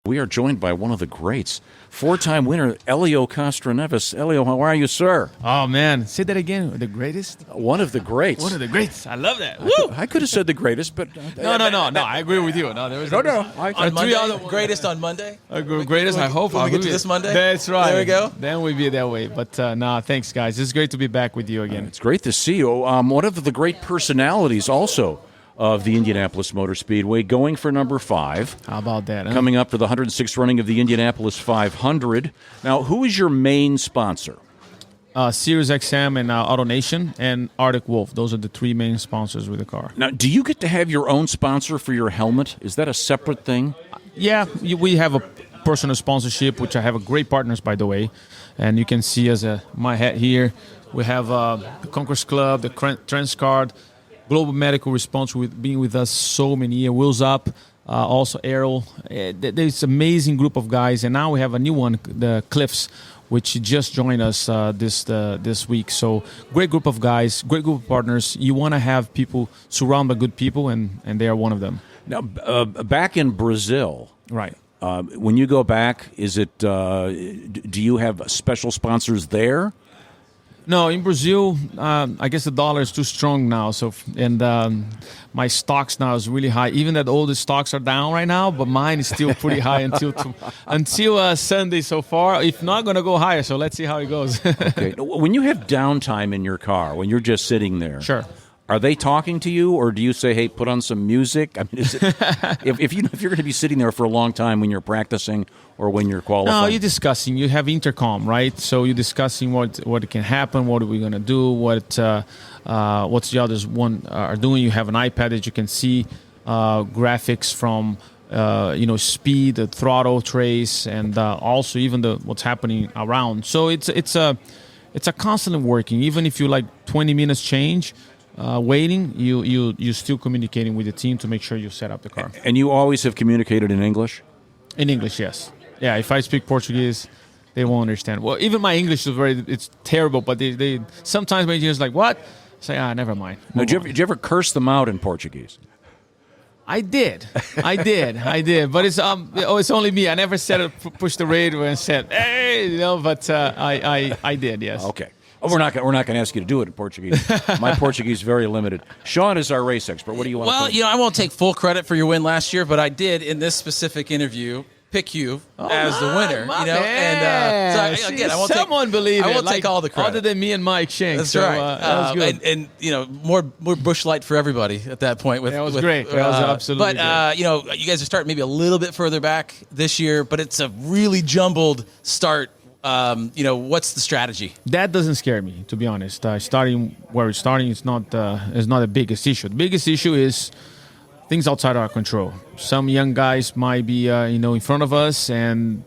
We are joined by one of the greats, four-time winner, Elio Castroneves. Elio, how are you, sir? Oh, man. Say that again. The greatest? One of the greats. One of the greats. I love that. I could have said the greatest, but... No. I agree with you. No. On Monday? Greatest on Monday? Greatest, I hope. Will we get to this Monday? That's right. There we go. Then we'll be that way. But, thanks, guys. It's great to be back with you again. It's great to see you. One of the great personalities also of the Indianapolis Motor Speedway, going for number 5. How about that? Huh? Coming up for the 106th running of the Indianapolis 500. Now, who is your main sponsor? Sirius XM and AutoNation and Arctic Wolf. Those are the 3 main sponsors with the car. Now, do you get to have your own sponsor for your helmet? Is that a separate thing? Yeah, we have a personal sponsorship, which I have a great partners, by the way. And you can see as my hat here, we have the Concourse Club, the Transcard, Global Medical Response with being with us so many years. Wheels Up, also Errol. There's an amazing group of guys, and now we have a new one, the Cliffs, which just joined us this week. So great group of guys, great group of partners. You want to have people surrounded by good people, and they are one of them. Now, back in Brazil, right? When you go back, is it? Do you have special sponsors there? No, in Brazil, I guess the dollar is too strong now. So, my stocks now is really high. Even that all the stocks are down right now, but mine is still pretty high until Sunday so far. If not, going to go higher. So let's see how it goes. Okay. When you have downtime in your car, when you're just sitting there, sure. Are they talking to you, or do you say, "Hey, put on some music"? I mean, is it, if you're going to be sitting there for a long time when you're practicing or when you're qualifying? No, you're discussing. You have intercom, right? So you're discussing what can happen, what are we going to do, what's the others one are doing. You have an iPad that you can see graphics from speed, the throttle trace, and also even what's happening around. So it's a constant working. Even if you 20 minutes change. Waiting, you're still communicating with the team to make sure you set up the car. And you always have communicated in English? In English, yes. Yeah, if I speak Portuguese, they won't understand. Well, even my English is it's terrible, but they sometimes my engineers what? I say, never mind. No, did you ever curse them out in Portuguese? I did, but it's only me. I never said push the radio and said, hey, but I did, yes. Okay. Oh, we're not going to ask you to do it in Portuguese. My Portuguese is very limited. Shaun is our race expert. What do you want to say? I won't take full credit for your win last year, but I did in this specific interview pick you as the winner. Man. So again, I won't take all the credit other than me and Mike Shank. That's so, right. That was good. And more Busch Light for everybody at that point. That was great. That was absolutely great. You guys are starting maybe a little bit further back this year, but it's a really jumbled start. What's the strategy? That doesn't scare me, to be honest. Starting where we're starting is not the biggest issue. The biggest issue is things outside our control. Some young guys might be, in front of us, and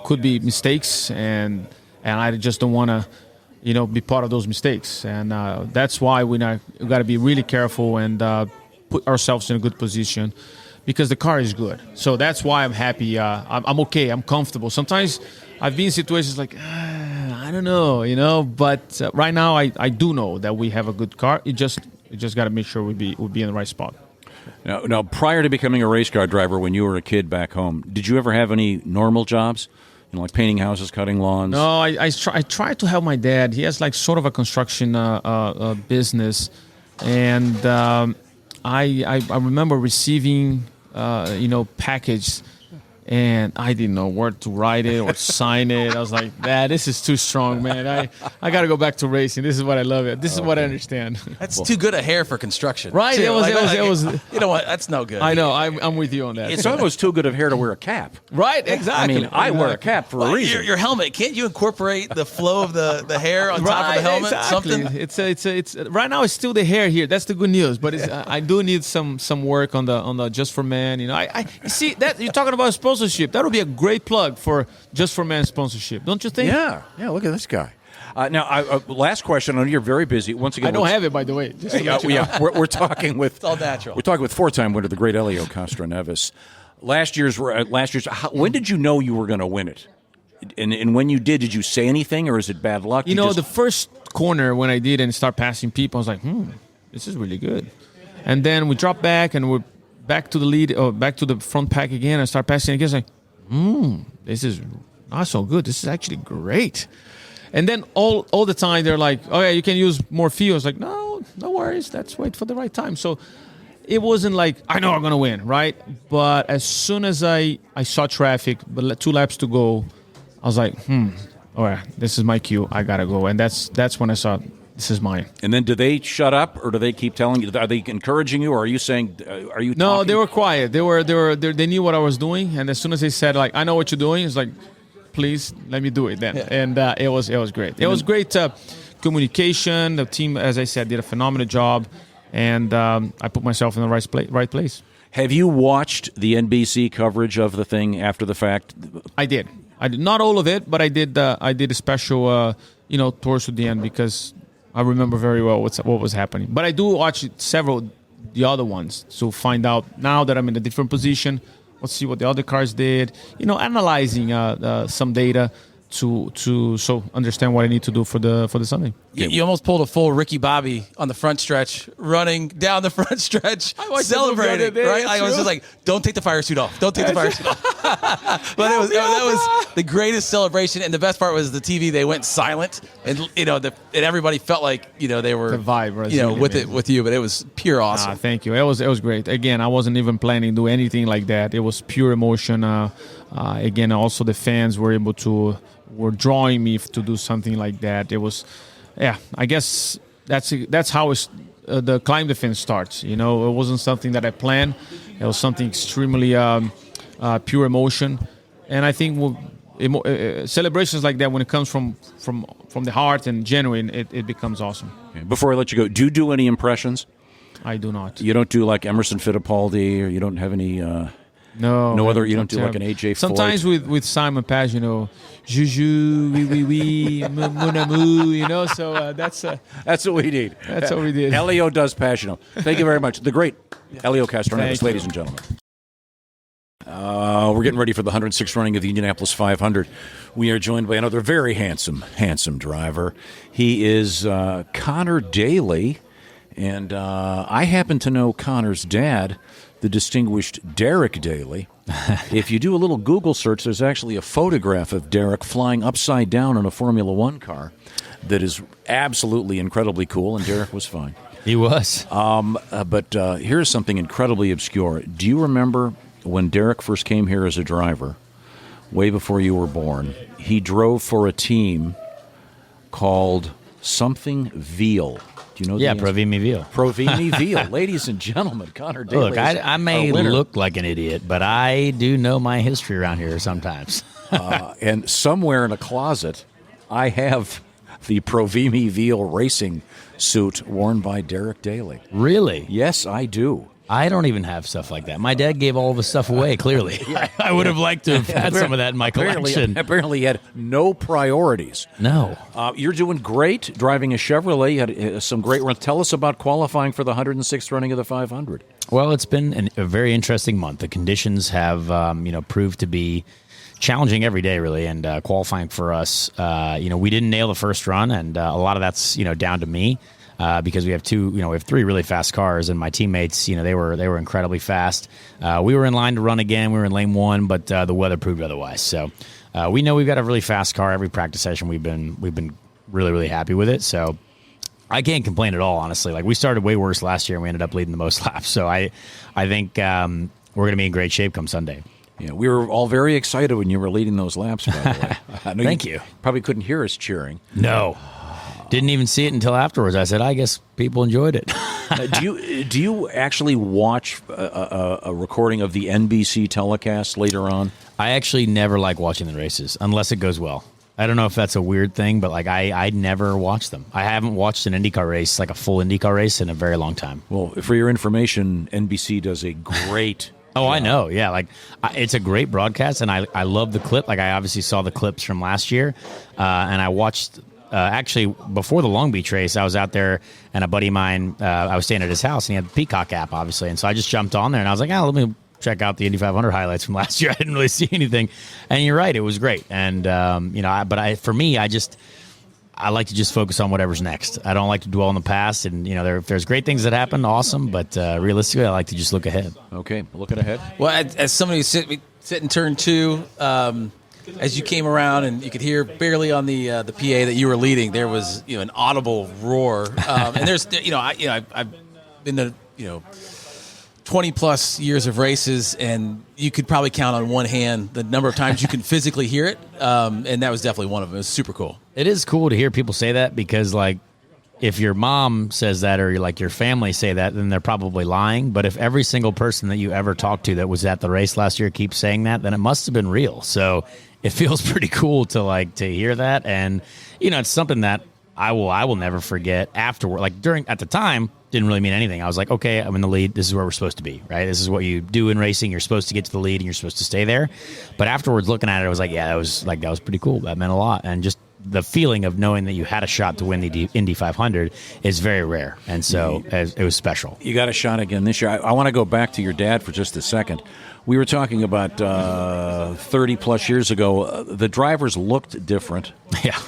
could be mistakes, and I just don't want to, be part of those mistakes. And that's why we got to be really careful and put ourselves in a good position, because the car is good. So that's why I'm happy. I'm okay. I'm comfortable. Sometimes I've been in situations I don't know, but right now I do know that we have a good car. You just got to make sure we'll be in the right spot. Now, prior to becoming a race car driver, when you were a kid back home, did you ever have any normal jobs? Like painting houses, cutting lawns? No, I tried to help my dad. He has sort of a construction business, and I remember receiving package. And I didn't know where to write it or sign it. I was like, this is too strong, man. I got to go back to racing. This is what I love. This is what I understand. That's too good a hair for construction. Right? Too. It was. You know what? That's no good. I know. I'm with you on that. It's almost too good of hair to wear a cap. Right? Exactly. I mean, I wear a cap for a reason. Your helmet, can't you incorporate the flow of the hair on top of the helmet? Exactly. Something? It's right now it's still the hair here. That's the good news. But I do need some work on the Just for Men. I see that you're talking about sponsorship. That would be a great plug for Just for Men sponsorship, don't you think? Yeah. Look at this guy. Now, last question. I know you're very busy. Once again, I don't have it, by the way. Just to let you know. We're talking with. It's all natural. We're talking with four-time winner, the great Elio Castroneves. Last year's. When did you know you were going to win it? And when you did you say anything, or is it bad luck? The first corner when I did and start passing people, I was like, this is really good. And then we dropped back and we're back to the lead, or back to the front pack again, and start passing again. It's like, this is not so good. This is actually great. And then all the time they're like, oh yeah, you can use more fuel. It's like, no worries. Let's wait for the right time. So it wasn't like, I know I'm going to win, right? But as soon as I saw traffic, but 2 laps to go, I was like, all right, this is my cue. I got to go. And that's when I saw, this is mine. And then do they shut up, or do they keep telling you? Are they encouraging you, or are you saying, are you No, talking? they were quiet. They knew what I was doing. And as soon as they said, like, I know what you're doing, it's like, please let me do it then. Yeah. And it was great. It was great communication. The team, as I said, did a phenomenal job. And I put myself in the right place. Have you watched the NBC coverage of the thing after the fact? I did. Not all of it, but I did a special, towards the end, because I remember very well what was happening. But I do watch the other ones to find out, now that I'm in a different position, let's see what the other cars did. Analyzing some data to understand what I need to do for the Sunday. You almost pulled a full Ricky Bobby on the front stretch, running down the front stretch, celebrating. Right? I was just like, "Don't take the fire suit off! Don't take the fire suit off!" But that was the greatest celebration, and the best part was the TV. They went silent, and and everybody felt like they were the vibe, with you. But it was pure awesome. Thank you. It was great. Again, I wasn't even planning to do anything like that. It was pure emotion. Again, also the fans were drawing me to do something like that. It was, I guess that's how the climb defense starts. It wasn't something that I planned. It was something extremely pure emotion, and I think celebrations like that, when it comes from the heart and genuine, it becomes awesome. Before I let you go, do you do any impressions? I do not. You don't do like Emerson Fittipaldi, or you don't have any. No other. You don't do like an AJ. Sometimes Foyt? with Simon Paz, Juju, oui, mon amour, So that's what we need. That's what we did. Elio does Pagino. Thank you very much. The great Elio Castroneves, ladies and gentlemen. We're getting ready for the 106th running of the Indianapolis 500. We are joined by another very handsome driver. He is Connor Daly, and I happen to know Connor's dad, the distinguished Derek Daly. If you do a little Google search, there's actually a photograph of Derek flying upside down in a Formula One car that is absolutely incredibly cool, and Derek was fine. He was. But here's something incredibly obscure. Do you remember when Derek first came here as a driver, way before you were born? He drove for a team called something Veal. Do you know? Yeah, Provimi Veal. Provimi Veal. Ladies and gentlemen, Connor Daly. Look, I may look like an idiot, but I do know my history around here sometimes. And somewhere in a closet, I have the Provimi Veal racing suit worn by Derek Daly. Really? Yes, I do. I don't even have stuff like that. My dad gave all of his stuff away, clearly. I would have liked to have had some of that in my collection. Apparently he had no priorities. No. You're doing great driving a Chevrolet. You had some great runs. Tell us about qualifying for the 106th running of the 500. Well, it's been a very interesting month. The conditions have proved to be challenging every day, really, and qualifying for us. We didn't nail the first run, and a lot of that's down to me. Because we have three really fast cars, and my teammates, they were incredibly fast. We were in line to run again. We were in lane 1, but the weather proved otherwise. So we know we've got a really fast car. Every practice session we've been really, really happy with it. So I can't complain at all, honestly. Like, we started way worse last year, and we ended up leading the most laps. So I think we're going to be in great shape come Sunday. Yeah, we were all very excited when you were leading those laps, by the way. I know Thank you. Probably couldn't hear us cheering. No. Didn't even see it until afterwards. I said, I guess people enjoyed it. Do you actually watch a recording of the NBC telecast later on? I actually never like watching the races unless it goes well. I don't know if that's a weird thing, but I never watch them. I haven't watched an Indycar race, like a full Indycar race, in a very long time. Well, for your information, NBC does a great Oh, I know. Yeah, it's a great broadcast, and I love the clip. Like, I obviously saw the clips from last year, and I watched. Actually, before the Long Beach race, I was out there, and a buddy of mine, I was staying at his house, and he had the Peacock app, obviously. And so I just jumped on there, and I was like, let me check out the Indy 500 highlights from last year. I didn't really see anything. And you're right, it was great. And, for me, I like to just focus on whatever's next. I don't like to dwell in the past. And, if there's great things that happen, awesome. But realistically, I like to just look ahead. Okay, looking ahead. Well, as somebody who sit in turn 2, as you came around and you could hear barely on the PA that you were leading, there was an audible roar. And there's I've been to 20 plus years of races, and you could probably count on one hand the number of times you can physically hear it. And that was definitely one of them. It was super cool. It is cool to hear people say that because, if your mom says that or your family say that, then they're probably lying. But if every single person that you ever talked to that was at the race last year keeps saying that, then it must have been real. So it feels pretty cool to hear that. And, it's something that I will never forget afterward. At the time, didn't really mean anything. I was like, okay, I'm in the lead. This is where we're supposed to be, right? This is what you do in racing. You're supposed to get to the lead and you're supposed to stay there. But afterwards, looking at it, I was like, yeah, that was pretty cool. That meant a lot. And just the feeling of knowing that you had a shot to win the Indy 500 is very rare. And so it was special. You got a shot again this year. I want to go back to your dad for just a second. We were talking about 30 plus years ago. The drivers looked different. Yeah.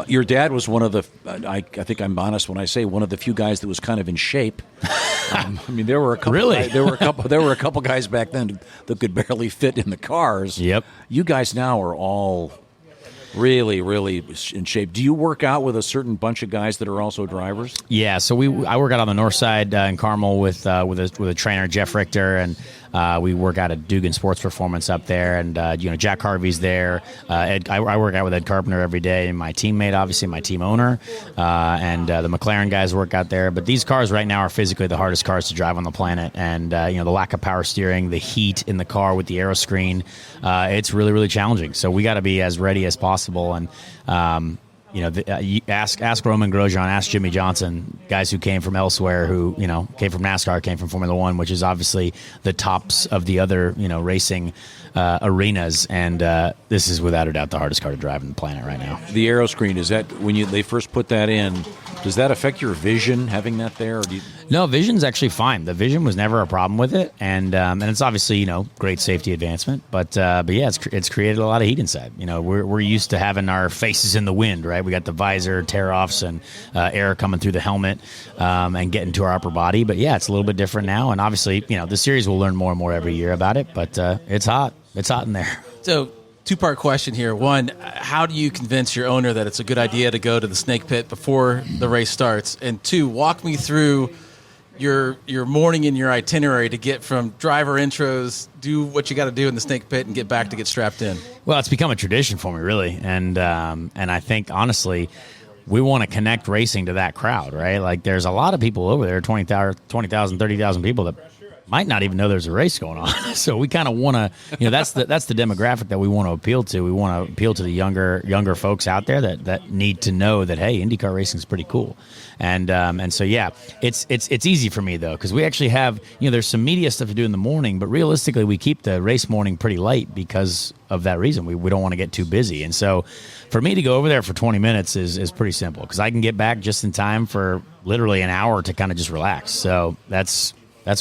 Your dad was one of the, I think I'm honest when I say, one of the few guys that was kind of in shape. There were a couple. Really? There were a couple guys back then that could barely fit in the cars. Yep. You guys now are all really, really in shape. Do you work out with a certain bunch of guys that are also drivers? Yeah. So I work out on the north side in Carmel with a trainer, Jeff Richter, and we work out at Dugan Sports Performance up there, and Jack Harvey's there. I work out with Ed Carpenter every day, and my teammate, obviously my team owner, and the McLaren guys work out there. But these cars right now are physically the hardest cars to drive on the planet, and the lack of power steering, the heat in the car with the aero screen, it's really, really challenging. So we got to be as ready as possible, and you ask Roman Grosjean, ask Jimmy Johnson, guys who came from elsewhere, who came from NASCAR, came from Formula One, which is obviously the tops of the other racing arenas, and this is without a doubt the hardest car to drive on the planet right now. The aero screen, is that when they first put that in? Does that affect your vision having that there? Or No, vision's actually fine. The vision was never a problem with it, and it's obviously great safety advancement. But yeah, it's created a lot of heat inside. We're used to having our faces in the wind, right? We got the visor tear-offs and air coming through the helmet and getting to our upper body. But yeah, it's a little bit different now, and obviously the series will learn more and more every year about it. But it's hot. It's hot in there. So, two-part question here. One, how do you convince your owner that it's a good idea to go to the snake pit before the race starts? And two, walk me through your morning and your itinerary to get from driver intros, do what you got to do in the snake pit, and get back to get strapped in. Well, it's become a tradition for me, really. And I think, honestly, we want to connect racing to that crowd, right? There's a lot of people over there, 20,000, 30,000 people that might not even know there's a race going on. So we kind of want to, that's the demographic that we want to appeal to. We want to appeal to the younger folks out there that need to know that, hey, IndyCar racing is pretty cool. And so, yeah, it's easy for me, though, because we actually have, there's some media stuff to do in the morning, but realistically we keep the race morning pretty light because of that reason. We don't want to get too busy. And so for me to go over there for 20 minutes is pretty simple, because I can get back just in time for literally an hour to kind of just relax. So that's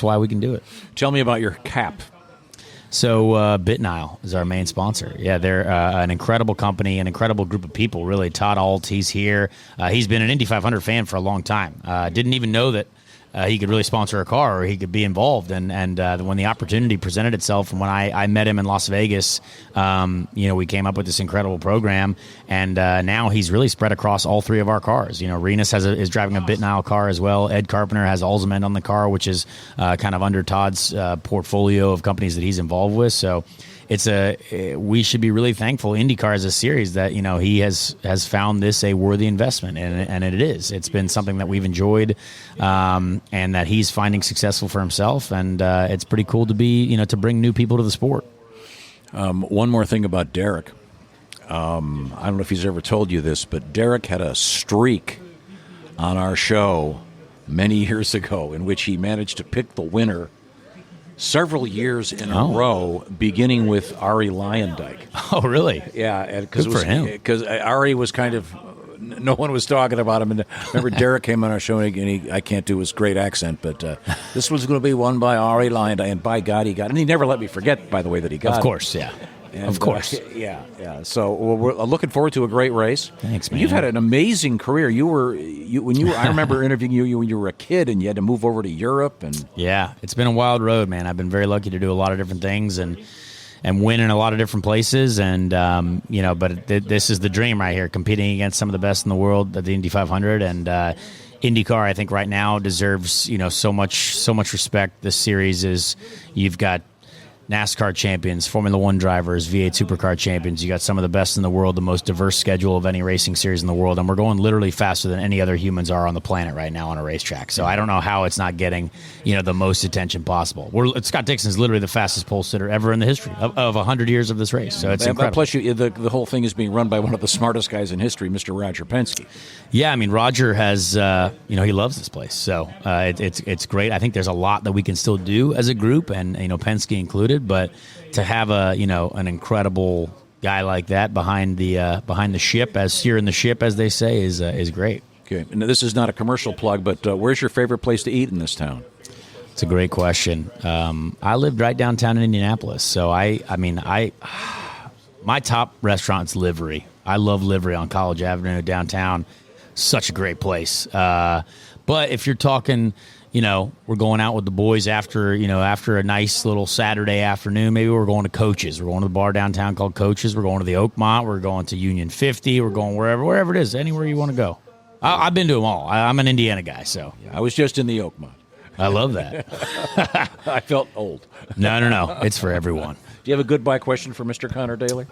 why we can do it. Tell me about your cap. So BitNile is our main sponsor. Yeah, they're an incredible company, an incredible group of people, really. Todd Alt, he's here. He's been an Indy 500 fan for a long time. Didn't even know that he could really sponsor a car, or he could be involved. And when the opportunity presented itself, and when I met him in Las Vegas, we came up with this incredible program. And now he's really spread across all three of our cars. Renus is driving a BitNile car as well. Ed Carpenter has Alzament on the car, which is kind of under Todd's portfolio of companies that he's involved with. So we should be really thankful. IndyCar is a series that he has found this a worthy investment, and it is. It's been something that we've enjoyed, and that he's finding successful for himself, and it's pretty cool to be to bring new people to the sport. One more thing about Derek. I don't know if he's ever told you this, but Derek had a streak on our show many years ago in which he managed to pick the winner several years in a row, beginning with Ari Lyondike. Oh, really? Yeah, because Ari was kind of, no one was talking about him. And remember, Derek came on our show, and I can't do his great accent, but this was going to be won by Ari Lyondike, and by God, he got it. And he never let me forget, by the way, that he got it. Of course, yeah. And, Of course. Yeah. So we're looking forward to a great race. Thanks, man. You've had an amazing career. I remember interviewing you when you were a kid, and you had to move over to Europe. And Yeah, it's been a wild road, man. I've been very lucky to do a lot of different things and win in a lot of different places. And but this is the dream right here, competing against some of the best in the world at the Indy 500. And IndyCar, I think, right now deserves so much respect. This series is, you've got NASCAR champions, Formula One drivers, V8 supercar champions. You got some of the best in the world, the most diverse schedule of any racing series in the world, and we're going literally faster than any other humans are on the planet right now on a racetrack. So I don't know how it's not getting the most attention possible. Scott Dixon's literally the fastest pole sitter ever in the history of 100 years of this race. So it's incredible. Plus, the whole thing is being run by one of the smartest guys in history, Mr. Roger Penske. Yeah, I mean, Roger has, he loves this place. So it's great. I think there's a lot that we can still do as a group, and Penske included. But to have an incredible guy like that behind the ship, as steering the ship, as they say, is great. Okay, and this is not a commercial plug, but where's your favorite place to eat in this town? It's a great question. I lived right downtown in Indianapolis, so my top restaurant's Livery. I love Livery on College Avenue downtown. Such a great place. But if you're talking, we're going out with the boys after a nice little Saturday afternoon, maybe we're going to Coach's. We're going to the bar downtown called Coach's. We're going to the Oakmont. We're going to Union 50. We're going wherever it is, anywhere you want to go. I've been to them all. I'm an Indiana guy, so. I was just in the Oakmont. I love that. I felt old. No. It's for everyone. Do you have a goodbye question for Mr. Connor Daly?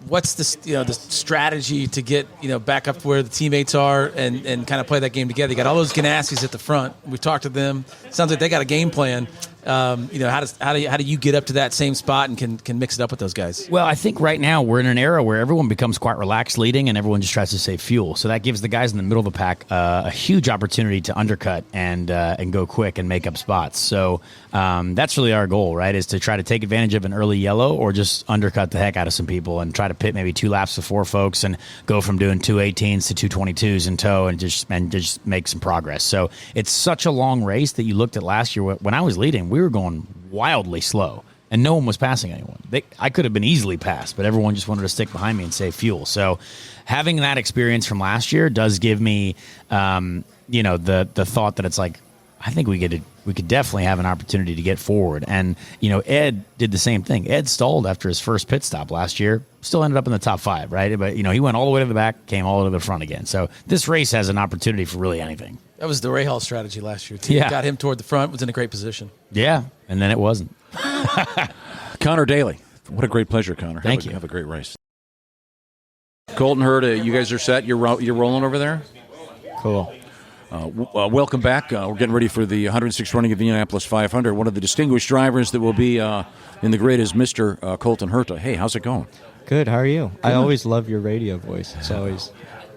What's the strategy to get back up where the teammates are and kind of play that game together? You got all those Ganassi's at the front. We've talked to them. Sounds like they got a game plan. How do you get up to that same spot and can mix it up with those guys? Well, I think right now we're in an era where everyone becomes quite relaxed leading, and everyone just tries to save fuel. So that gives the guys in the middle of the pack a huge opportunity to undercut and go quick and make up spots. So that's really our goal, right? Is to try to take advantage of an early yellow or just undercut the heck out of some people and try to pit maybe 2 laps before folks and go from doing 218s to 222s in tow and just make some progress. So it's such a long race that you looked at last year when I was leading. We were going wildly slow, and no one was passing anyone. I could have been easily passed, but everyone just wanted to stick behind me and save fuel. So having that experience from last year does give me, the thought that it's like, I think we could definitely have an opportunity to get forward. And, Ed did the same thing. Ed stalled after his first pit stop last year, still ended up in the top 5, right? But, he went all the way to the back, came all the way to the front again. So this race has an opportunity for really anything. That was the Rahal strategy last year, too. Yeah. Got him toward the front, was in a great position. Yeah, and then it wasn't. Connor Daly. What a great pleasure, Connor. Thank you. Have a great race. Colton Hurd, you guys are set? You're rolling over there? Cool. Welcome back. We're getting ready for the 106th running of the Indianapolis 500. One of the distinguished drivers that will be in the grid is Mr. Colton Herta. Hey, how's it going? Good. How are you? I always love your radio voice. It's always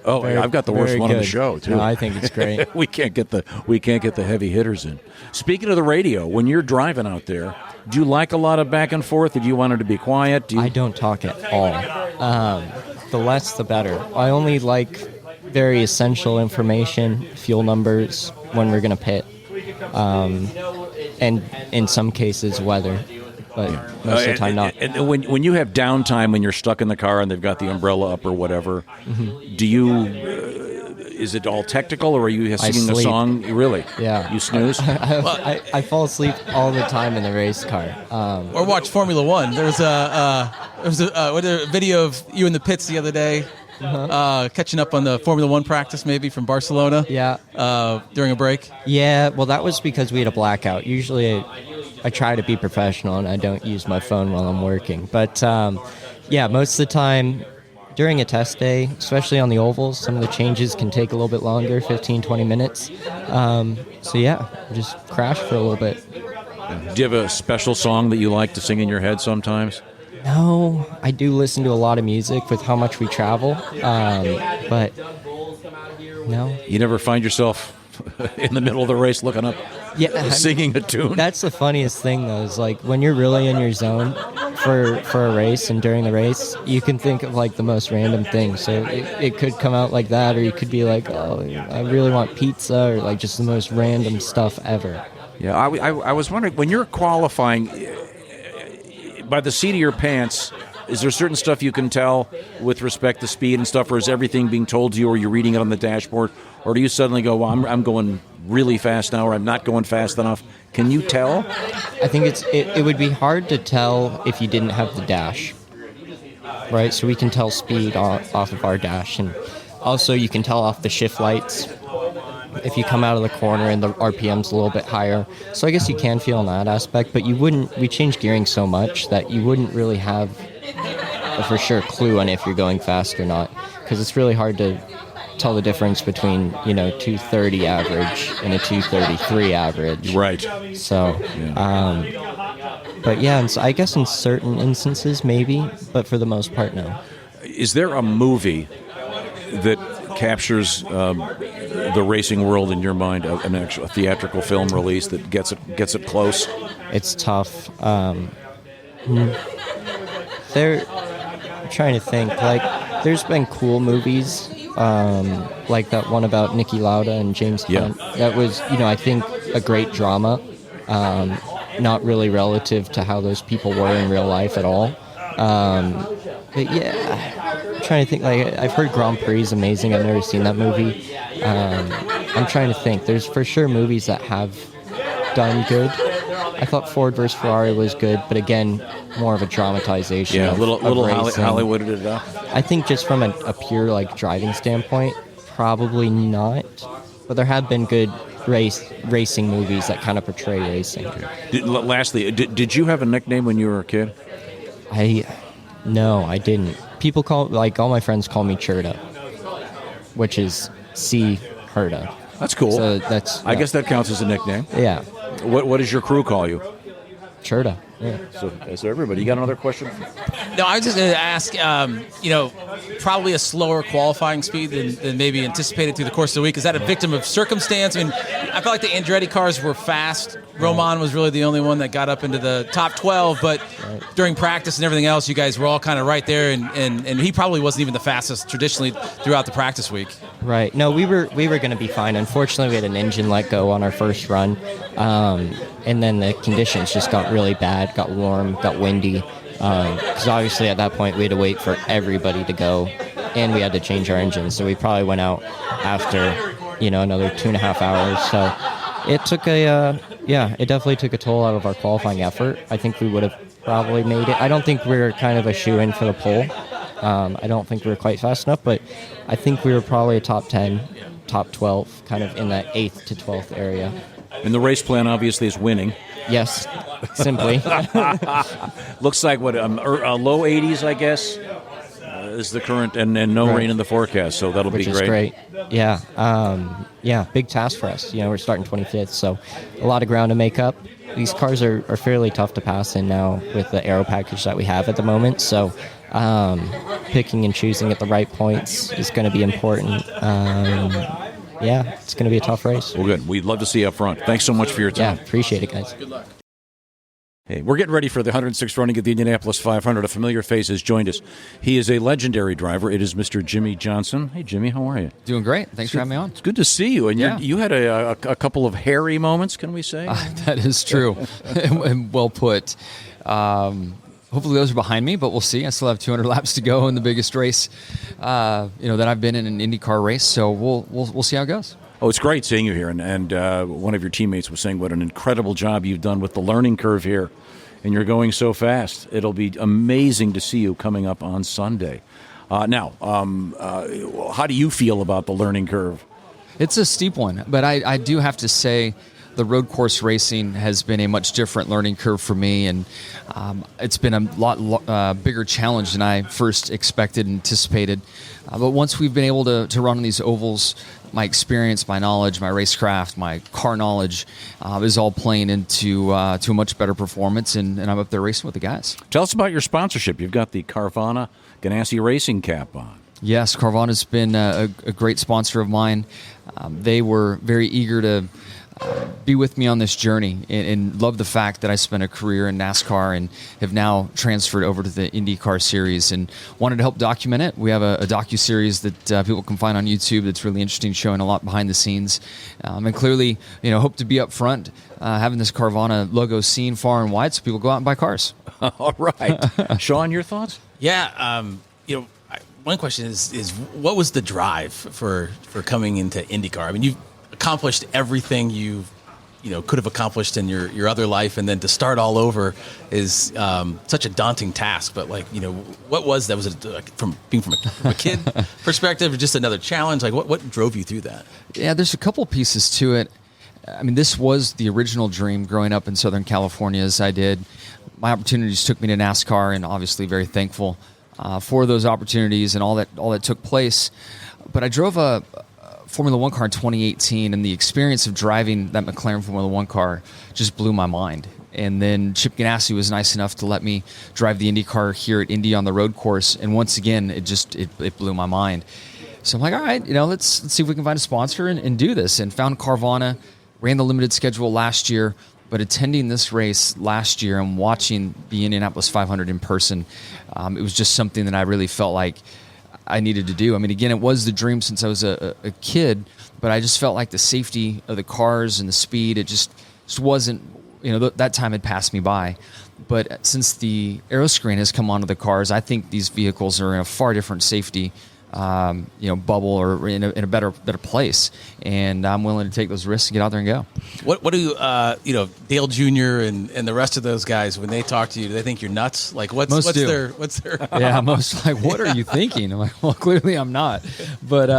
I've got the worst one on the show too. No, I think it's great. we can't get the heavy hitters in. Speaking of the radio, when you're driving out there, do you like a lot of back and forth? Or do you want it to be quiet? I don't talk at all. The less, the better. I only like very essential information, fuel numbers, when we're going to pit, and in some cases weather, but most of the time not. And when you have downtime, when you're stuck in the car and they've got the umbrella up or whatever, do you? Is it all technical, or are you singing a song? Really? Yeah. You snooze? I fall asleep all the time in the race car. Or watch Formula One. There was a video of you in the pits the other day. Catching up on the Formula One practice, maybe from Barcelona. Yeah. During a break. Yeah. Well, that was because we had a blackout. Usually, I try to be professional and I don't use my phone while I'm working. But yeah, most of the time during a test day, especially on the ovals, some of the changes can take a little bit longer, 15, 20 minutes. So yeah, just crash for a little bit. Do you have a special song that you like to sing in your head sometimes? No, I do listen to a lot of music with how much we travel, but no. You never find yourself in the middle of the race looking up, singing a tune? That's the funniest thing, though, is like when you're really in your zone for a race and during the race, you can think of like the most random thing. So it could come out like that, or you could be like, oh, I really want pizza, or like just the most random stuff ever. Yeah, I was wondering, when you're qualifying, by the seat of your pants, is there certain stuff you can tell with respect to speed and stuff, or is everything being told to you, or you're reading it on the dashboard, or do you suddenly go, well, I'm going really fast now, or I'm not going fast enough? Can you tell? I think it would be hard to tell if you didn't have the dash, right? So we can tell speed off of our dash, and also you can tell off the shift lights if you come out of the corner and the RPM's a little bit higher. So I guess you can feel in that aspect, but we change gearing so much that you wouldn't really have a for sure clue on if you're going fast or not, because it's really hard to tell the difference between 230 average and a 233 average. Right. So, but yeah, and so I guess in certain instances maybe, but for the most part, no. Is there a movie that captures the racing world in your mind, an actual theatrical film release that gets it close? It's tough. I'm trying to think. Like, there's been cool movies, like that one about Niki Lauda and James Hunt. That was, I think, a great drama. Not really relative to how those people were in real life at all. But yeah, I'm trying to think. Like, I've heard Grand Prix is amazing. I've never seen that movie. I'm trying to think. There's for sure movies that have done good. I thought Ford vs. Ferrari was good, but again, more of a dramatization. Yeah, of little Hollywooded it up. I think just from a pure driving standpoint, probably not. But there have been good racing movies that kind of portray racing. Lastly, did you have a nickname when you were a kid? No, I didn't. People all my friends call me Churda, which is C. Herda. That's cool. So I guess that counts as a nickname. Yeah. What does your crew call you? Churda. Yeah. So everybody, you got another question? No, I was just going to ask, probably a slower qualifying speed than maybe anticipated through the course of the week. Is that a victim of circumstance? I mean, I felt like the Andretti cars were fast. Roman was really the only one that got up into the top 12, but during practice and everything else, you guys were all kind of right there, and he probably wasn't even the fastest traditionally throughout the practice week. Right. No, we were going to be fine. Unfortunately, we had an engine let go on our first run, and then the conditions just got really bad, got warm, got windy, because obviously at that point we had to wait for everybody to go, and we had to change our engine, so we probably went out after another 2.5 hours. So it took it definitely took a toll out of our qualifying effort. I think we would have probably made it. I don't think we were kind of a shoe-in for the pole. I don't think we were quite fast enough, but I think we were probably a top 10, top 12, kind of in that 8th to 12th area. And the race plan obviously is winning. Yes, simply. Looks like low 80s, I guess, is the current, and no rain in the forecast, so that'll be great. Which is great. Yeah, big task for us. We're starting 25th, so a lot of ground to make up. These cars are fairly tough to pass in now with the aero package that we have at the moment, so picking and choosing at the right points is going to be important. It's going to be a tough race. Well, good. We'd love to see you up front. Thanks so much for your time. Yeah, appreciate it, guys. Good luck. Hey, we're getting ready for the 106th running of the Indianapolis 500. A familiar face has joined us. He is a legendary driver. It is Mr. Jimmy Johnson. Hey, Jimmy, how are you? Doing great. Thanks for having me on. It's good to see you. And you had a couple of hairy moments, can we say? That is true. And well put. Hopefully those are behind me, but we'll see. I still have 200 laps to go in the biggest race, that I've been in an IndyCar race. So we'll see how it goes. Oh, it's great seeing you here. And one of your teammates was saying what an incredible job you've done with the learning curve here. And you're going so fast. It'll be amazing to see you coming up on Sunday. Now, how do you feel about the learning curve? It's a steep one, but I do have to say the road course racing has been a much different learning curve for me, and it's been a lot bigger challenge than I first expected and anticipated. But once we've been able to run on these ovals, my experience, my knowledge, my racecraft, my car knowledge is all playing into to a much better performance, and I'm up there racing with the guys. Tell us about your sponsorship. You've got the Carvana Ganassi Racing cap on. Yes, Carvana's been a great sponsor of mine. They were very eager to be with me on this journey, and love the fact that I spent a career in NASCAR and have now transferred over to the Indycar series, and wanted to help document it. We have a docu-series that people can find on YouTube that's really interesting, showing a lot behind the scenes. And clearly, hope to be up front, having this Carvana logo seen far and wide so people go out and buy cars. All right. Shaun, your thoughts? Yeah, one question is what was the drive for coming into IndyCar? I mean, you've accomplished everything you could have accomplished in your other life, and then to start all over is such a daunting task. But what was that? Was it from a kid perspective, or just another challenge? Like what drove you through that? Yeah, there's a couple pieces to it. I mean, this was the original dream growing up in Southern California, as I did. My opportunities took me to NASCAR, and obviously very thankful for those opportunities and all that took place. But I drove a Formula One car in 2018, and the experience of driving that McLaren Formula One car just blew my mind. And then Chip Ganassi was nice enough to let me drive the Indy car here at Indy on the road course, and once again, it blew my mind. So I'm like, all right, let's see if we can find a sponsor and do this. And found Carvana, ran the limited schedule last year, but attending this race last year and watching the Indianapolis 500 in person, it was just something that I really felt like I needed to do. I mean, again, it was the dream since I was a kid, but I just felt like the safety of the cars and the speed, it just wasn't, that time had passed me by. But since the aeroscreen has come onto the cars, I think these vehicles are in a far different safety bubble, or in a better place, and I'm willing to take those risks and get out there and go. What do Dale Jr. and the rest of those guys, when they talk to you, do they think you're nuts? Like what's their yeah, most like, what are you thinking? I'm like, well, clearly I'm not, but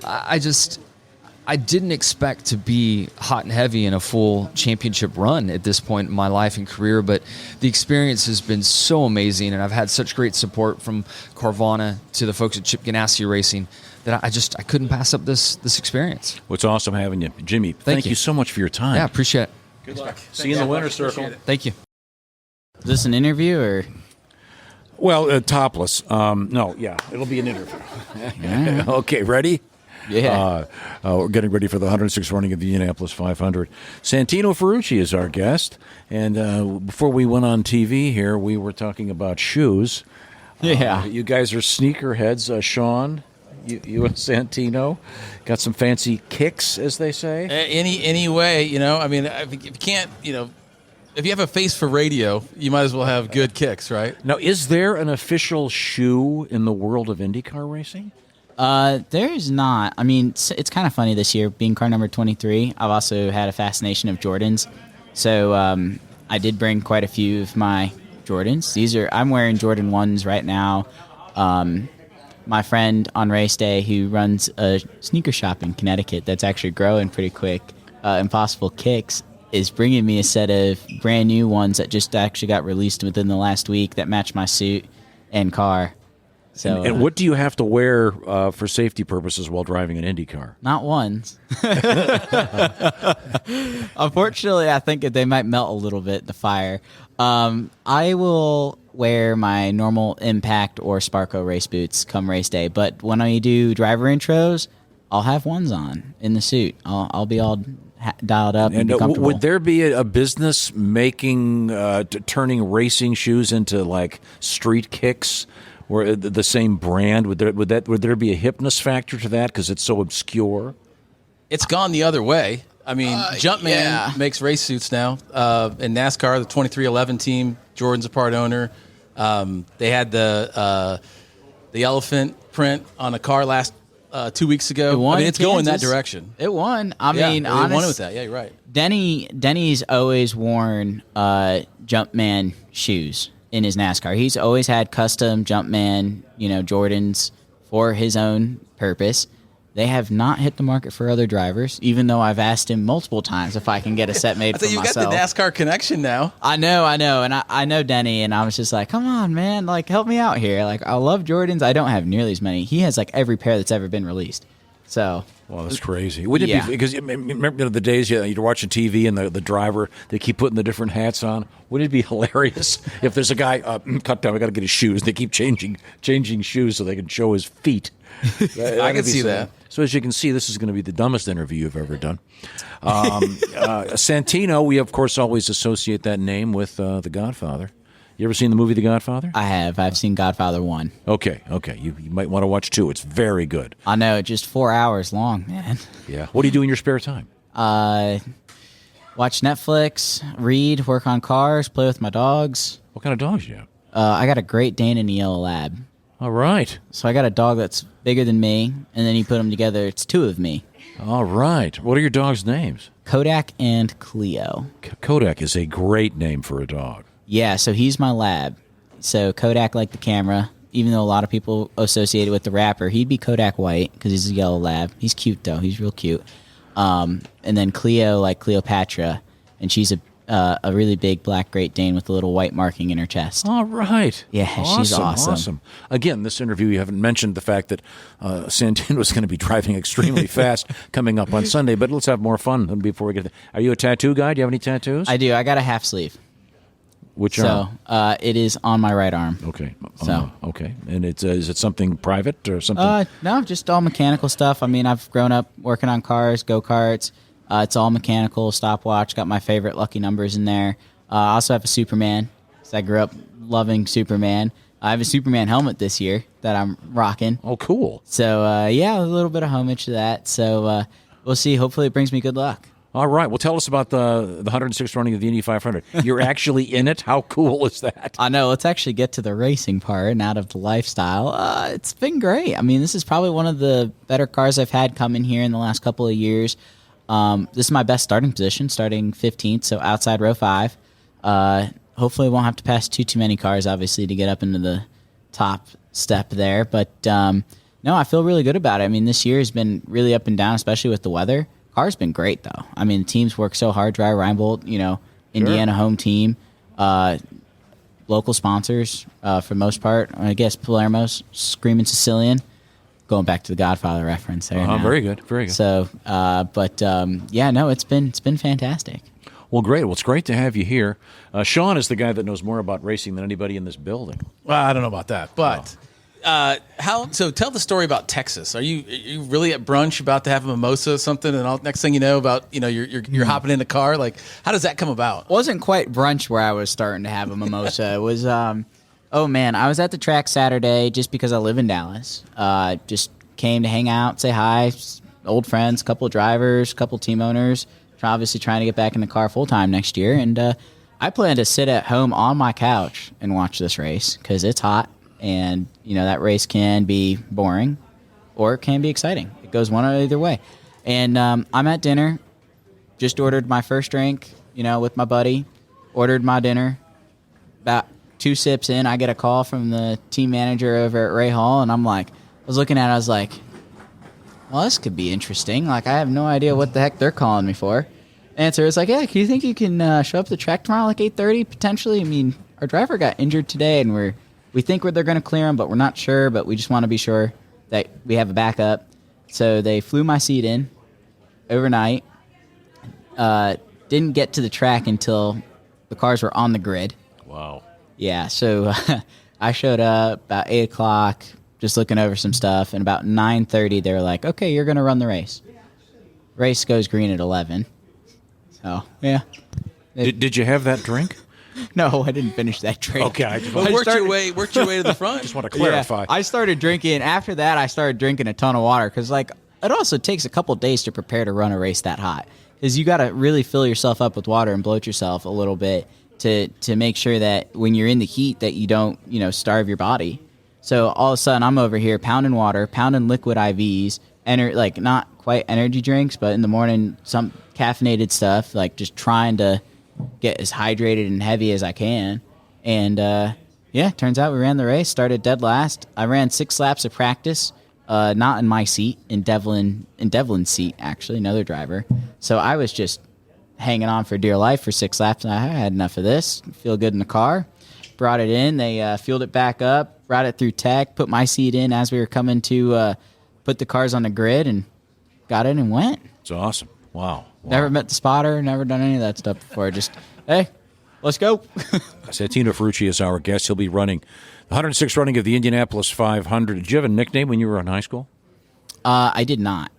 I didn't expect to be hot and heavy in a full championship run at this point in my life and career, but the experience has been so amazing, and I've had such great support from Carvana to the folks at Chip Ganassi Racing that I couldn't pass up this experience. Well, it's awesome having you. Jimmy, thank you so much for your time. Yeah, appreciate it. Good luck. See you in the winner's circle. Thank you. Is this an interview or? Well, topless. No, yeah, it'll be an interview. Okay, ready? Yeah. We're getting ready for the 106th running of the Indianapolis 500. Santino Ferrucci is our guest. And before we went on TV here, we were talking about shoes. Yeah. You guys are sneakerheads. Shaun, you and Santino got some fancy kicks, as they say. Any way, I mean, if you can't, if you have a face for radio, you might as well have good kicks, right? Now, is there an official shoe in the world of IndyCar racing? There's not. I mean, it's kind of funny this year, being car number 23. I've also had a fascination of Jordans. So I did bring quite a few of my Jordans. I'm wearing Jordan 1s right now. My friend on race day, who runs a sneaker shop in Connecticut that's actually growing pretty quick, Impossible Kicks, is bringing me a set of brand new ones that just actually got released within the last week that match my suit and car. So, and what do you have to wear for safety purposes while driving an Indy car? Not ones. Unfortunately, I think they might melt a little bit in the fire. I will wear my normal Impact or Sparco race boots come race day, but when I do driver intros, I'll have ones on in the suit. I'll be all dialed up and be comfortable. Would there be a business making turning racing shoes into like street kicks? Or the same brand? Would there be a hipness factor to that because it's so obscure? It's gone the other way. I mean, Jumpman makes race suits now. In NASCAR, the 2311 team, Jordan's a part owner. They had the elephant print on a car last 2 weeks ago. I mean, it's going that direction. It won. I mean, it won with that. Yeah, you're right. Denny's always worn Jumpman shoes in his NASCAR. He's always had custom Jumpman, Jordans for his own purpose. They have not hit the market for other drivers, even though I've asked him multiple times if I can get a set made for myself. You got the NASCAR connection now. I know. And I know Denny, and I was just like, come on, man, like, help me out here. Like, I love Jordans. I don't have nearly as many. He has, like, every pair that's ever been released. So Well, that's crazy. Would it Yeah. be because remember the days you're watching TV and the driver they keep putting the different hats on? Would it be hilarious if there's a guy cut down? We got to get his shoes. They keep changing shoes so they can show his feet. I can see that. So as you can see, this is going to be the dumbest interview you've ever done. Santino, we of course always associate that name with The Godfather. You ever seen the movie The Godfather? I have. I've seen Godfather 1. Okay. You might want to watch 2. It's very good. I know, just 4 hours long, man. Yeah. What do you do in your spare time? Watch Netflix, read, work on cars, play with my dogs. What kind of dogs do you have? I got a Great Dane and a Yellow Lab. All right. So I got a dog that's bigger than me, and then you put them together, it's 2 of me. All right. What are your dogs' names? Kodak and Cleo. Kodak is a great name for a dog. Yeah, so he's my lab. So Kodak like the camera, even though a lot of people associate it with the rapper, he'd be Kodak White because he's a yellow lab. He's cute, though. He's real cute. And then Cleo like Cleopatra, and she's a really big black Great Dane with a little white marking in her chest. All right. Yeah, she's awesome. Again, this interview, you haven't mentioned the fact that Santino is going to be driving extremely fast coming up on Sunday, but let's have more fun before we get there. Are you a tattoo guy? Do you have any tattoos? I do. I got a half sleeve. Which arm? So it is on my right arm. Okay. So okay. And it's is it something private or something? No, just all mechanical stuff. I mean, I've grown up working on cars, go-karts. It's all mechanical, stopwatch. Got my favorite lucky numbers in there. I also have a Superman. So I grew up loving Superman. I have a Superman helmet this year that I'm rocking. Oh, cool. So, yeah, a little bit of homage to that. So we'll see. Hopefully it brings me good luck. All right. Well, tell us about the 106th running of the Indy 500. You're actually in it? How cool is that? I know. Let's actually get to the racing part and out of the lifestyle. It's been great. I mean, this is probably one of the better cars I've had come in here in the last couple of years. This is my best starting position, starting 15th, so outside row 5. Hopefully I won't have to pass too many cars, obviously, to get up into the top step there. But, no, I feel really good about it. I mean, this year has been really up and down, especially with the weather. Car's been great, though. I mean, the teams work so hard. Dry Reinbold, Indiana home team, local sponsors for the most part. I guess Palermo's Screaming Sicilian. Going back to the Godfather reference there. Very good. Very good. So, yeah, no, it's been fantastic. Well, great. Well, it's great to have you here. Shaun is the guy that knows more about racing than anybody in this building. Well, I don't know about that, but so tell the story about Texas. Are you really at brunch about to have a mimosa or something, and next thing you know about you're hopping in the car? Like, how does that come about? It wasn't quite brunch where I was starting to have a mimosa. It was oh man, I was at the track Saturday just because I live in Dallas. Just came to hang out, say hi, old friends, couple of drivers, couple of team owners. Obviously trying to get back in the car full time next year, and I plan to sit at home on my couch and watch this race because it's hot, and that race can be boring, or it can be exciting. It goes one or either way. And I'm at dinner, just ordered my first drink, with my buddy, ordered my dinner. About 2 sips in, I get a call from the team manager over at Ray Hall, and I was looking at it, I was like, well, this could be interesting. Like, I have no idea what the heck they're calling me for. Answer is like, yeah, do you think you can show up at the track tomorrow, like 8:30 potentially? I mean, our driver got injured today, and we think they're going to clear him, but we're not sure. But we just want to be sure that we have a backup. So they flew my seat in overnight. Didn't get to the track until the cars were on the grid. Wow. Yeah, so I showed up about 8 o'clock, just looking over some stuff, and about 9:30 they were like, okay, you're going to run the race. Race goes green at 11. So, yeah. Did you have that drink? No, I didn't finish that drink. Okay. I just Worked your way to the front. just want to clarify. Yeah, I started drinking. After that, I started drinking a ton of water because, it also takes a couple days to prepare to run a race that hot. Because you got to really fill yourself up with water and bloat yourself a little bit to make sure that when you're in the heat that you don't, starve your body. So all of a sudden, I'm over here pounding water, pounding liquid IVs, not quite energy drinks, but in the morning, some caffeinated stuff, just trying to get as hydrated and heavy as I can. And, turns out we ran the race, started dead last. I ran 6 laps of practice, not in my seat, in Devlin's seat, actually, another driver. So I was just hanging on for dear life for 6 laps, and I had enough of this. Feel good in the car. Brought it in. They fueled it back up, brought it through tech, put my seat in as we were coming to put the cars on the grid, and got in and went. It's awesome. Wow. Never met the spotter, never done any of that stuff before. Just, hey, let's go. Santino Ferrucci is our guest. He'll be running the 106th running of the Indianapolis 500. Did you have a nickname when you were in high school? I did not.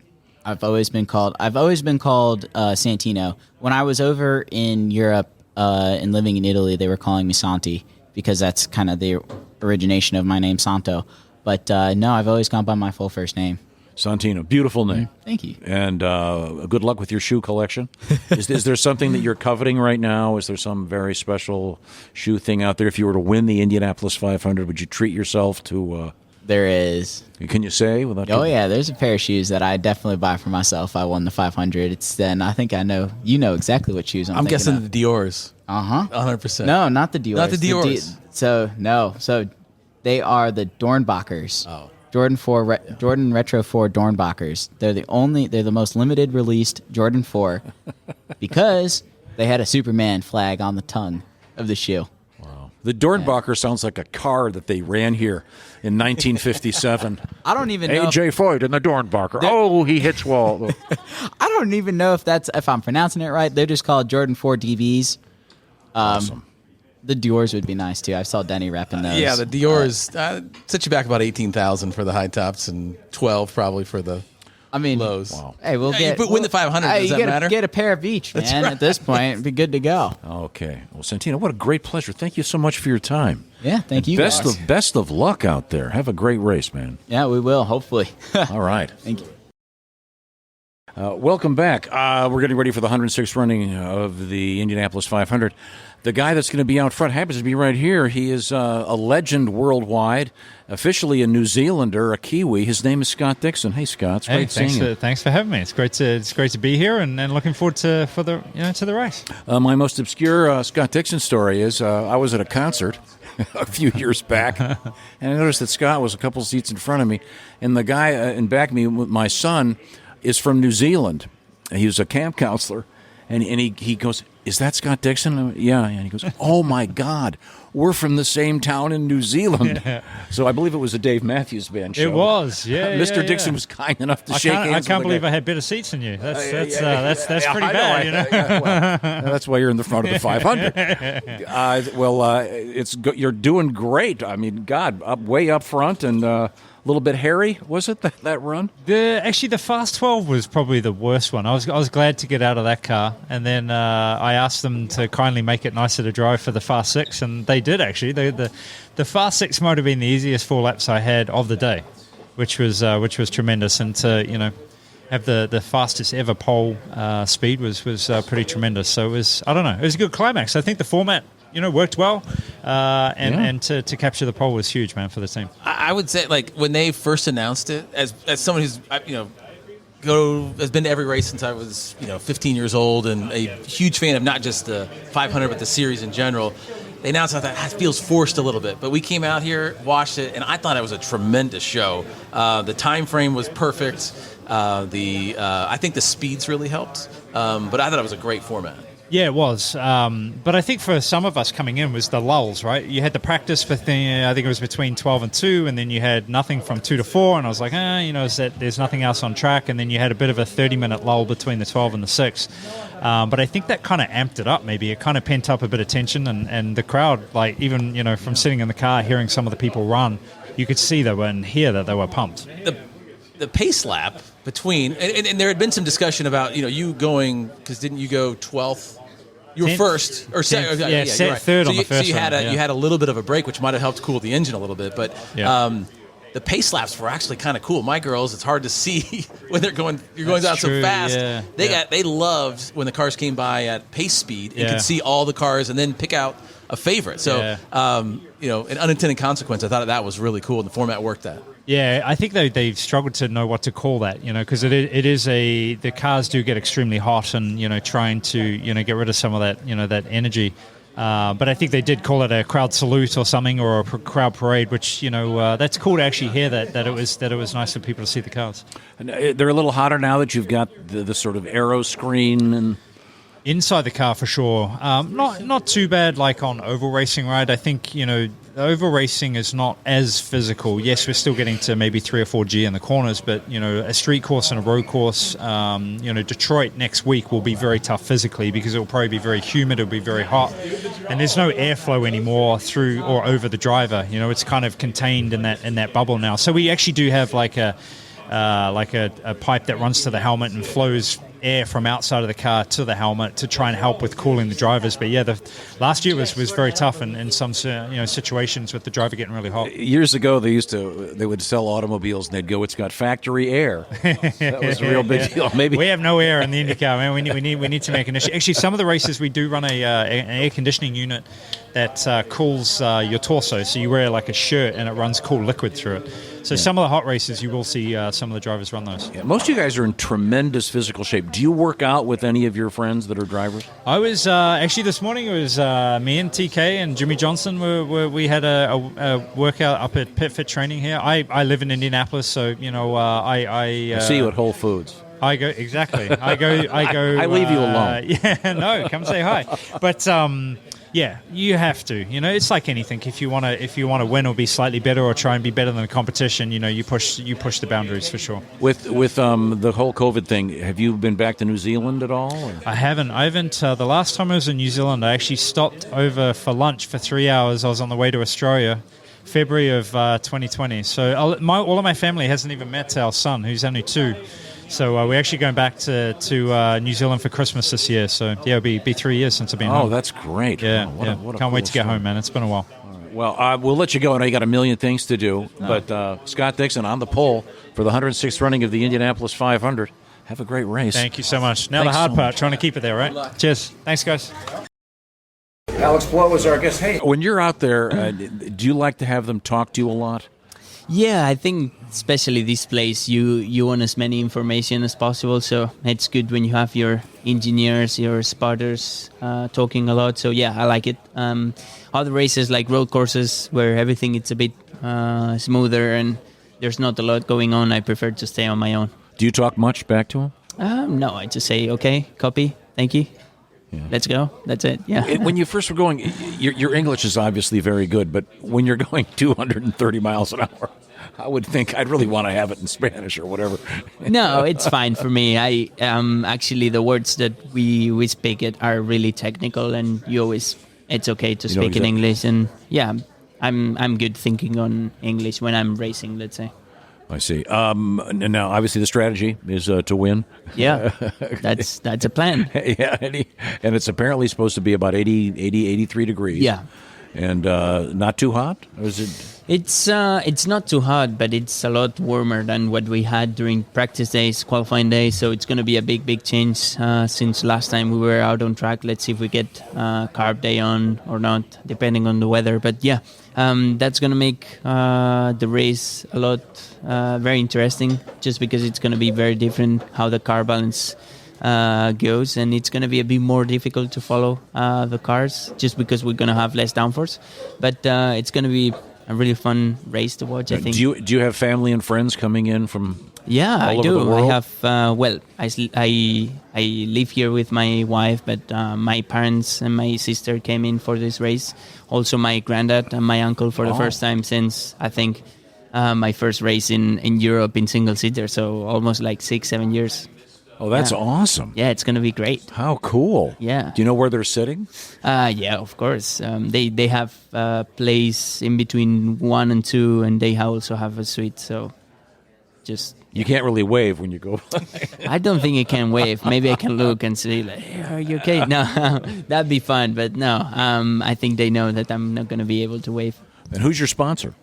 I've always been called Santino. When I was over in Europe and living in Italy, they were calling me Santi because that's kind of the origination of my name, Santo. But no, I've always gone by my full first name. Santino, beautiful name. Thank you. And good luck with your shoe collection. Is there something that you're coveting right now? Is there some very special shoe thing out there? If you were to win the Indianapolis 500, would you treat yourself to... There is. Can you say? Yeah, there's a pair of shoes that I definitely buy for myself. I won the 500. I think I know. You know exactly what shoes I'm guessing of. the Dior's. 100%. No, not the Dior's. Not the Dior's. So they are the Dornbachers. Oh. Jordan Retro 4 Dornbachers. They're the most limited released Jordan 4 because they had a Superman flag on the tongue of the shoe. The Dornbacher sounds like a car that they ran here in 1957. I don't even know. A.J. Foyt in the Dornbacher. He hits wall. I don't even know if I'm pronouncing it right. They're just called Jordan 4 DVs. Awesome. The Dior's would be nice, too. I saw Denny repping those. Yeah, the Dior's set you back about $18,000 for the high tops and $12,000 probably for the lows. Wow. Hey, win the 500. Does that matter? Get a pair of each, man. Right. At this point, it'd be good to go. Okay. Well, Santino, what a great pleasure. Thank you so much for your time. Yeah, thank you. Best of luck out there. Have a great race, man. Yeah, we will, hopefully. All right. Thank you. Welcome back. We're getting ready for the 106th running of the Indianapolis 500. The guy that's going to be out front happens to be right here. He is a legend worldwide, officially a New Zealander, a Kiwi. His name is Scott Dixon. Hey, Scott. It's great seeing you. Thanks for having me. It's great to be here and looking forward to the race. My most obscure Scott Dixon story is I was at a concert a few years back, and I noticed that Scott was a couple seats in front of me, and the guy in back of me, my son, is from New Zealand. He was a camp counselor, and he goes, "Is that Scott Dixon?" Yeah. And he goes, "Oh, my God, we're from the same town in New Zealand." Yeah. So I believe it was a Dave Matthews Band show. It was, yeah. Mr. Dixon was kind enough to shake hands. I can't believe I had better seats than you. That's pretty bad, you know. That's why you're in the front of the 500. You're doing great. I mean, God, way up front and a little bit hairy, was it, that run? Actually, the Fast 12 was probably the worst one. I was glad to get out of that car, and then I asked them to kindly make it nicer to drive for the Fast 6, and they did, actually. The Fast 6 might have been the easiest 4 laps I had of the day, which was tremendous, and to have the fastest ever pole speed was pretty tremendous. So it was a good climax. I think the format worked well, and to capture the pole was huge, man, for the team. I would say, like, when they first announced it, as someone who's has been to every race since I was 15 years old, and a huge fan of not just the 500 but the series in general. They announced it, that feels forced a little bit, but we came out here, watched it, and I thought it was a tremendous show. The time frame was perfect. I think the speeds really helped, but I thought it was a great format. Yeah, it was. But I think for some of us coming in was the lulls, right? You had the practice for I think it was between 12 and 2, and then you had nothing from 2 to 4, and I was like, there's nothing else on track, and then you had a bit of a 30-minute lull between the 12 and the 6. But I think that kind of amped it up, maybe. It kind of pent up a bit of tension, and the crowd, like, even, from sitting in the car, hearing some of the people run, you could see that they were pumped. The pace lap between, and there had been some discussion about, you going, because didn't you go 12th? You were first or second? Yeah, third on the first. So you had a little bit of a break, which might have helped cool the engine a little bit. But the pace laps were actually kind of cool. My girls, it's hard to see when they're going. You're going down so fast. Yeah. They loved when the cars came by at pace speed and could see all the cars and then pick out a favorite. So an unintended consequence. I thought that was really cool, and the format worked that. Yeah, I think they've struggled to know what to call that, because the cars do get extremely hot, and trying to get rid of some of that that energy. But I think they did call it a crowd salute or something, or a crowd parade, which that's cool to actually hear that it was nice for people to see the cars. And they're a little hotter now that you've got the sort of aero screen and. Inside the car for sure. Not too bad like on oval racing, right? I think, the oval racing is not as physical. Yes, we're still getting to maybe 3 or 4G in the corners, but a street course and a road course, Detroit next week will be very tough physically because it will probably be very humid, it'll be very hot, and there's no airflow anymore through or over the driver. It's kind of contained in that bubble now. So we actually do have like a pipe that runs to the helmet and flows air from outside of the car to the helmet to try and help with cooling the drivers. But yeah, the last year was very tough in some situations with the driver getting really hot. Years ago, they would sell automobiles and they'd go, "It's got factory air." That was a real big deal. Maybe we have no air in the Indycar, man. We need to make an issue. Actually, some of the races we do run an air conditioning unit that cools your torso. So you wear like a shirt and it runs cool liquid through it. So some of the hot races, you will see some of the drivers run those. Yeah, most of you guys are in tremendous physical shape. Do you work out with any of your friends that are drivers? I was actually this morning. It was me and TK and Jimmy Johnson. We had a workout up at Pit Fit Training here. I live in Indianapolis, so I see you at Whole Foods. I go exactly. I go. I leave you alone. Yeah, no, come say hi. But yeah, you have to. It's like anything. If you want to win or be slightly better or try and be better than the competition, you push the boundaries for sure. With the whole COVID thing, have you been back to New Zealand at all? Or? I haven't. The last time I was in New Zealand, I actually stopped over for lunch for 3 hours. I was on the way to Australia, February of 2020. So all of my family hasn't even met our son, who's only 2. So we're actually going back to New Zealand for Christmas this year. So yeah, it'll be 3 years since I've been home. Oh, that's great. Yeah, what a can't wait cool to get story. home, man. It's been a while. Well, we'll let you go. I know you got a million things to do. But Scott Dixon on the pole for the 106th running of the Indianapolis 500. Have a great race. Thank you so much. Now Thanks the hard so part, much. trying to keep it there, right? Cheers. Thanks, guys. Alex Blow is our guest. Hey, when you're out there, do you like to have them talk to you a lot? Yeah, I think especially this place, you want as many information as possible. So it's good when you have your engineers, your spotters talking a lot. So yeah, I like it. Other races like road courses where everything is a bit smoother and there's not a lot going on, I prefer to stay on my own. Do you talk much back to them? No, I just say, okay, copy, thank you. Yeah. Let's go. That's it. Yeah. When you first were going, your English is obviously very good, but when you're going 230 miles an hour, I would think I'd really want to have it in Spanish or whatever. No, it's fine for me. I actually the words that we speak it are really technical, and it's okay to speak in English. And yeah, I'm good thinking on English when I'm racing. Let's say. I see. Now, obviously, the strategy is to win. Yeah, that's a plan. Yeah, and it's apparently supposed to be about 83 degrees. Yeah. And not too hot? Or is it? It's not too hot, but it's a lot warmer than what we had during practice days, qualifying days. So it's going to be a big change since last time we were out on track. Let's see if we get carb day on or not, depending on the weather. But yeah, that's going to make the race a lot very interesting, just because it's going to be very different how the car balance goes, and it's going to be a bit more difficult to follow the cars, just because we're going to have less downforce. But it's going to be a really fun race to watch, I think. Do you have family and friends coming in from all over the world? I have. I live here with my wife, but my parents and my sister came in for this race. Also, my granddad and my uncle for the first time since, I think, my first race in Europe in single seater. So almost like 6-7 years. Oh, that's awesome. Yeah, it's going to be great. How cool. Yeah. Do you know where they're sitting? Yeah, of course. They have a place in between 1 and 2, and they also have a suite. So just... You can't really wave when you go. I don't think I can wave. Maybe I can look and say, like, hey, are you okay? No, that'd be fun. But no, I think they know that I'm not going to be able to wave. And who's your sponsor?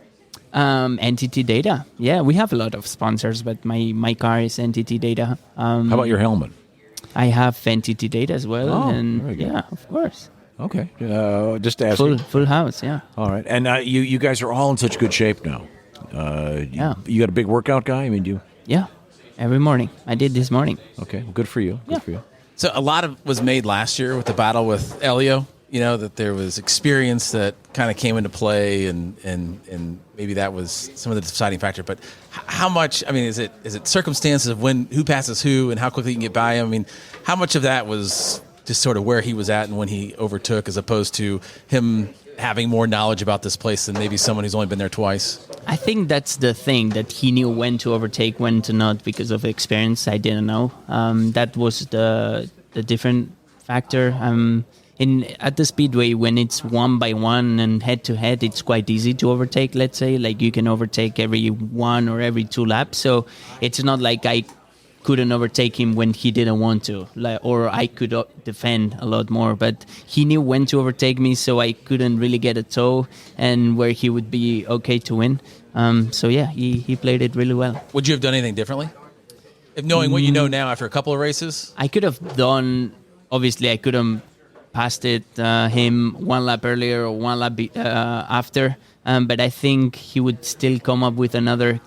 NTT Data. Yeah, we have a lot of sponsors, but my car is NTT Data. How about your helmet? I have NTT Data as well. Oh, and very good. Yeah, of course. Okay. Just asking. Full house, yeah. All right. And you guys are all in such good shape now. Yeah. You got a big workout guy? I mean, do you? Yeah, every morning. I did this morning. Okay, well, good for you. Good for you. So a lot of was made last year with the battle with Elio. You know, that there was experience that kind of came into play, and maybe that was some of the deciding factor. But how much? I mean, is it circumstances of who passes who and how quickly you can get by him? I mean, how much of that was just sort of where he was at and when he overtook, as opposed to him having more knowledge about this place than maybe someone who's only been there twice? I think that's the thing, that he knew when to overtake, when to not, because of experience. I didn't know. That was the different factor. At the speedway, when it's 1 by 1 and head to head, it's quite easy to overtake. Let's say, like, you can overtake every 1 or every 2 laps. So it's not like I couldn't overtake him when he didn't want to, or I could defend a lot more. But he knew when to overtake me, so I couldn't really get a toe and where he would be okay to win. So yeah, he played it really well. Would you have done anything differently? If knowing what you know now after a couple of races? I could have done, obviously I could have passed him 1 lap earlier or 1 lap after. But I think he would still come up with another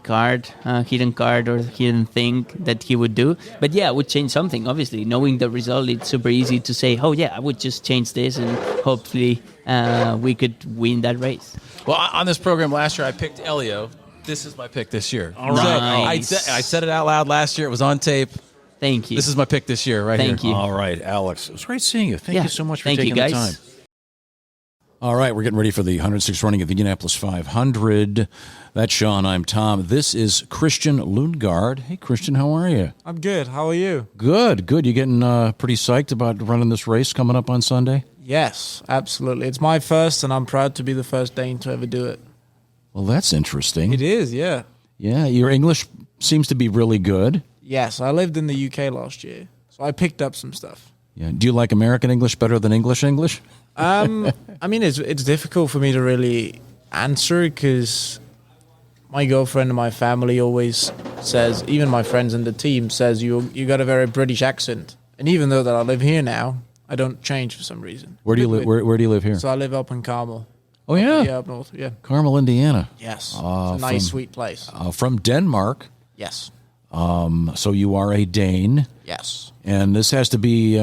hidden card or hidden thing that he would do. But yeah, I would change something, obviously. Knowing the result, it's super easy to say, oh yeah, I would just change this and hopefully we could win that race. Well, on this program last year, I picked Elio. This is my pick this year. All right. So I said it out loud last year. It was on tape. Thank you. This is my pick this year, right here. Thank you. All right, Alex. It was great seeing you. Thank you so much for Thank taking you, the guys. time. All right, we're getting ready for the 106th running of the Indianapolis 500. That's Shaun. I'm Tom. This is Christian Lundgaard. Hey, Christian, how are you? I'm good. How are you? Good. You getting pretty psyched about running this race coming up on Sunday? Yes, absolutely. It's my first, and I'm proud to be the first Dane to ever do it. Well, that's interesting. It is, yeah. Yeah, your English seems to be really good. Yes, I lived in the UK last year, so I picked up some stuff. Yeah. Do you like American English better than English English? I mean, it's difficult for me to really answer because my girlfriend and my family always says, even my friends in the team says, you got a very British accent. And even though that I live here now, I don't change for some reason. Where do you live? Where do you live here? So I live up in Carmel. Oh yeah, Yeah, up north. Yeah. Carmel, Indiana. Yes. It's a nice, sweet place. From Denmark. Yes. So you are a Dane. Yes. And this has to be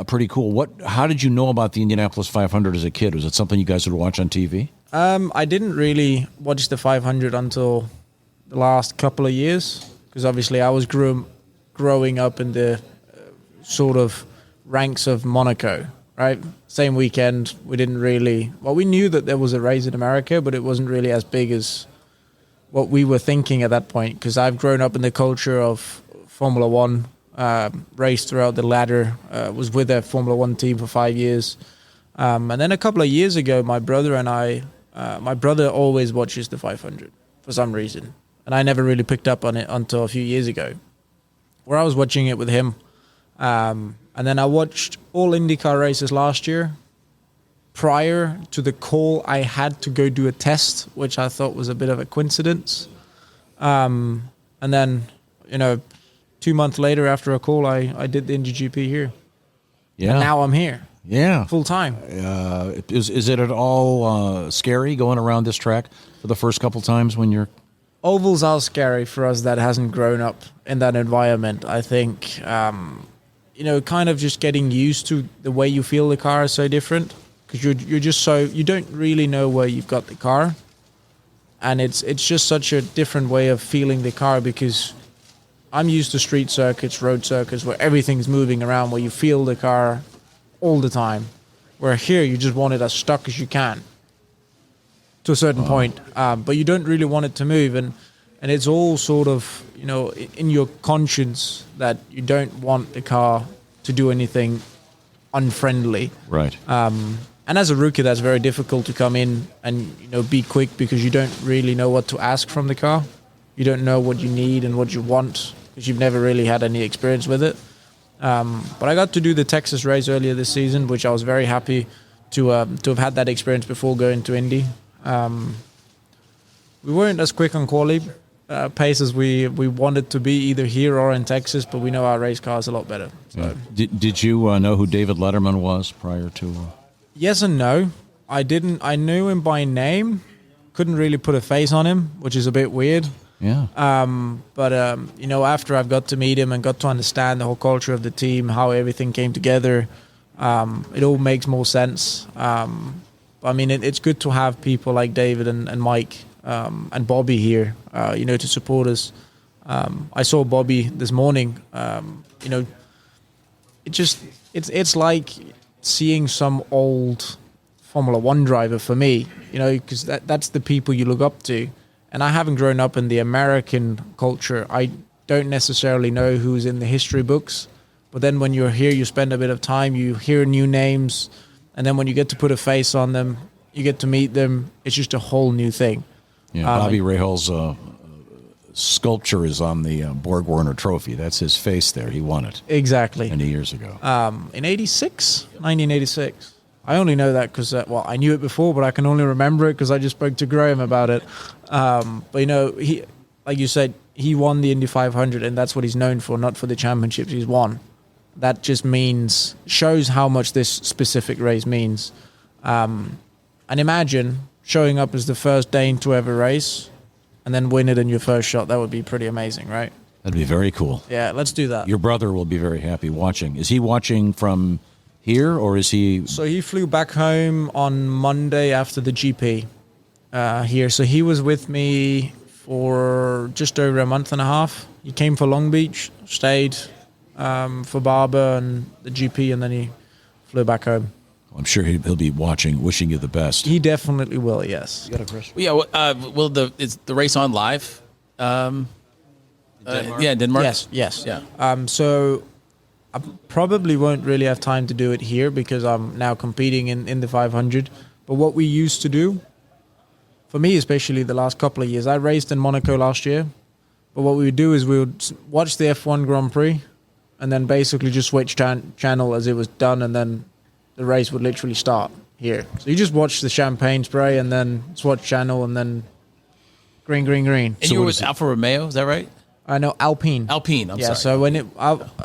pretty cool. How did you know about the Indianapolis 500 as a kid? Was it something you guys would watch on TV? I didn't really watch the 500 until the last couple of years because obviously I was growing up in the sort of ranks of Monaco, right? Same weekend, we didn't really... Well, we knew that there was a race in America, but it wasn't really as big as what we were thinking at that point because I've grown up in the culture of Formula One, raced throughout the ladder, was with a Formula One team for 5 years. And then a couple of years ago, my brother and I, my brother always watches the 500 for some reason. And I never really picked up on it until a few years ago, where I was watching it with him. And then I watched all Indycar races last year. Prior to the call, I had to go do a test, which I thought was a bit of a coincidence. And then, 2 months later after a call, I did the Indy GP here. Yeah. And now I'm here. Yeah. Full time. Is it at all scary going around this track for the first couple times when you're... Ovals are scary for us that hasn't grown up in that environment. I think, kind of just getting used to the way you feel the car is so different. Because you're just you don't really know where you've got the car. And it's just such a different way of feeling the car because I'm used to street circuits, road circuits, where everything's moving around, where you feel the car all the time. Where here, you just want it as stuck as you can to a certain point. But you don't really want it to move. And it's all sort of, in your conscience that you don't want the car to do anything unfriendly. Right. And as a rookie, that's very difficult to come in and be quick because you don't really know what to ask from the car. You don't know what you need and what you want because you've never really had any experience with it. But I got to do the Texas race earlier this season, which I was very happy to have had that experience before going to Indy. We weren't as quick on quali pace as we wanted to be either here or in Texas, but we know our race car is a lot better. So. Yeah. Did you know who David Letterman was prior to... Yes and no. I didn't. I knew him by name. Couldn't really put a face on him, which is a bit weird. Yeah. But after I've got to meet him and got to understand the whole culture of the team, how everything came together, it all makes more sense. I mean, it's good to have people like David and Mike and Bobby here, to support us. I saw Bobby this morning. It's like seeing some old Formula One driver for me, because that's the people you look up to. And I haven't grown up in the American culture. I don't necessarily know who's in the history books. But then when you're here, you spend a bit of time, you hear new names. And then when you get to put a face on them, you get to meet them. It's just a whole new thing. Yeah, Bobby Rahal's sculpture is on the Borg Warner Trophy. That's his face there. He won it. Exactly. Many years ago. In 1986. I only know that because, I knew it before, but I can only remember it because I just spoke to Graham about it. But, he, like you said, he won the Indy 500, and that's what he's known for, not for the championships he's won. That just shows how much this specific race means. And imagine showing up as the first Dane to ever race and then win it in your first shot. That would be pretty amazing, right? That'd be very cool. Yeah, let's do that. Your brother will be very happy watching. Is he watching from here, or is he... So he flew back home on Monday after the GP here. So he was with me for just over a month and a half. He came for Long Beach, stayed for Barber and the GP, and then he flew back home. I'm sure he'll be watching, wishing you the best. He definitely will, yes. Is the race on live? Denmark? Yes. Yeah. So I probably won't really have time to do it here because I'm now competing in the 500. But what we used to do, for me especially the last couple of years, I raced in Monaco last year. But what we would do is we would watch the F1 Grand Prix and then basically just switch channel as it was done, and then the race would literally start here. So you just watch the champagne spray and then switch channel and then green. And so you were with Alfa Romeo, is that right? I know Alpine. I'm sorry. So when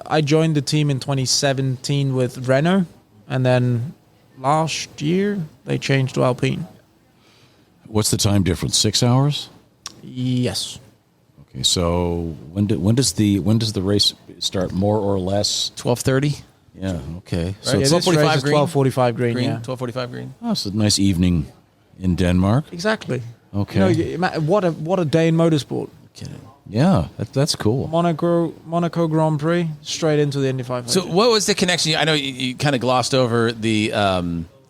I joined the team in 2017 with Renault, and then last year they changed to Alpine. What's the time difference? 6 hours? Yes. Okay, so when does the race start? More or less 12:30. Yeah. Okay. Right. So Yeah, it's this race is 12:45 green. Green. Yeah. 12:45 green. it's a nice evening in Denmark. Exactly. Okay. What a day in motorsport. Kidding. Yeah, that's cool. Monaco Grand Prix straight into the Indy 500. So what was the connection? I know you kind of glossed over the,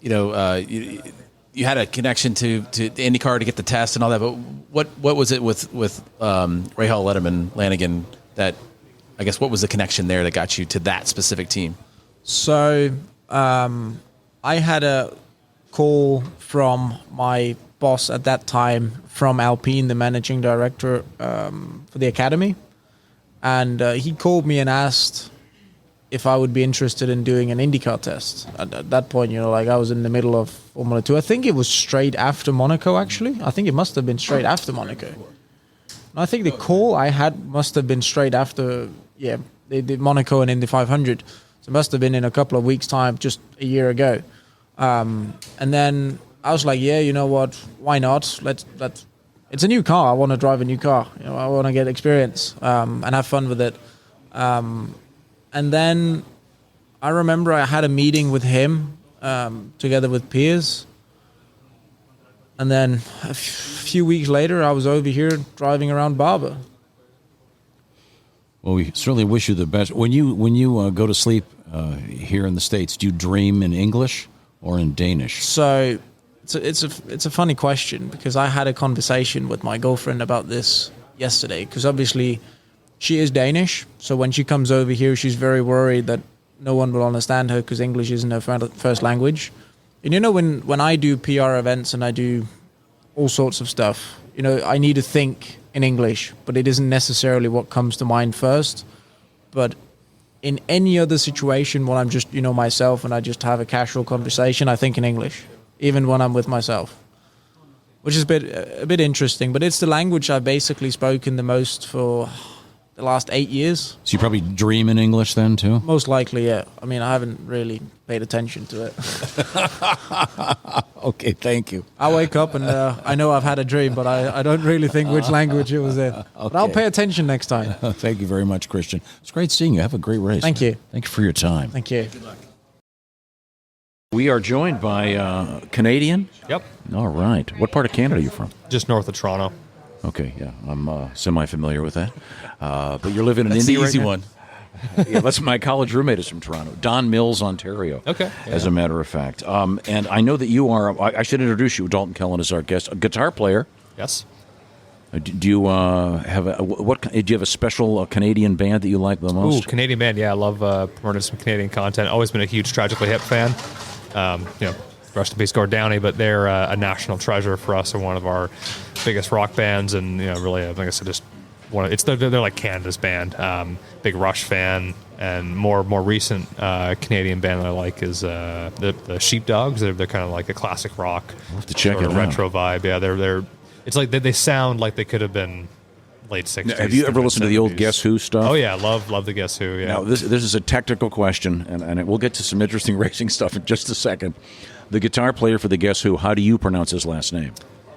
you had a connection to the Indycar to get the test and all that, but what was it with Rahal, Letterman, Lanigan that, I guess, what was the connection there that got you to that specific team? So I had a call from my boss at that time from Alpine, the managing director for the academy. And he called me and asked if I would be interested in doing an IndyCar test. At that point, I was in the middle of Formula 2. I think it was straight after Monaco, actually. I think it must have been straight after Monaco. And I think the call I had must have been straight after, the Monaco and Indy 500. So it must have been in a couple of weeks' time, just a year ago. And then I was like, yeah, you know what? Why not? Let's. It's a new car. I want to drive a new car. I want to get experience and have fun with it. And then I remember I had a meeting with him together with Piers. And then a few weeks later, I was over here driving around Barber. Well, we certainly wish you the best. When you go to sleep here in the States, do you dream in English or in Danish? So it's a funny question because I had a conversation with my girlfriend about this yesterday because obviously she is Danish. So when she comes over here, she's very worried that no one will understand her because English isn't her first language. And when I do PR events and I do all sorts of stuff, I need to think in English, but it isn't necessarily what comes to mind first. But in any other situation when I'm just, myself and I just have a casual conversation, I think in English, even when I'm with myself, which is a bit interesting. But it's the language I've basically spoken the most for the last 8 years. So you probably dream in English then too? Most likely, yeah. I mean, I haven't really paid attention to it. Okay, thank you. I wake up and I know I've had a dream, but I don't really think which language it was in. Okay. But I'll pay attention next time. Thank you very much, Christian. It's great seeing you. Have a great race. Thank you. Thank you for your time. Thank you. Good luck. We are joined by Canadian. Yep. All right. What part of Canada are you from? Just north of Toronto. Okay, yeah. I'm semi-familiar with that. But you're living in That's Indy the easy right now? one. Yeah, that's my college roommate is from Toronto. Don Mills, Ontario. Okay. As a matter of fact. And I know that you are, I should introduce you. Dalton Kellen is our guest, a guitar player. Yes. Do you have do you have a special Canadian band that you like the most? Ooh, Canadian band. Yeah, I love promoting some Canadian content. Always been a huge Tragically Hip fan. Rest in peace, Gord Downey, but they're a national treasure for us and one of our biggest rock bands. And really, like I said, just they're like Canada's band. Big Rush fan, and more recent Canadian band that I like is the Sheepdogs. They're kind of like a classic rock. I'll have to check it out. Retro vibe. Yeah, they're. It's like they sound like they could have been late 60s. Now, have you ever listened to the old Guess Who stuff? Oh yeah, love the Guess Who. Yeah. Now this is a technical question, and we'll get to some interesting racing stuff in just a second. The guitar player for the Guess Who, how do you pronounce his last name?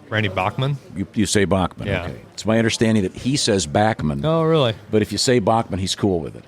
Randy Bachman. You say Bachman. Yeah. Okay. It's my understanding that he says Bachman. Oh really? But if you say Bachman, he's cool with it.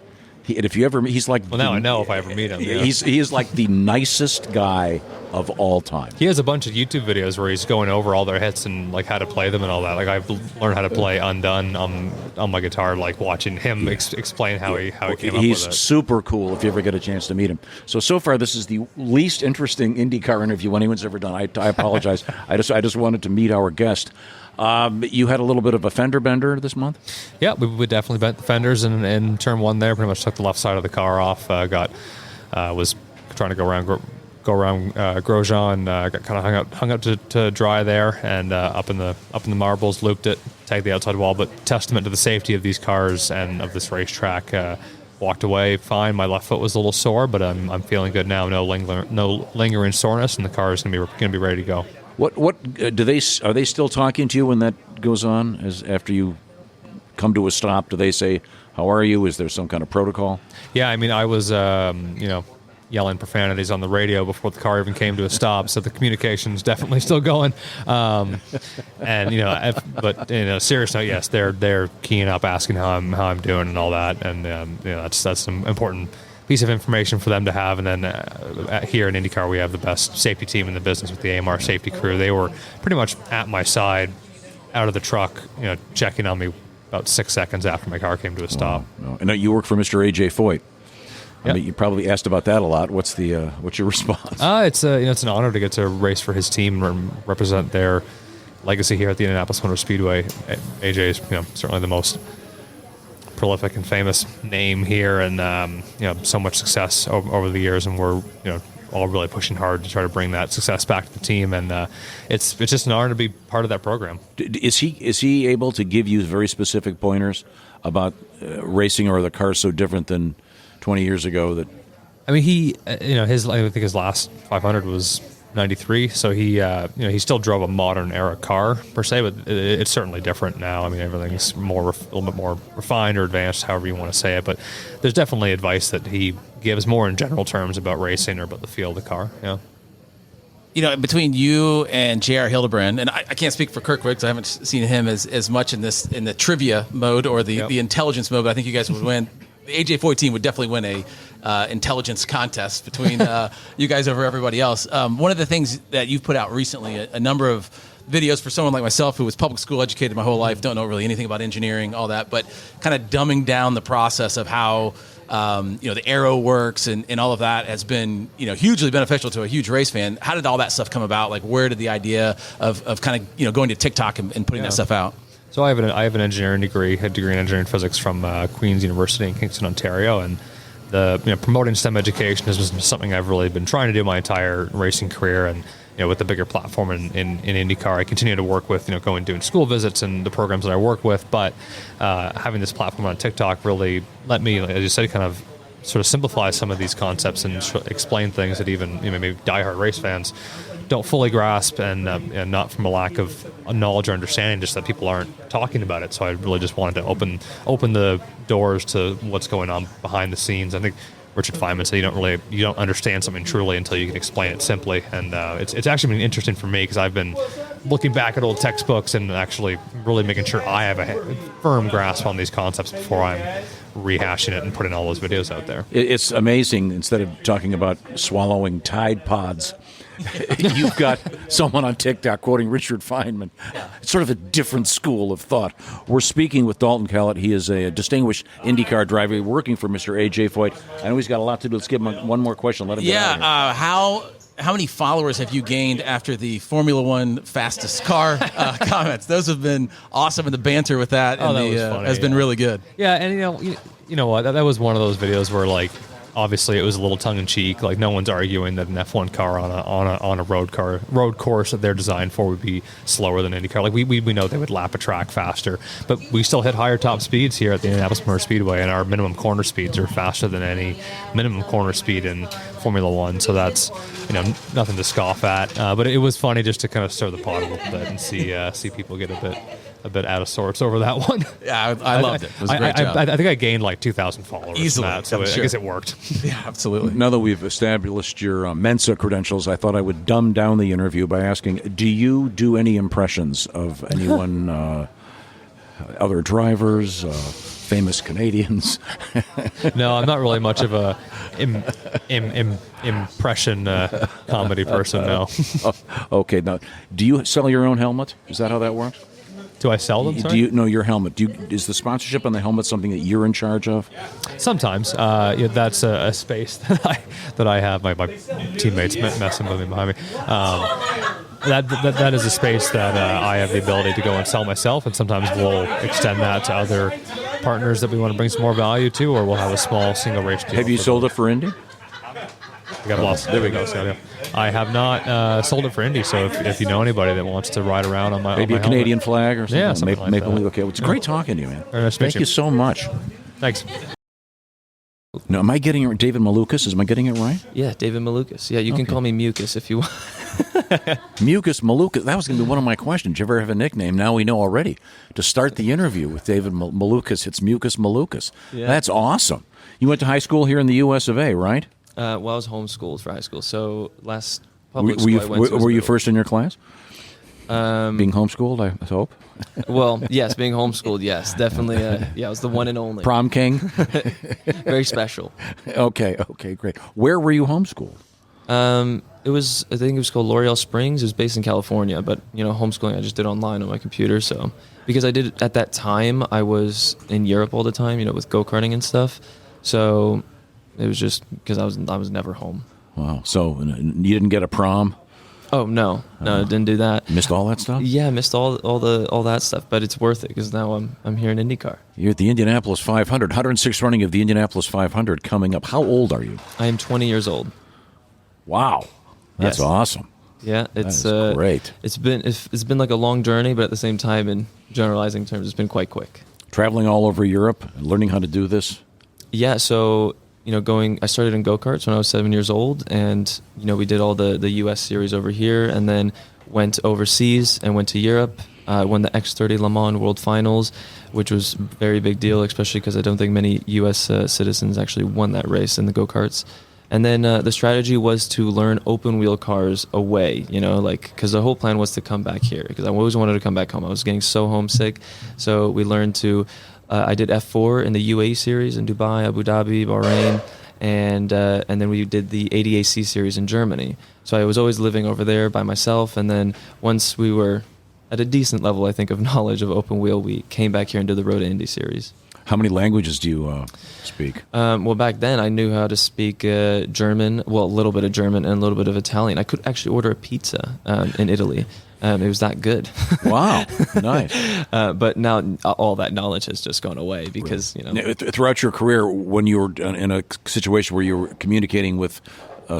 And if you ever, he's like. Well, now I know if I ever meet him. Yeah. He is like the nicest guy of all time. He has a bunch of YouTube videos where he's going over all their hits and like how to play them and all that. Like I've learned how to play Undone on my guitar, like watching him explain how he came up with it. He's super cool if you ever get a chance to meet him. So far, this is the least interesting IndyCar interview anyone's ever done. I apologize. I just wanted to meet our guest. You had a little bit of a fender bender this month? Yeah, we definitely bent the fenders in turn one there. Pretty much took the left side of the car off. Was trying to go around Grosjean. Got kind of hung up to dry there, and up in the marbles, looped it, tagged the outside wall. But testament to the safety of these cars and of this racetrack. Walked away fine. My left foot was a little sore, but I'm feeling good now. No lingering soreness, and the car is going to be ready to go. What do they? Are they still talking to you when that goes on? As after you come to a stop, do they say, "How are you"? Is there some kind of protocol? Yeah, I mean, I was yelling profanities on the radio before the car even came to a stop, so the communication's definitely still going. But serious note, yes, they're keying up, asking how I'm doing and all that, and that's an important piece of information for them to have. And then here in IndyCar, we have the best safety team in the business with the AMR safety crew. They were pretty much at my side, out of the truck, checking on me about 6 seconds after my car came to a stop. Wow. And you work for Mr. AJ Foyt. Yep. I mean, you probably asked about that a lot. What's your response? It's an honor to get to race for his team and represent their legacy here at the Indianapolis Motor Speedway. AJ is certainly the most prolific and famous name here, and so much success over the years, and we're all really pushing hard to try to bring that success back to the team, and it's just an honor to be part of that program. Is he able to give you very specific pointers about racing, or are the cars so different than 20 years ago that? I mean, I think his last 500 was 93, so he still drove a modern era car per se, but it's certainly different now. I mean, everything's a little bit more refined or advanced, however you want to say it. But there's definitely advice that he gives more in general terms about racing or about the feel of the car. Yeah. Between you and J.R. Hildebrand, and I can't speak for Kirkwood because I haven't seen him as much in the trivia mode or the intelligence mode, but I think you guys would win. The AJ Foyt team would definitely win a intelligence contest between you guys over everybody else. One of the things that you've put out recently, a number of videos for someone like myself who was public school educated my whole life, don't know really anything about engineering, all that, but kind of dumbing down the process of how the aero works and all of that has been hugely beneficial to a huge race fan. How did all that stuff come about? Like, where did the idea of kind of going to TikTok and putting that stuff out? So I have an engineering degree, a degree in engineering physics from Queen's University in Kingston, Ontario, and the promoting STEM education has been something I've really been trying to do my entire racing career. And with the bigger platform in IndyCar, I continue to work with going doing school visits and the programs that I work with. But having this platform on TikTok really let me, as you said, kind of sort of simplify some of these concepts and explain things that even maybe diehard race fans don't fully grasp, and not from a lack of knowledge or understanding, just that people aren't talking about it. So I really just wanted to open the doors to what's going on behind the scenes. I think Richard Feynman said you don't understand something truly until you can explain it simply, and it's actually been interesting for me because I've been looking back at old textbooks and actually really making sure I have a firm grasp on these concepts before I'm rehashing it and putting all those videos out there. It's amazing. Instead of talking about swallowing Tide Pods, You've got someone on TikTok quoting Richard Feynman. It's sort of a different school of thought. We're speaking with Dalton Kellett. He is a distinguished IndyCar driver working for Mr. A.J. Foyt. I know he's got a lot to do. Let's give him one more question. Let him get out of here. How many followers have you gained after the Formula One fastest car comments? Those have been awesome, and the banter with that, That was funny, has been really good. Yeah, and you know what? That was one of those videos where like obviously it was a little tongue in cheek. Like no one's arguing that an F1 car on a road course that they're designed for would be slower than IndyCar. Like we know they would lap a track faster, but we still hit higher top speeds here at the Indianapolis Motor Speedway, and our minimum corner speeds are faster than any minimum corner speed in Formula One. So that's nothing to scoff at. But it was funny just to kind of stir the pot a little bit and see people get a bit out of sorts over that one. Yeah, I loved it. It was a great job. I think I gained like 2,000 followers easily, from that, so I guess it worked. Yeah, absolutely. Now that we've established your Mensa credentials, I thought I would dumb down the interview by asking, do you do any impressions of anyone, other drivers, famous Canadians? No, I'm not really much of a impression comedy person, no. Okay, now, do you sell your own helmet? Is that how that works? Do I sell them? Sorry? Do you know your helmet? Is the sponsorship on the helmet something that you're in charge of? Sometimes. That's a space that I have. My teammates messing with me behind me. That is a space that I have the ability to go and sell myself, and sometimes we'll extend that to other partners that we want to bring some more value to, or we'll have a small single race deal. Have you sold it for Indy? I got lost. There we go. So, yeah. I have not sold it for Indy, so if you know anybody that wants to ride around on my maybe on my a Canadian helmet. flag or something. Yeah, something like Maple that. Leaf. Okay, well, it's great talking to you, man. Very nice to meet Thank you so much. Thanks. Now, am I getting it? David Malukas? Am I getting it right? Yeah, David Malukas. Yeah, you can call me Mucus if you want. Mucus Malukas. That was going to be one of my questions. Did you ever have a nickname? Now we know already. To start the interview with David Malukas, it's Mucus Malukas. Yeah. That's awesome. You went to high school here in the U.S. of A., right? Well, I was homeschooled for high school. So last public school you, I went to was were you middle. first in your class? Being homeschooled, I hope. Well, yes, being homeschooled, yes, definitely. Yeah, I was the one and only. Prom king? Very special. Okay, great. Where were you homeschooled? I think it was called L'Oreal Springs. It was based in California, but homeschooling I just did online on my computer. So because I did at that time, I was in Europe all the time, with go-karting and stuff. So it was just because I was never home. Wow. So you didn't get a prom? Oh no, I didn't do that. Missed all that stuff? Yeah, I missed all that stuff, but it's worth it because now I'm here in IndyCar. You're at the Indianapolis 500, 106th running of the Indianapolis 500 coming up. How old are you? I am 20 years old. Wow, that's Yes. awesome. Yeah, it's great. It's been like a long journey, but at the same time, in generalizing terms, it's been quite quick. Traveling all over Europe, learning how to do this. Yeah, so I started in go-karts when I was 7 years old, and we did all the U.S. series over here, and then went overseas and went to Europe. Won the X30 Le Mans World Finals, which was a very big deal, especially because I don't think many U.S. Citizens actually won that race in the go-karts. And then the strategy was to learn open wheel cars away, because the whole plan was to come back here, because I always wanted to come back home. I was getting so homesick, so we learned to. I did F4 in the UAE series in Dubai, Abu Dhabi, Bahrain, and then we did the ADAC series in Germany. So I was always living over there by myself, and then once we were at a decent level, I think, of knowledge of open wheel, we came back here and did the Road to Indy series. How many languages do you speak? Well, back then I knew how to speak German, well, a little bit of German and a little bit of Italian. I could actually order a pizza in Italy. It was that good. Wow, nice. But now all that knowledge has just gone away because, Throughout your career, when you were in a situation where you were communicating with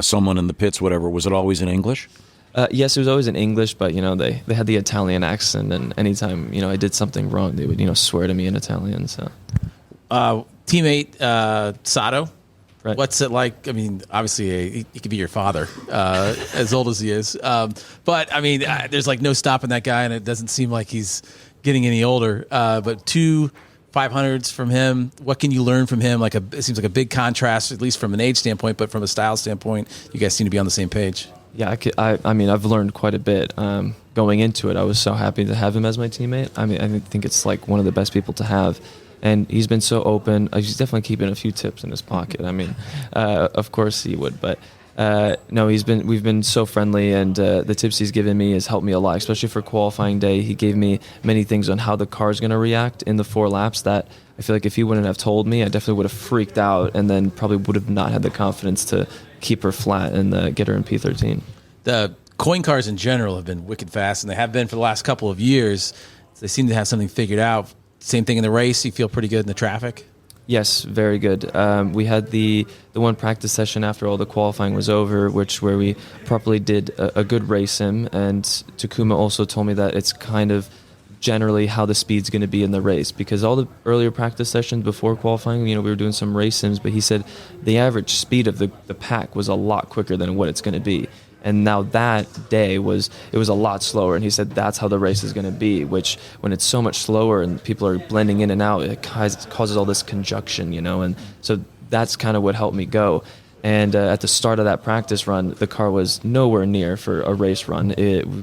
someone in the pits, whatever, was it always in English? Yes, it was always in English, but, they had the Italian accent, and anytime, I did something wrong, they would, swear to me in Italian, so. Teammate Sato, Right. what's it like? I mean, obviously, he could be your father, as old as he is. But, I mean, there's, no stopping that guy, and it doesn't seem like he's getting any older. But 2 500s from him, what can you learn from him? It seems like a big contrast, at least from an age standpoint, but from a style standpoint, you guys seem to be on the same page. Yeah, I mean, I've learned quite a bit. Going into it, I was so happy to have him as my teammate. I mean, I think it's one of the best people to have. And he's been so open. He's definitely keeping a few tips in his pocket. I mean, of course he would. But No, we've been so friendly, and the tips he's given me has helped me a lot, especially for qualifying day. He gave me many things on how the car's going to react in the 4 laps that I feel like if he wouldn't have told me, I definitely would have freaked out and then probably would have not had the confidence to keep her flat and get her in P13. The coin cars in general have been wicked fast, and they have been for the last couple of years. They seem to have something figured out. Same thing in the race. You feel pretty good in the traffic? Yes, very good. We had the one practice session after all the qualifying was over, where we properly did a good race sim, and Takuma also told me that it's kind of generally how the speed's going to be in the race, because all the earlier practice sessions before qualifying, we were doing some race sims, but he said the average speed of the pack was a lot quicker than what it's going to be. And now that day it was a lot slower, and he said that's how the race is going to be, which when it's so much slower and people are blending in and out, it causes all this conjunction, and so that's kind of what helped me go. And at the start of that practice run, the car was nowhere near for a race run.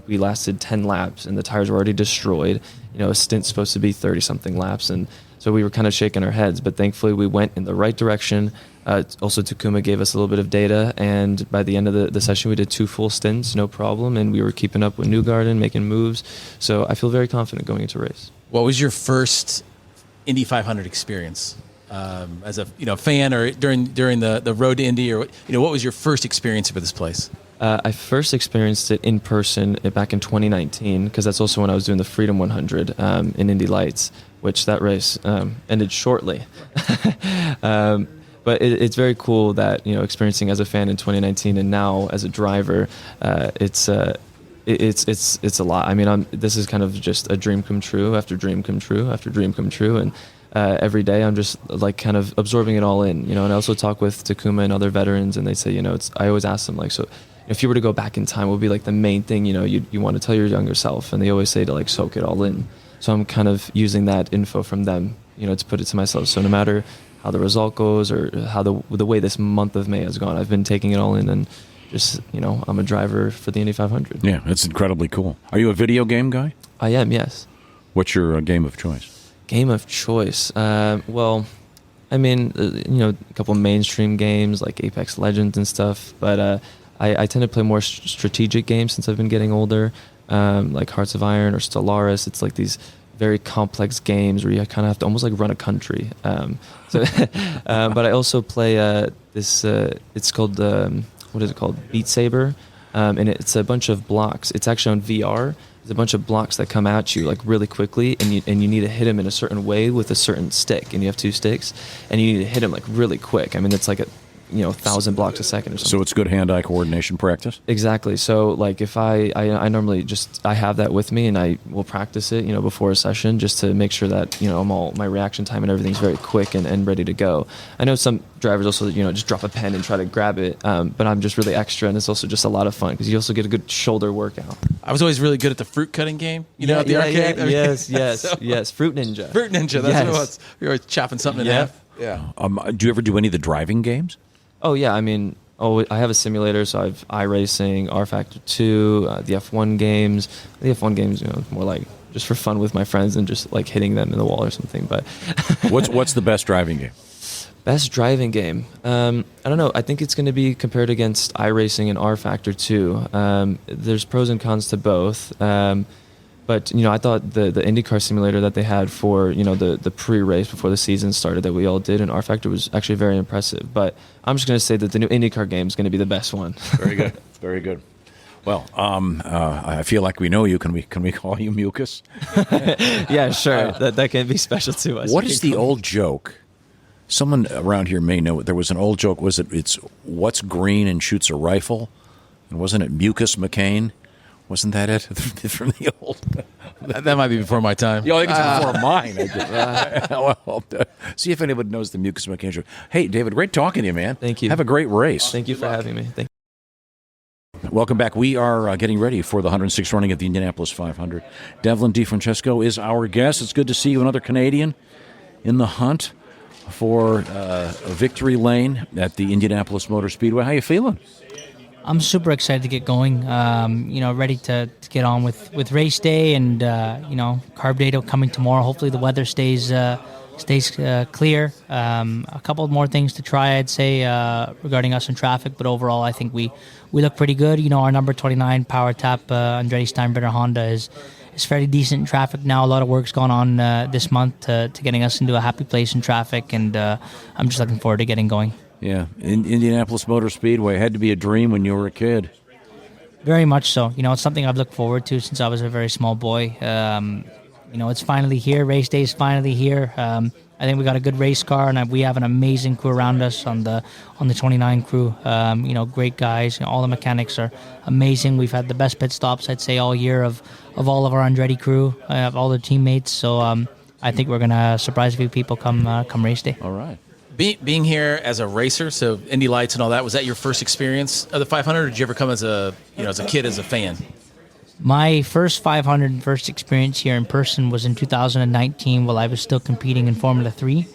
We lasted 10 laps, and the tires were already destroyed. A stint's supposed to be 30-something laps, and so we were kind of shaking our heads. But thankfully, we went in the right direction. Also, Takuma gave us a little bit of data, and by the end of the session, we did 2 full stints, no problem, and we were keeping up with Newgarden, making moves. So I feel very confident going into race. What was your first Indy 500 experience? As a fan, or during the road to Indy, or what was your first experience with this place? I first experienced it in person back in 2019, because that's also when I was doing the Freedom 100 in Indy Lights, which that race ended shortly. But it's very cool that experiencing as a fan in 2019 and now as a driver, it's a lot. I mean, this is kind of just a dream come true after dream come true after dream come true, and every day I'm just like kind of absorbing it all in. And I also talk with Takuma and other veterans, and they say, I always ask them, like, so if you were to go back in time, what would be like the main thing you want to tell your younger self? And they always say to like soak it all in. So I'm kind of using that info from them, to put it to myself. So no matter how the result goes or how the way this month of May has gone, I've been taking it all in, and just I'm a driver for the Indy 500. Yeah, it's incredibly cool. Are you a video game guy? I am, yes. What's your game of choice? Game of choice. Well, I mean, a couple mainstream games like Apex Legends and stuff, but I tend to play more strategic games since I've been getting older, like Hearts of Iron or Stellaris. It's like these very complex games where you kind of have to almost like run a country. But I also play this. It's called what is it called? Beat Saber, and it's a bunch of blocks. It's actually on VR. There's a bunch of blocks that come at you like really quickly, and you need to hit them in a certain way with a certain stick, and you have 2 sticks, and you need to hit them like really quick. I mean, it's like 1,000 blocks a second or something. So it's good hand-eye coordination practice? Exactly. So like if I normally I have that with me, and I will practice it, before a session, just to make sure that, my reaction time and everything's very quick and ready to go. I know some drivers also, just drop a pen and try to grab it, but I'm just really extra, and it's also just a lot of fun because you also get a good shoulder workout. I was always really good at the fruit cutting game, at the arcade. Yes, yes. Fruit Ninja. Fruit Ninja, that's what it was. We were chopping something in half. Yeah. Do you ever do any of the driving games? Oh, yeah. I mean, I have a simulator, so I have iRacing, R Factor 2, the F1 games. The F1 games, more like just for fun with my friends and just like hitting them in the wall or something. But what's the best driving game? Best driving game? I don't know. I think it's going to be compared against iRacing and R Factor 2. There's pros and cons to both. But, I thought the Indycar simulator that they had for, the pre-race before the season started that we all did in R Factor was actually very impressive. But I'm just going to say that the new Indycar game is going to be the best one. Very good. Very good. Well, I feel like we know you. Can we call you Mucus? Yeah, sure. That can be special to us. What is the old joke? Someone around here may know it. There was an old joke. It's what's green and shoots a rifle? And wasn't it Mucus McCain? Wasn't that it? From the old... That might be before my time. Yeah, I think it's before mine. Well, see if anyone knows the Mucus McCain joke. Hey, David, great talking to you, man. Thank you. Have a great race. Thank you for having me. Thank you. Welcome back. We are getting ready for the 106th running of the Indianapolis 500. Devlin DeFrancesco is our guest. It's good to see you, another Canadian, in the hunt for a victory lane at the Indianapolis Motor Speedway. How you feeling? I'm super excited to get going, ready to get on with race day and, carb day coming tomorrow. Hopefully the weather stays stays clear. A couple more things to try, I'd say, regarding us in traffic, but overall, I think we look pretty good. Our number 29 Power Tap Andretti Steinbrenner Honda is fairly decent in traffic now. A lot of work's gone on this month to getting us into a happy place in traffic, and I'm just looking forward to getting going. Yeah, Indianapolis Motor Speedway had to be a dream when you were a kid. Very much so. It's something I've looked forward to since I was a very small boy. It's finally here. Race day is finally here. I think we got a good race car, and we have an amazing crew around us on the 29 crew. Great guys. All the mechanics are amazing. We've had the best pit stops, I'd say, all year of all of our Andretti crew, of all their teammates. So I think we're gonna surprise a few people come race day. All right. Being here as a racer, so Indy Lights and all that, was that your first experience of the 500, or did you ever come as a kid as a fan? My first 500 first experience here in person was in 2019 while I was still competing in Formula 3.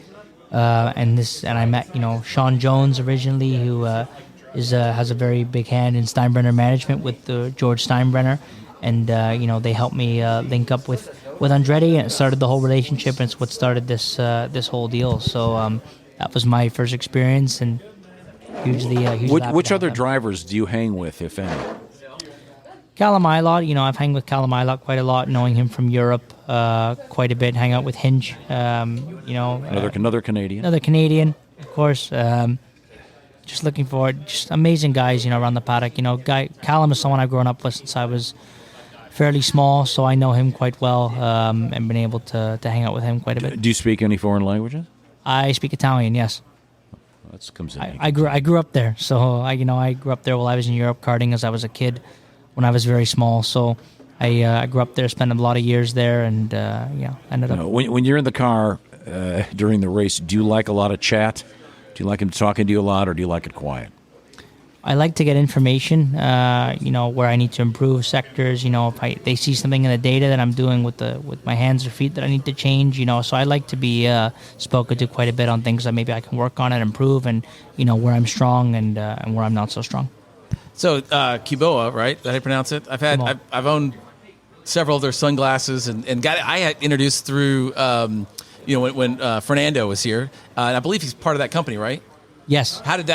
And I met, Sean Jones originally, who has a very big hand in Steinbrenner management with George Steinbrenner. And, they helped me link up with Andretti, and it started the whole relationship, and it's what started this whole deal. So that was my first experience, and hugely Which other drivers do you hang with, if any? Callum Ilott, I've hung with Callum Ilott quite a lot, knowing him from Europe quite a bit, hang out with Hinch, Another Canadian. Another Canadian, of course. Just looking forward, just amazing guys, around the paddock. Callum is someone I've grown up with since I was fairly small, so I know him quite well, and been able to hang out with him quite a bit. Do you speak any foreign languages? I speak Italian, yes. That comes in. I grew up there, so I grew up there while I was in Europe karting as I was a kid when I was very small. So I grew up there, spent a lot of years there, and ended up. When you're in the car during the race, do you like a lot of chat? Do you like him talking to you a lot, or do you like it quiet? I like to get information, where I need to improve sectors. If they see something in the data that I'm doing with my hands or feet that I need to change. So I like to be spoken to quite a bit on things that maybe I can work on and improve, and where I'm strong and where I'm not so strong. So Kiboa, right? Did I pronounce it? I've owned several of their sunglasses, and I had introduced through when Fernando was here, and I believe he's part of that company, right? Yes. How does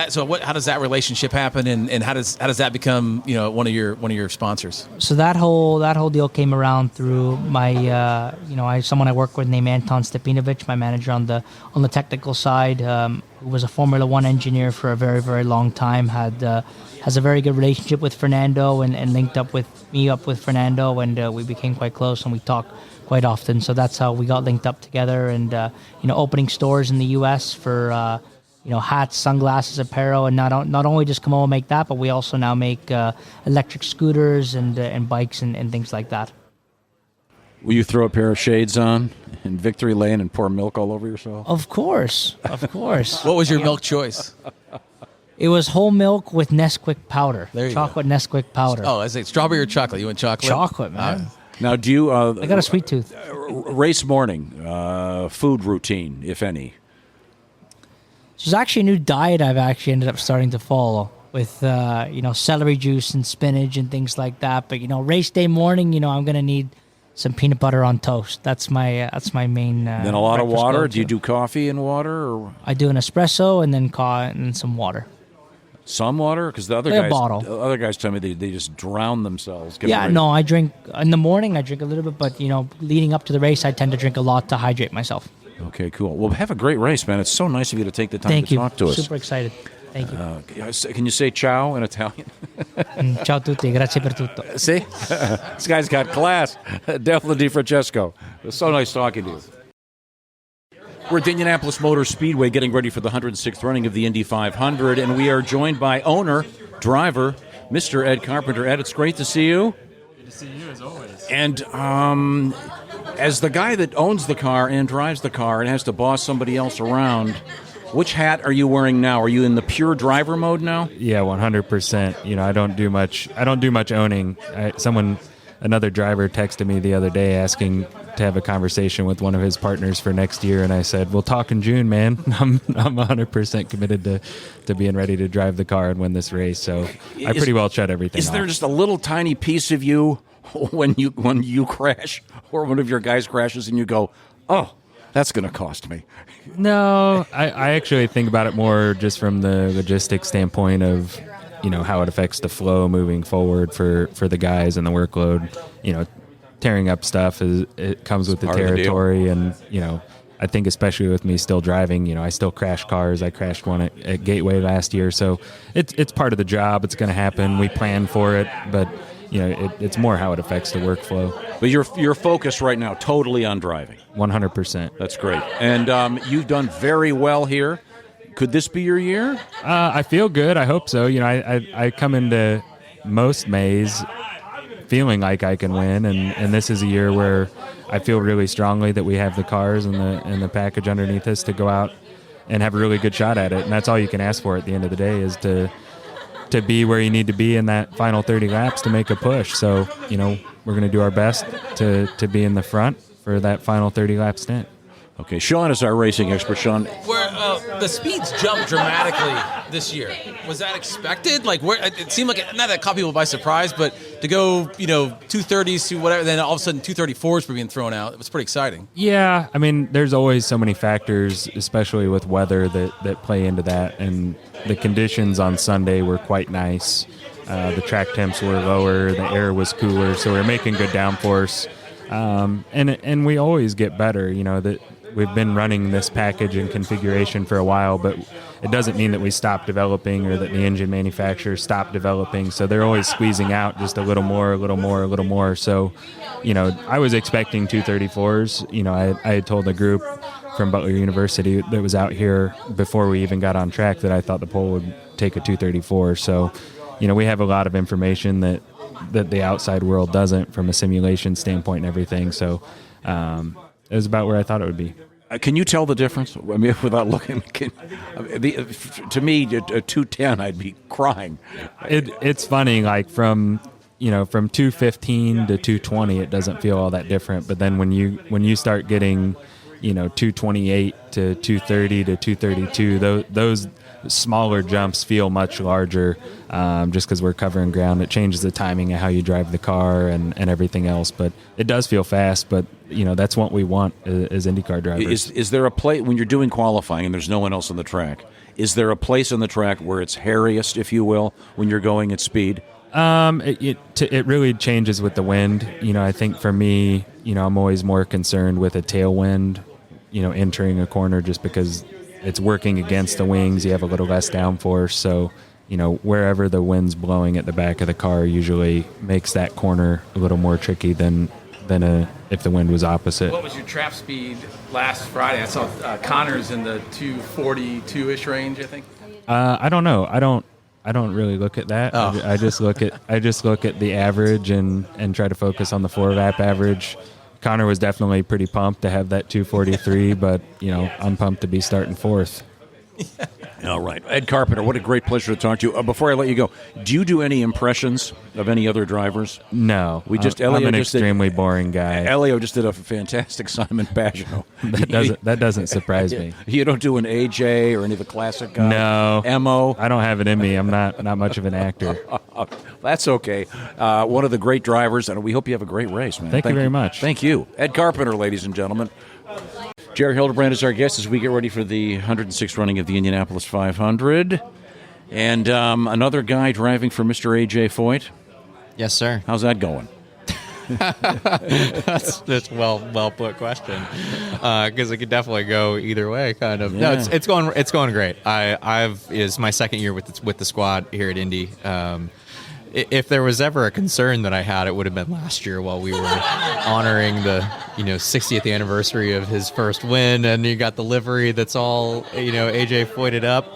that relationship happen, and how does that become one of your sponsors? So that whole deal came around through my someone I work with named Anton Stepinovic, my manager on the technical side, who was a Formula One engineer for a very, very long time. Has a very good relationship with Fernando, and linked up with Fernando, and we became quite close, and we talk quite often. So that's how we got linked up together, and opening stores in the U.S. for. Hats, sunglasses, apparel, and not only does Kamoa make that, but we also now make electric scooters and bikes and things like that. Will you throw a pair of shades on in victory lane and pour milk all over yourself? Of course. What was your milk choice? It was whole milk with Nesquik powder. There you chocolate go. Nesquik powder. Oh, I say strawberry or chocolate? You went chocolate? Chocolate, man. Now, do you... I got a sweet tooth. Race morning, food routine, if any. There's actually a new diet I've actually ended up starting to follow with, celery juice and spinach and things like that. But, race day morning, I'm going to need some peanut butter on toast. That's my main. Then a lot of water. Go-to. Do you do coffee and water? Or? I do an espresso and then some water. Some water? Because the other guys tell me they just drown themselves. No, I drink in the morning. I drink a little bit, but leading up to the race, I tend to drink a lot to hydrate myself. Okay, cool. Well, have a great race, man. It's so nice of you to take the time to talk to us. Super excited. Thank you. Can you say ciao in Italian? Ciao tutti, grazie per tutto. See? This guy's got class. Definitely Di Francesco. It was so nice talking to you. We're at Indianapolis Motor Speedway getting ready for the 106th running of the Indy 500, and we are joined by driver, Mr. Ed Carpenter. Ed, it's great to see you. Good to see you, as always. And as the guy that owns the car and drives the car and has to boss somebody else around, which hat are you wearing now? Are you in the pure driver mode now? Yeah, 100%. I don't do much owning. Another driver texted me the other day asking to have a conversation with one of his partners for next year, and I said, "We'll talk in June, man." I'm 100% committed to being ready to drive the car and win this race. So I pretty well shut everything off. Is there just a little tiny piece of you when you crash, or one of your guys crashes, and you go, "Oh, That's going to cost me. No, I actually think about it more just from the logistics standpoint of, how it affects the flow moving forward for the guys and the workload. Tearing up stuff it comes with the territory, and I think especially with me still driving, I still crash cars. I crashed one at Gateway last year, so it's part of the job. It's going to happen. We plan for it, but it's more how it affects the workflow. But you're focused right now totally on driving. 100%. That's great. And you've done very well here. Could this be your year? I feel good. I hope so. I come into most Mays feeling like I can win, and this is a year where I feel really strongly that we have the cars and the package underneath us to go out and have a really good shot at it. And that's all you can ask for at the end of the day, is to be where you need to be in that final 30 laps to make a push. So, we're going to do our best to be in the front for that final 30 lap stint. Okay, Shaun is our racing expert. Shaun, where the speeds jumped dramatically this year, was that expected? Like, where it seemed like not that caught people by surprise, but to go 230s to whatever, then all of a sudden 234s were being thrown out. It was pretty exciting. Yeah, I mean, there's always so many factors, especially with weather, that play into that. And the conditions on Sunday were quite nice. The track temps were lower, the air was cooler, so we're making good downforce. And we always get better. That we've been running this package and configuration for a while, but it doesn't mean that we stop developing or that the engine manufacturers stop developing. So they're always squeezing out just a little more, a little more, a little more. So, I was expecting 234s. I had told the group from Butler University that was out here before we even got on track that I thought the pole would take a 234. So, we have a lot of information that the outside world doesn't from a simulation standpoint and everything. So it was about where I thought it would be. Can you tell the difference? I mean, without looking, to me, at 210, I'd be crying. It's funny, like from 215 to 220, it doesn't feel all that different. But then when you start getting, 228 to 230 to 232, those smaller jumps feel much larger, just because we're covering ground. It changes the timing of how you drive the car and everything else. But it does feel fast. But that's what we want as IndyCar drivers. Is there a place when you're doing qualifying and there's no one else on the track? Is there a place on the track where it's hairiest, if you will, when you're going at speed? It really changes with the wind. I think for me, I'm always more concerned with a tailwind, entering a corner, just because it's working against the wings. You have a little less downforce. So, wherever the wind's blowing at the back of the car usually makes that corner a little more tricky than if the wind was opposite. What was your trap speed last Friday? I saw Connor's in the 242-ish range, I think. I don't know. I don't really look at that. Oh. I just look at the average and try to focus on the 4-lap average. Connor was definitely pretty pumped to have that 243, but I'm pumped to be starting fourth. All right, Ed Carpenter, what a great pleasure to talk to you. Before I let you go, do you do any impressions of any other drivers? No, I'm an extremely boring guy. Elio just did a fantastic Simon Pagino. that doesn't surprise me. You don't do an AJ or any of the classic guys? No, Mo. I don't have it in me. I'm not much of an actor. That's okay. One of the great drivers, and we hope you have a great race, man. Thank you very much. Thank you, Ed Carpenter, ladies and gentlemen. Jerry Hildebrand is our guest as we get ready for the 106th running of the Indianapolis 500. And another guy driving for Mr. A.J. Foyt. Yes, sir. How's that going? That's well put question, because it could definitely go either way, kind of. Yeah. No, it's going great. Is my second year with the squad here at Indy. If there was ever a concern that I had, it would have been last year while we were honoring the 60th anniversary of his first win, and you got the livery that's all AJ Foyted up.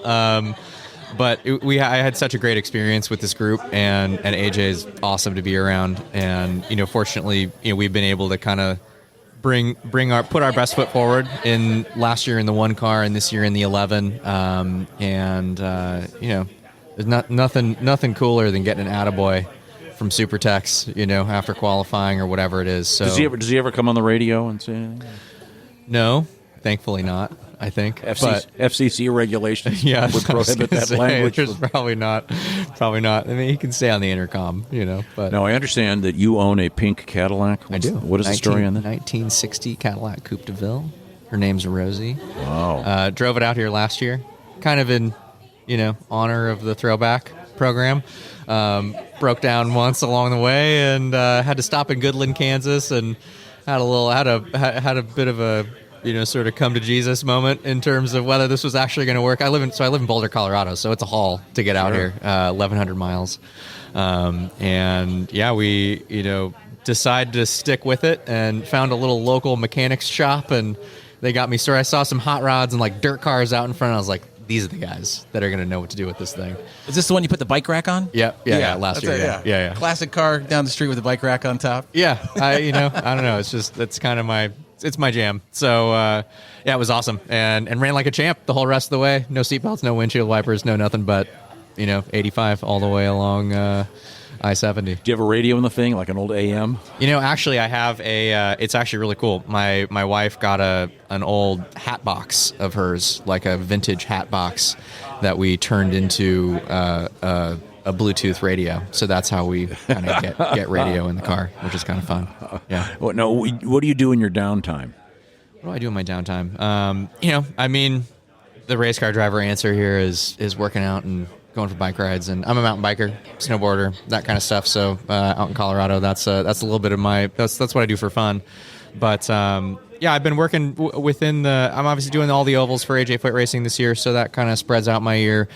But I had such a great experience with this group, and AJ is awesome to be around. And fortunately, we've been able to kind of put our best foot forward in last year in the 1 car and this year in the 11. There's nothing cooler than getting an attaboy from SuperTex, after qualifying or whatever it is. So Does he ever come on the radio and say anything? No, thankfully not. I think FCC regulations would prohibit that language. There's probably not. I mean, he can stay on the intercom, But now I understand that you own a pink Cadillac. I do. What is the story on that? 1960 Cadillac Coupe de Ville. Her name's Rosie. Wow. Drove it out here last year, kind of in, honor of the throwback program. Broke down once along the way and had to stop in Goodland, Kansas, and had a bit of a sort of come to Jesus moment in terms of whether this was actually going to work. I live in Boulder, Colorado, so it's a haul to get out here, 1,100 miles. And yeah, we decided to stick with it and found a little local mechanics shop, and they got me started. I saw some hot rods and like dirt cars out in front. I was like, these are the guys that are going to know what to do with this thing. Is this the one you put the bike rack on? Yeah, last year. Yeah. Classic car down the street with the bike rack on top. Yeah, I don't know. It's kind of my jam. So yeah, it was awesome and ran like a champ the whole rest of the way. No seatbelts, no windshield wipers, no nothing but 85 all the way along I-70. Do you have a radio in the thing, like an old AM? Actually, I have a. It's actually really cool. My wife got an old hat box of hers, like a vintage hat box, that we turned into a Bluetooth radio. So that's how we kind of get radio in the car, which is kind of fun. Yeah. What do you do in your downtime? What do I do in my downtime? The race car driver answer here is working out and going for bike rides, and I'm a mountain biker, snowboarder, that kind of stuff. So out in Colorado, that's a little bit of that's what I do for fun. But yeah, I've been working I'm obviously doing all the ovals for AJ Foot Racing this year, so that kind of spreads out my year.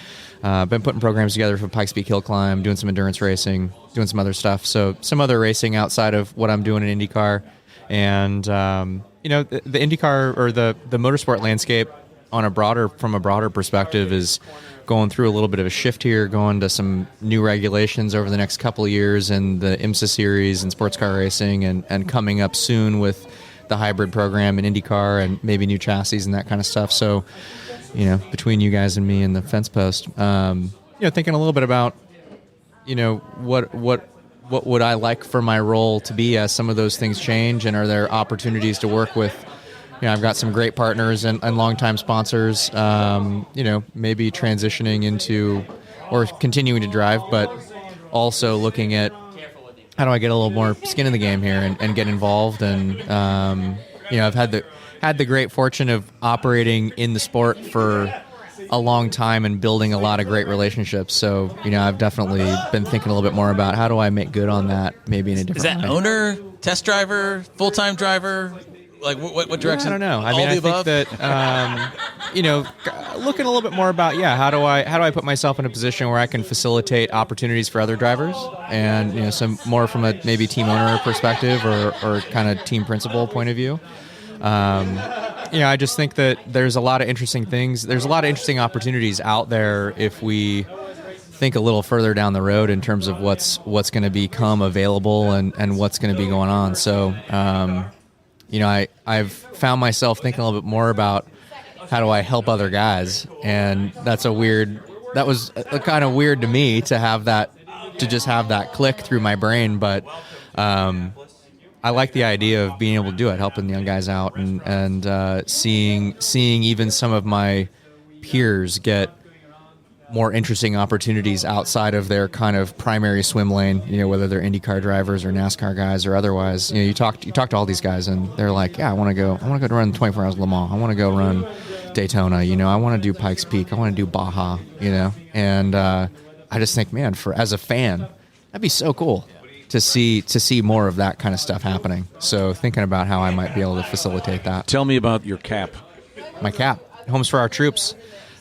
Been putting programs together for Pikes Peak Hill Climb, doing some endurance racing, doing some other stuff. So some other racing outside of what I'm doing in Indycar, and the Indycar or the motorsport landscape from a broader perspective is going through a little bit of a shift here, going to some new regulations over the next couple of years in the IMSA series and sports car racing, and coming up soon with the hybrid program in IndyCar and maybe new chassis and that kind of stuff. So, between you guys and me and the fence post, thinking a little bit about, what would I like for my role to be as some of those things change, and are there opportunities to work with? I've got some great partners and longtime sponsors, maybe transitioning into or continuing to drive, but also looking at how do I get a little more skin in the game here and get involved. And, I've had the great fortune of operating in the sport for a long time and building a lot of great relationships. So, I've definitely been thinking a little bit more about how do I make good on that, maybe in a different way. Is that owner, test driver, full-time driver? Like what direction? I don't know. I think that looking a little bit more about how do I put myself in a position where I can facilitate opportunities for other drivers, and some more from a maybe team owner perspective or kind of team principal point of view. I just think that there's a lot of interesting things. There's a lot of interesting opportunities out there if we think a little further down the road in terms of what's going to become available and what's going to be going on. So. I've found myself thinking a little bit more about how do I help other guys, and that was kind of weird to me to just have that click through my brain, but I like the idea of being able to do it, helping the young guys out, and seeing even some of my peers get more interesting opportunities outside of their kind of primary swim lane, whether they're IndyCar drivers or NASCAR guys or otherwise. You talk to all these guys and they're like, yeah, I want to go run 24 Hours Le Mans. I want to go run Daytona. I want to do Pikes Peak. I want to do Baja, and I just think, man, as a fan, that'd be so cool to see more of that kind of stuff happening. So thinking about how I might be able to facilitate that. Tell me about your cap. My cap, Homes for Our Troops.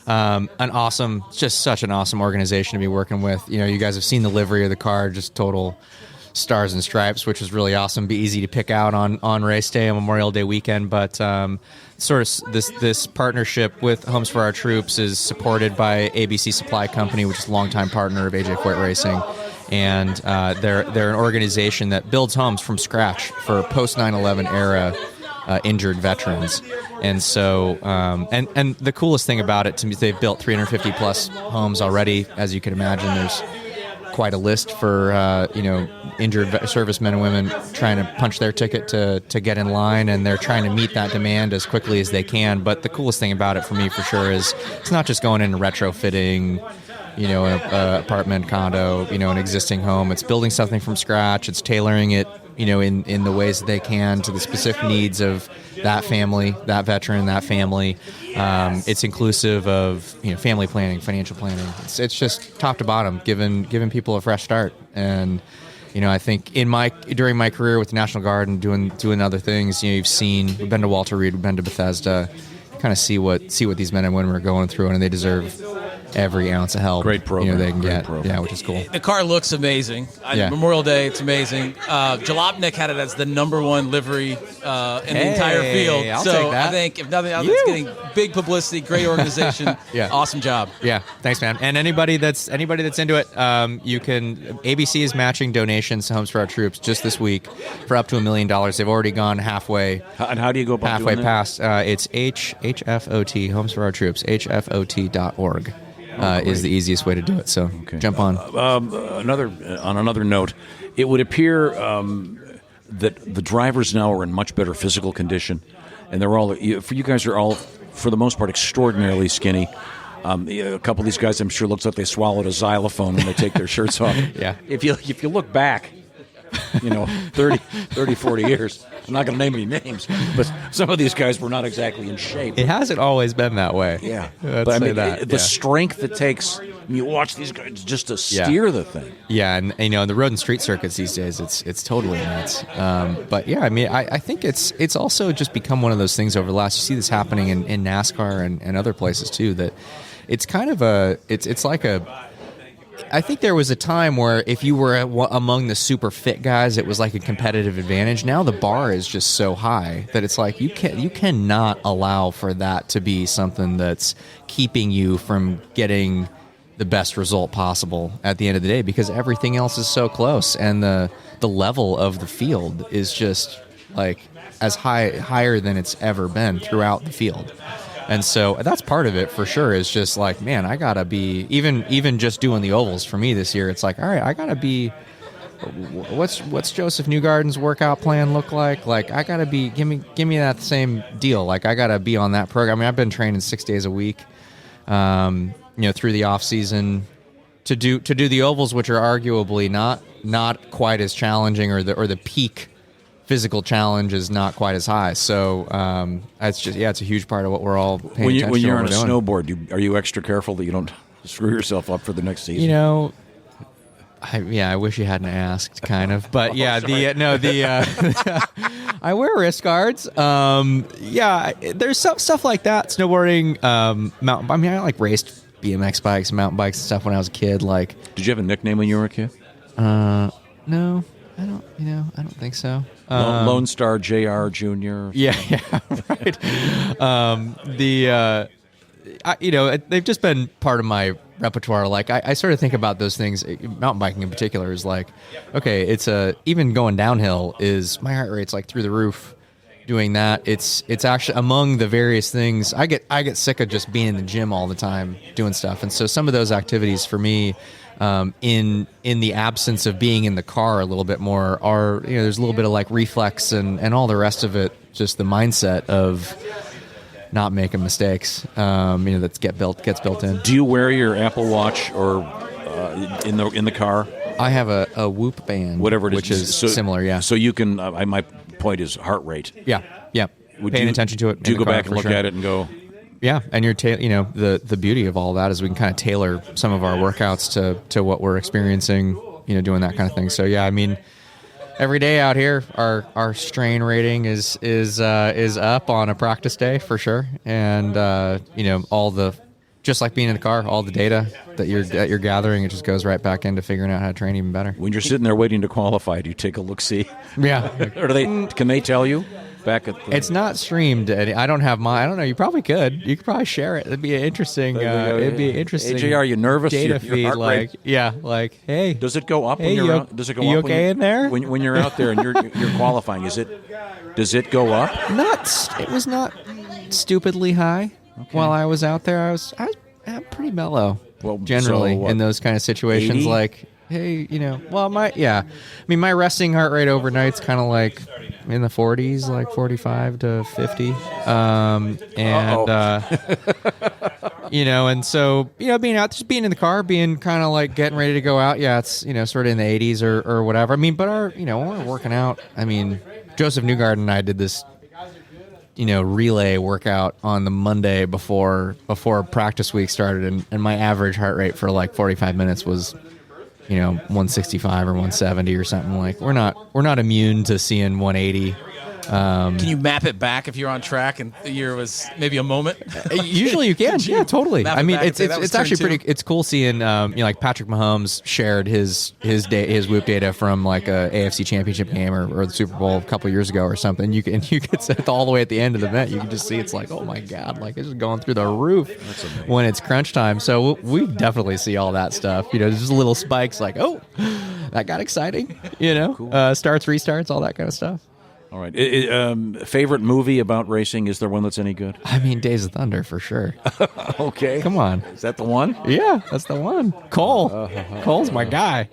Just such an awesome organization to be working with. You guys have seen the livery of the car, just total stars and stripes, which is really awesome. Be easy to pick out on race day and Memorial Day weekend. But sort of this partnership with Homes for Our Troops is supported by ABC Supply Company, which is a longtime partner of AJ Foot Racing. And they're an organization that builds homes from scratch for post 9/11 era injured veterans. And so, and the coolest thing about it to me is they've built 350 plus homes already. As you can imagine, there's quite a list for injured servicemen and women trying to punch their ticket to get in line, and they're trying to meet that demand as quickly as they can. But the coolest thing about it for me, for sure, is it's not just going in and retrofitting, an apartment, condo, an existing home. It's building something from scratch. It's tailoring it in the ways that they can to the specific needs of that family, that veteran, that family. It's inclusive of family planning, financial planning. It's just top to bottom, giving people a fresh start. And I think during my career with the National Guard and doing other things, we've been to Walter Reed, we've been to Bethesda, kind of see what these men and women are going through, and they deserve every ounce of help. Great program. They can get. Program. Yeah, which is cool. The car looks amazing. Yeah. Memorial Day, it's amazing. Jalopnik had it as the #1 livery in the entire field. I'll so take that. I think if nothing else, it's getting big publicity, great organization. Yeah. Awesome job. Yeah, thanks, man. And anybody that's into it, you can. ABC is matching donations to Homes for Our Troops just this week for up to $1 million. They've already gone halfway. And how do you go about halfway doing that? past? It's HFOT Homes for Our Troops HFOT.org. Is the easiest way to do it. So jump on. On another note, it would appear that the drivers now are in much better physical condition, and they're all. For you guys are all, for the most part, extraordinarily skinny. A couple of these guys, I'm sure, looks like they swallowed a xylophone when they take their shirts off. Yeah. If you look back, 30, 40 years. I'm not going to name any names, but some of these guys were not exactly in shape. It hasn't always been that way. Yeah. Let's But I say mean, that. the Yeah. strength it takes, you watch these guys just to steer the thing. Yeah, and in the road and street circuits these days, it's totally nuts. But yeah, I mean, I think it's also just become one of those things over the last. You see this happening in NASCAR and other places too. That it's kind of it's like a. I think there was a time where if you were among the super fit guys, it was like a competitive advantage. Now the bar is just so high that it's like you cannot allow for that to be something that's keeping you from getting the best result possible at the end of the day, because everything else is so close, and the level of the field is just like as higher than it's ever been throughout the field. And so that's part of it for sure, is just like, man, I gotta be, even just doing the ovals for me this year, it's like, all right, I gotta be, what's Joseph Newgarden's workout plan look like? Like, I gotta be, give me that same deal. Like, I gotta be on that program. I mean, I've been training 6 days a week, through the off season to do the ovals, which are arguably not quite as challenging, or the peak physical challenge is not quite as high. So it's a huge part of what we're all paying attention to. When you're on a doing. snowboard, are you extra careful that you don't screw yourself up for the next season? I wish you hadn't asked, kind of. But yeah, I wear wrist guards. There's some stuff like that. Snowboarding, mountain. I mean, I raced BMX bikes, mountain bikes, and stuff when I was a kid. Like, did you have a nickname when you were a kid? No. I don't think so. Lone Star Jr. Jr. Yeah, right. They've just been part of my repertoire. Like, I sort of think about those things. Mountain biking in particular is like, okay, even going downhill is, my heart rate's like through the roof. Doing that, it's actually among the various things. I get sick of just being in the gym all the time doing stuff, and so some of those activities for me, in the absence of being in the car a little bit more, are there's a little bit of like reflex and all the rest of it, just the mindset of not making mistakes, that gets built in. Do you wear your Apple Watch or in the car? I have a Whoop band, whatever it is, which is similar. Yeah. So you can. My point is heart rate. Yeah. Paying attention to it. Do you go back and look sure. at it and go? Yeah, and the beauty of all that is we can kind of tailor some of our workouts to what we're experiencing, doing that kind of thing. So yeah, I mean, every day out here, our strain rating is up on a practice day for sure, and just like being in the car, all the data that you're gathering, it just goes right back into figuring out how to train even better. When you're sitting there waiting to qualify, do you take a look see? Yeah, or can they tell you? Back at it's not streamed. I don't have I don't know. You probably could. You could probably share it. It'd be interesting. AJ, are you nervous? Data Your feed, heart rate? hey. Does it go up Hey, when you're you- out? Does it go you up okay in there? When you're out there and you're qualifying? Does it go up? It was not stupidly high. Okay. While I was out there, I was pretty mellow. Well, generally so what, in those kind of situations, 80? like, hey, my resting heart rate overnight's kind of like in the 40s, like 45 to 50, And so, being out, just being in the car, being kind of like getting ready to go out. Yeah, it's, sort of in the 80s or whatever. I mean, but when we're working out, I mean, Joseph Newgarden and I did this, relay workout on the Monday before practice week started. And my average heart rate for like 45 minutes was, 165 or 170 or something. Like we're not immune to seeing 180. Can you map it back if you're on track and the year was maybe a moment? Usually you can. Yeah, totally. I mean, it's actually pretty. It's cool seeing like Patrick Mahomes shared his Whoop data from like a AFC Championship game or the Super Bowl a couple years ago or something. You can sit all the way at the end of the event. You can just see it's like, oh my god, like it's just going through the roof when it's crunch time. So we definitely see all that stuff. Just little spikes like, oh, that got exciting. Cool. Starts, restarts, all that kind of stuff. All right. Favorite movie about racing? Is there one that's any good? I mean, Days of Thunder for sure. Okay. Come on. Is that the one? Yeah, that's the one. Cole. Cole's my guy.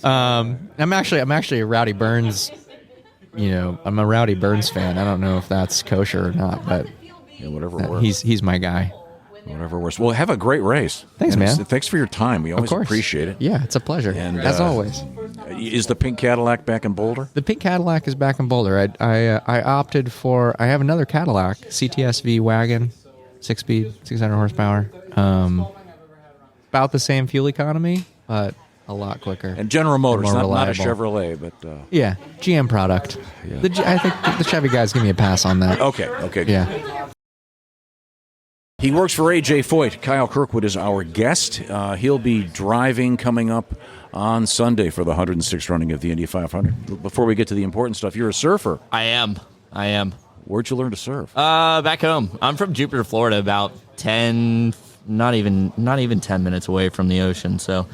I'm actually a Rowdy Burns. I'm a Rowdy Burns fan. I don't know if that's kosher or not, but whatever works. He's my guy. Whatever works. Well, have a great race. Thanks, man. Thanks for your time. We always appreciate it. Yeah, it's a pleasure. And, as always. Is the pink Cadillac back in Boulder? The pink Cadillac is back in Boulder. I opted for. I have another Cadillac CTS-V wagon, 6-speed, 600 horsepower. About the same fuel economy, but a lot quicker. And General Motors, more not a reliable. Chevrolet, but yeah, GM product. Yeah. I think the Chevy guys give me a pass on that. Okay. Yeah. He works for A.J. Foyt. Kyle Kirkwood is our guest. He'll be driving coming up on Sunday for the 106th running of the Indy 500. Before we get to the important stuff, you're a surfer. I am. Where'd you learn to surf? Back home. I'm from Jupiter, Florida, about 10, not even 10 minutes away from the ocean. So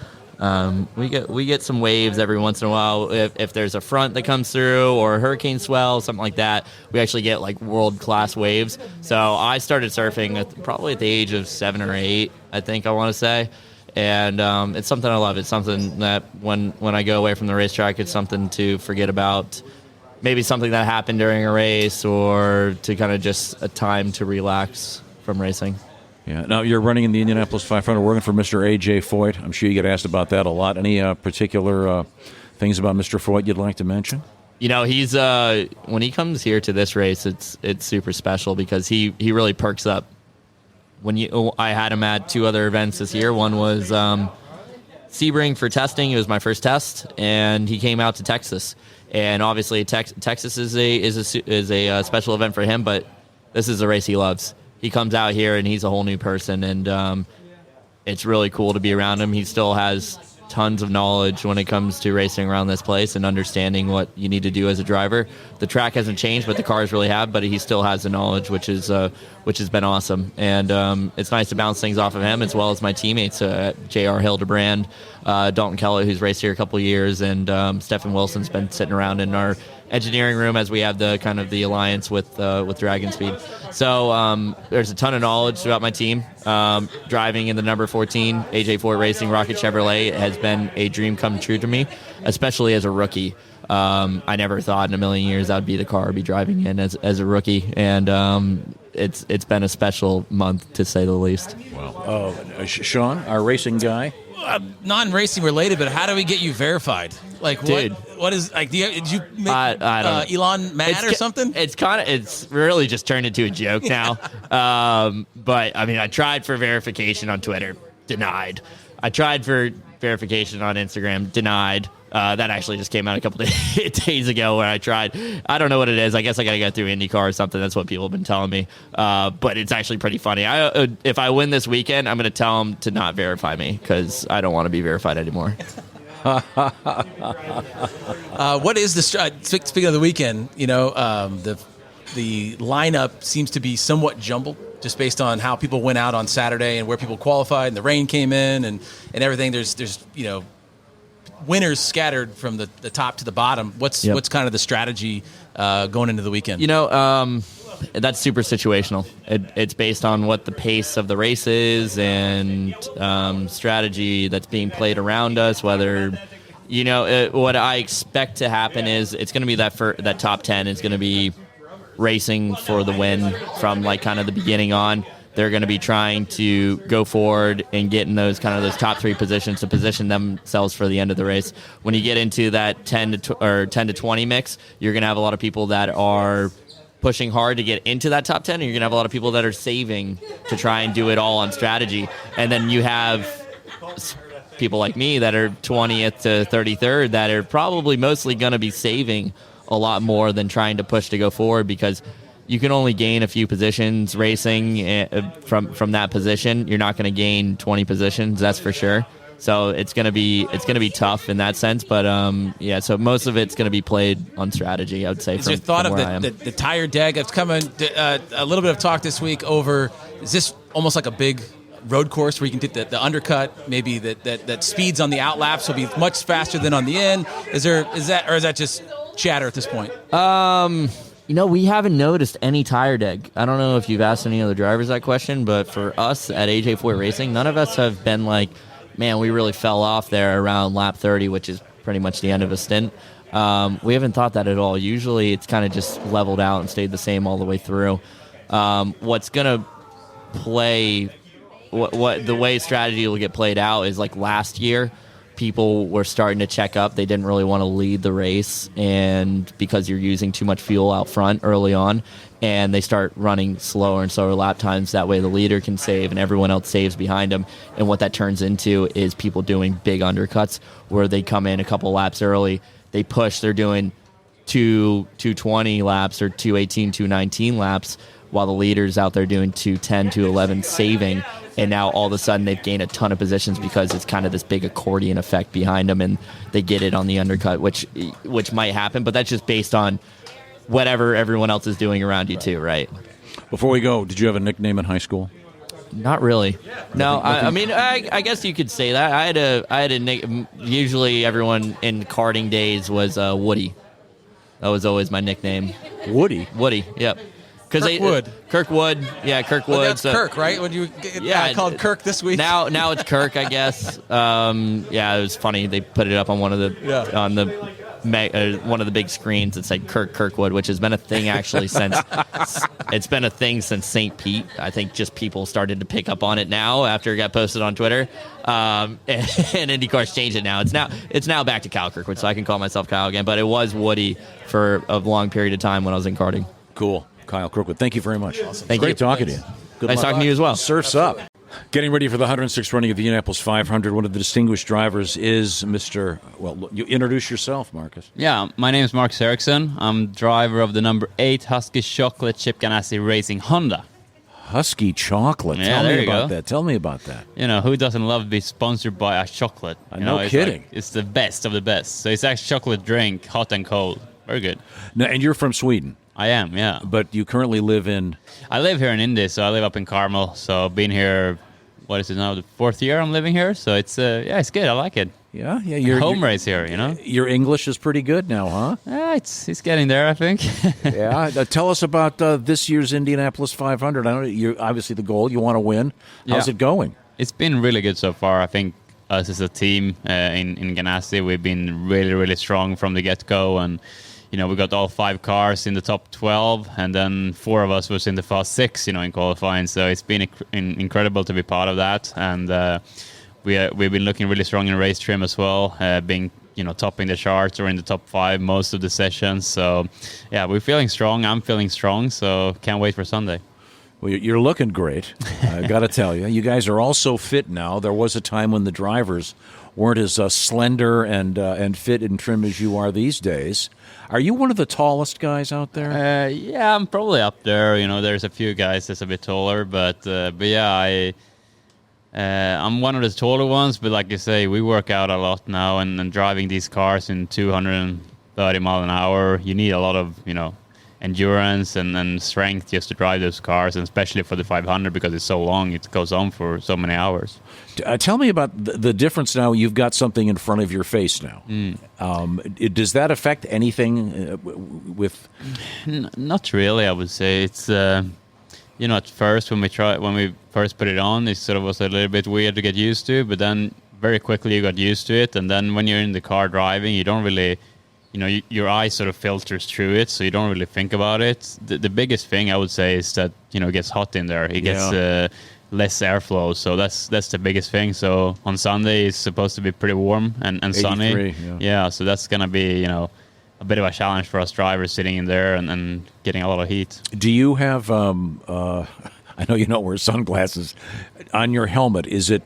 we get some waves every once in a while. If there's a front that comes through or a hurricane swell, something like that, we actually get like world-class waves. So I started surfing probably at the age of 7 or 8, I think I want to say. And it's something I love. It's something that when I go away from the racetrack, it's something to forget about. Maybe something that happened during a race or to kind of just a time to relax from racing. Yeah. Now, you're running in the Indianapolis 500, working for Mr. A.J. Foyt. I'm sure you get asked about that a lot. Any particular things about Mr. Foyt you'd like to mention? He's when he comes here to this race, it's super special because he really perks up. I had him at 2 other events this year. One was Sebring for testing. It was my first test, and he came out to Texas. And obviously, Texas is a special event for him, but this is a race he loves. He comes out here and he's a whole new person, and it's really cool to be around him. He still has tons of knowledge when it comes to racing around this place and understanding what you need to do as a driver. The track hasn't changed, but the cars really have, but he still has the knowledge, which has been awesome. And it's nice to bounce things off of him as well as my teammates, J.R. Hildebrand, Dalton Kellett, who's raced here a couple of years, and Stephen Wilson's been sitting around in our engineering room as we have the kind of the alliance with Dragon Speed. So there's a ton of knowledge about my team. Driving in the number 14 AJ Foyt Racing Rocket Chevrolet has been a dream come true to me, especially as a rookie. I never thought in a million years I'd be the car I'd be driving in as a rookie, and it's been a special month to say the least. Wow. Shaun, our racing guy. Non-racing related, but how do we get you verified? Like, Dude. what is like? Did you make I don't know. Elon mad or something? It's really just turned into a joke now. But I mean, I tried for verification on Twitter, denied. I tried for verification on Instagram, denied. That actually just came out a couple days ago where I tried. I don't know what it is. I guess I got to go through Indycar or something. That's what people have been telling me. But it's actually pretty funny. If I win this weekend, I'm going to tell them to not verify me because I don't want to be verified anymore. What is the speaking of the weekend? The lineup seems to be somewhat jumbled, just based on how people went out on Saturday and where people qualified, and the rain came in and everything. There's winners scattered from the top to the bottom. What's kind of the strategy going into the weekend? That's super situational. It's based on what the pace of the race is and strategy that's being played around us. Whether, what I expect to happen is it's going to be that top 10 is going to be racing for the win from like kind of the beginning on. they're going to be trying to go forward and get in those top 3 positions to position themselves for the end of the race. When you get into that 10 to 20 mix, you're going to have a lot of people that are pushing hard to get into that top 10, and you're going to have a lot of people that are saving to try and do it all on strategy. And then you have people like me that are 20th to 33rd that are probably mostly going to be saving a lot more than trying to push to go forward, because you can only gain a few positions racing from that position. You're not going to gain 20 positions, that's for sure. So it's going to be tough in that sense. But so most of it's going to be played on strategy, I would say. Is your thought of the tire deg? It's coming a little bit of talk this week over. Is this almost like a big road course where you can get the undercut? Maybe that speeds on the out laps will be much faster than on the in. Is that just chatter at this point? We haven't noticed any tire deg. I don't know if you've asked any other drivers that question, but for us at AJ4 Racing, none of us have been like, man, we really fell off there around lap 30, which is pretty much the end of a stint. We haven't thought that at all. Usually it's kind of just leveled out and stayed the same all the way through. What's going to play, what the way strategy will get played out is like last year, people were starting to check up. They didn't really want to lead the race, and because you're using too much fuel out front early on, and they start running slower and slower lap times. That way the leader can save and everyone else saves behind them. And what that turns into is people doing big undercuts where they come in a couple laps early, they push, they're doing 220 laps or 218, 219 laps, while the leader's out there doing 210, 211 saving. And now all of a sudden they've gained a ton of positions because it's kind of this big accordion effect behind them, and they get it on the undercut, which might happen, but that's just based on whatever everyone else is doing around you too, right? Before we go, did you have a nickname in high school? Not really. No, I mean, I guess you could say that. I had a nick. Usually, everyone in karting days was Woody. That was always my nickname. Woody. Yep. Kirkwood. Kirkwood. Yeah, Kirkwood. Well, that's Kirk, right? When you called Kirk this week. Now it's Kirk, I guess. It was funny. They put it up on one of the big screens. It said Kirkwood, which has been a thing actually since St. Pete. I think just people started to pick up on it now after it got posted on Twitter. And IndyCar's changed it now. It's now back to Kyle Kirkwood, so I can call myself Kyle again. But it was Woody for a long period of time when I was in karting. Cool. Kyle Kirkwood, thank you very much. Awesome. Thank Great you. talking to you. Good nice luck. talking to you as well. Surf's up. Getting ready for the 106th running of the Indianapolis 500. One of the distinguished drivers is Mr. Well, you introduce yourself, Marcus. Yeah, my name is Marcus Eriksson. I'm driver of the number 8 Husky Chocolate Chip Ganassi Racing Honda. Husky Chocolate. Yeah, Tell me about that. You know, who doesn't love to be sponsored by a chocolate? No kidding. It's the best of the best. So it's actually chocolate drink, hot and cold. Very good. Now, and you're from Sweden. I am, yeah. But you currently live in... I live here in Indy, so I live up in Carmel. So I've been here, what is it now, the 4th year I'm living here. So it's it's good. I like it. Yeah. You're home race here, you know? Your English is pretty good now, huh? Yeah, it's getting there, I think. Yeah. Tell us about this year's Indianapolis 500. I know you're obviously the goal. You want to win. How's it going? It's been really good so far. I think us as a team in Ganassi, we've been really, really strong from the get-go. And you know, we got all 5 cars in the top 12, and then 4 of us was in the fast 6, you know, in qualifying. So it's been incredible to be part of that, and we've been looking really strong in race trim as well, being, you know, topping the charts or in the top 5 most of the sessions. So yeah, we're feeling strong. I'm feeling strong. So can't wait for Sunday. Well, you're looking great. I got to tell you, you guys are all so fit now. There was a time when the drivers weren't as slender and fit and trim as you are these days. Are you one of the tallest guys out there? Yeah, I'm probably up there. You know, there's a few guys that's a bit taller, but yeah, I'm one of the taller ones. But like you say, we work out a lot now, and driving these cars in 230 mile an hour, you need a lot of, you know, endurance and strength just to drive those cars, and especially for the 500 because it's so long, it goes on for so many hours. Tell me about the difference now. You've got something in front of your face now. Does that affect anything with? Not really, I would say. It's you know, at first when we first put it on, it sort of was a little bit weird to get used to, but then very quickly you got used to it, and then when you're in the car driving, you don't really your eye sort of filters through it, so you don't really think about it. The biggest thing I would say is that it gets hot in there. It gets less airflow, so that's the biggest thing. So on Sunday it's supposed to be pretty warm and sunny. So that's gonna be a bit of a challenge for us drivers sitting in there and getting a lot of heat. Do you have? I know you don't wear sunglasses on your helmet. Is it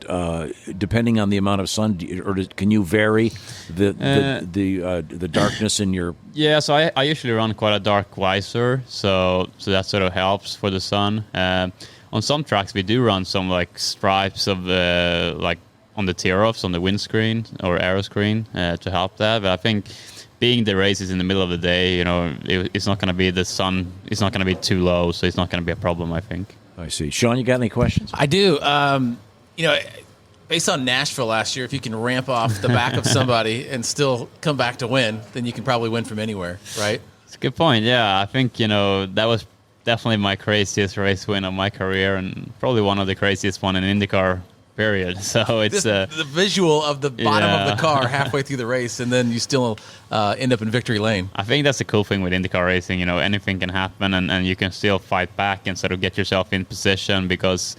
depending on the amount of sun, or can you vary the darkness in your? Yeah, so I usually run quite a dark visor, so that sort of helps for the sun. On some tracks, we do run some like stripes of like on the tear-offs on the windscreen or aero screen to help that. But I think being the race is in the middle of the day, it's not going to be the sun. It's not going to be too low, so it's not going to be a problem, I think. I see. Sean, you got any questions? I do. Based on Nashville last year, if you can ramp off the back of somebody and still come back to win, then you can probably win from anywhere, right? It's a good point. Yeah, I think that was definitely my craziest race win of my career, and probably one of the craziest one in IndyCar. Period. So it's the visual of the bottom of the car halfway through the race, and then you still end up in victory lane. I think that's the cool thing with IndyCar racing. Anything can happen, and you can still fight back and sort of get yourself in position, because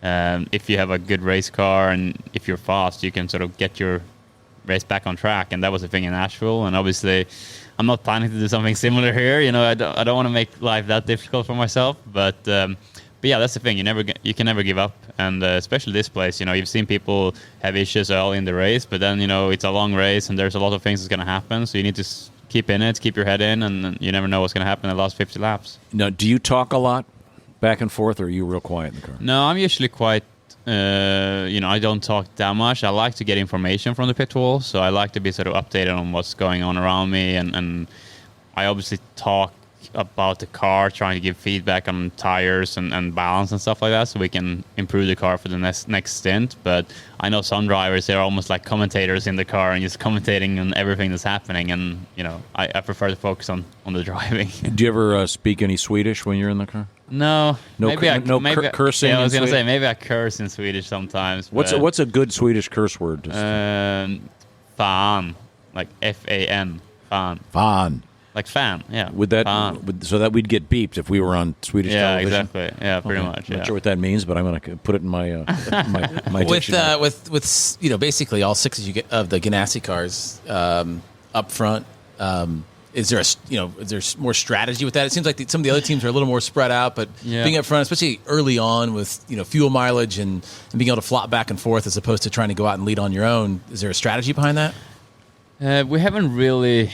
if you have a good race car and if you're fast, you can sort of get your race back on track. And that was the thing in Nashville. And obviously, I'm not planning to do something similar here. I don't want to make life that difficult for myself, but yeah, that's the thing. You can never give up, and especially this place. You've seen people have issues early in the race, but then it's a long race, and there's a lot of things that's going to happen. So you need to keep in it, keep your head in, and you never know what's going to happen in the last 50 laps. Now, do you talk a lot back and forth, or are you real quiet in the car? No, I'm usually quite. I don't talk that much. I like to get information from the pit wall, so I like to be sort of updated on what's going on around me, and I obviously talk about the car, trying to give feedback on tires and balance and stuff like that, so we can improve the car for the next stint. But I know some drivers, they're almost like commentators in the car and just commentating on everything that's happening, and I prefer to focus on the driving. Do you ever speak any Swedish when you're in the car? No, cursing. Yeah, I was going to say maybe I curse in Swedish sometimes. What's a good Swedish curse word? Fan, like F-A-N, fan. Fan. Like fan, yeah. So that we'd get beeped if we were on Swedish television? Yeah, exactly. Yeah, pretty much. I'm not sure what that means, but I'm going to put it in my my dictionary. With basically all six of the Ganassi cars up front. Is there more strategy with that? It seems like some of the other teams are a little more spread out, but being up front, especially early on with fuel mileage and being able to flop back and forth as opposed to trying to go out and lead on your own, is there a strategy behind that? We haven't really,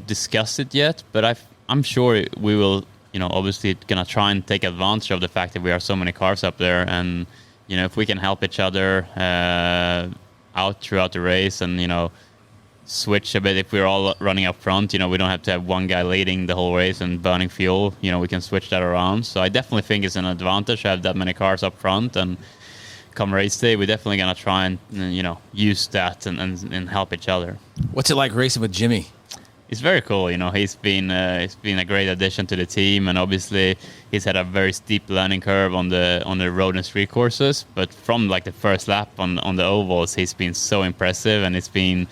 discussed it yet, but I'm sure we will, obviously gonna try and take advantage of the fact that we are so many cars up there, and if we can help each other out throughout the race, and switch a bit. If we're all running up front, we don't have to have one guy leading the whole race and burning fuel. We can switch that around. So I definitely think it's an advantage to have that many cars up front, and come race day, we're definitely going to try and use that and help each other. What's it like racing with Jimmy? It's very cool. He's been a great addition to the team, and obviously he's had a very steep learning curve on the road and street courses. But from like the first lap on the ovals, he's been so impressive, and it's been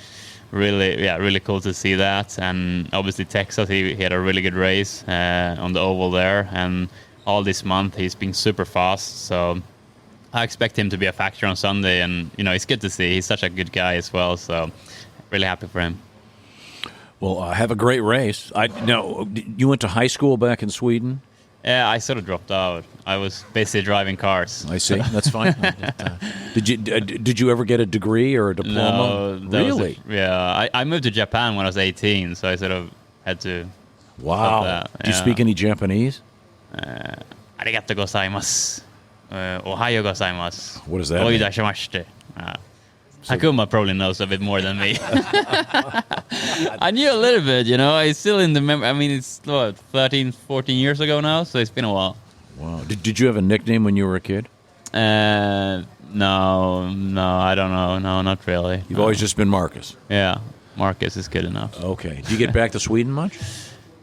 really cool to see that. And obviously Texas, he had a really good race on the oval there, and all this month he's been super fast. So I expect him to be a factor on Sunday, and it's good to see. He's such a good guy as well, so really happy for him. Well, have a great race. You went to high school back in Sweden? Yeah, I sort of dropped out. I was basically driving cars. I see. That's fine. Did you ever get a degree or a diploma? No. Really? I moved to Japan when I was 18, so I sort of had to. Wow. That. Do you speak any Japanese? Arigatou gozaimasu. Ohayo gozaimasu. What does that mean? Oidashimashite. Hakuma probably knows a bit more than me. I knew a little bit, I still in the memory. I mean, it's 13, 14 years ago now, so it's been a while. Wow. Did you have a nickname when you were a kid? No, I don't know. No, not really. You've always just been Marcus? Yeah, Marcus is good enough. Okay. Do you get back to Sweden much?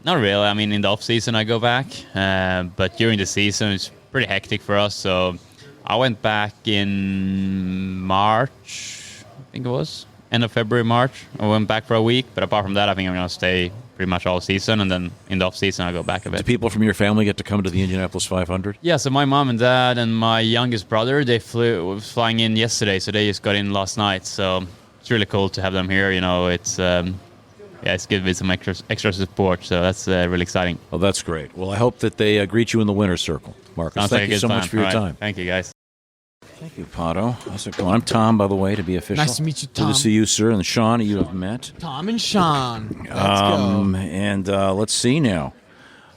Not really. I mean, in the off-season I go back, but during the season it's pretty hectic for us, so I went back in March, I think it was. end of February, March. I went back for a week, but apart from that, I think I'm going to stay pretty much all season, and then in the off season I'll go back a bit. Do people from your family get to come to the Indianapolis 500? Yeah, so my mom and dad and my youngest brother, they was flying in yesterday, so they just got in last night. So it's really cool to have them here. You know, it's it's good with some extra support, so that's really exciting. Oh, that's great. Well, I hope that they greet you in the winner's circle, Marcus. Sounds Thank like a you good so plan. much for your All right. time. Thank you, guys. Thank you, Pato. How's it going? I'm Tom, by the way, to be official. Nice to meet you, Good Tom. to see you, sir. And Shaun, you have met. Tom and Shaun. Let's go. And let's see now.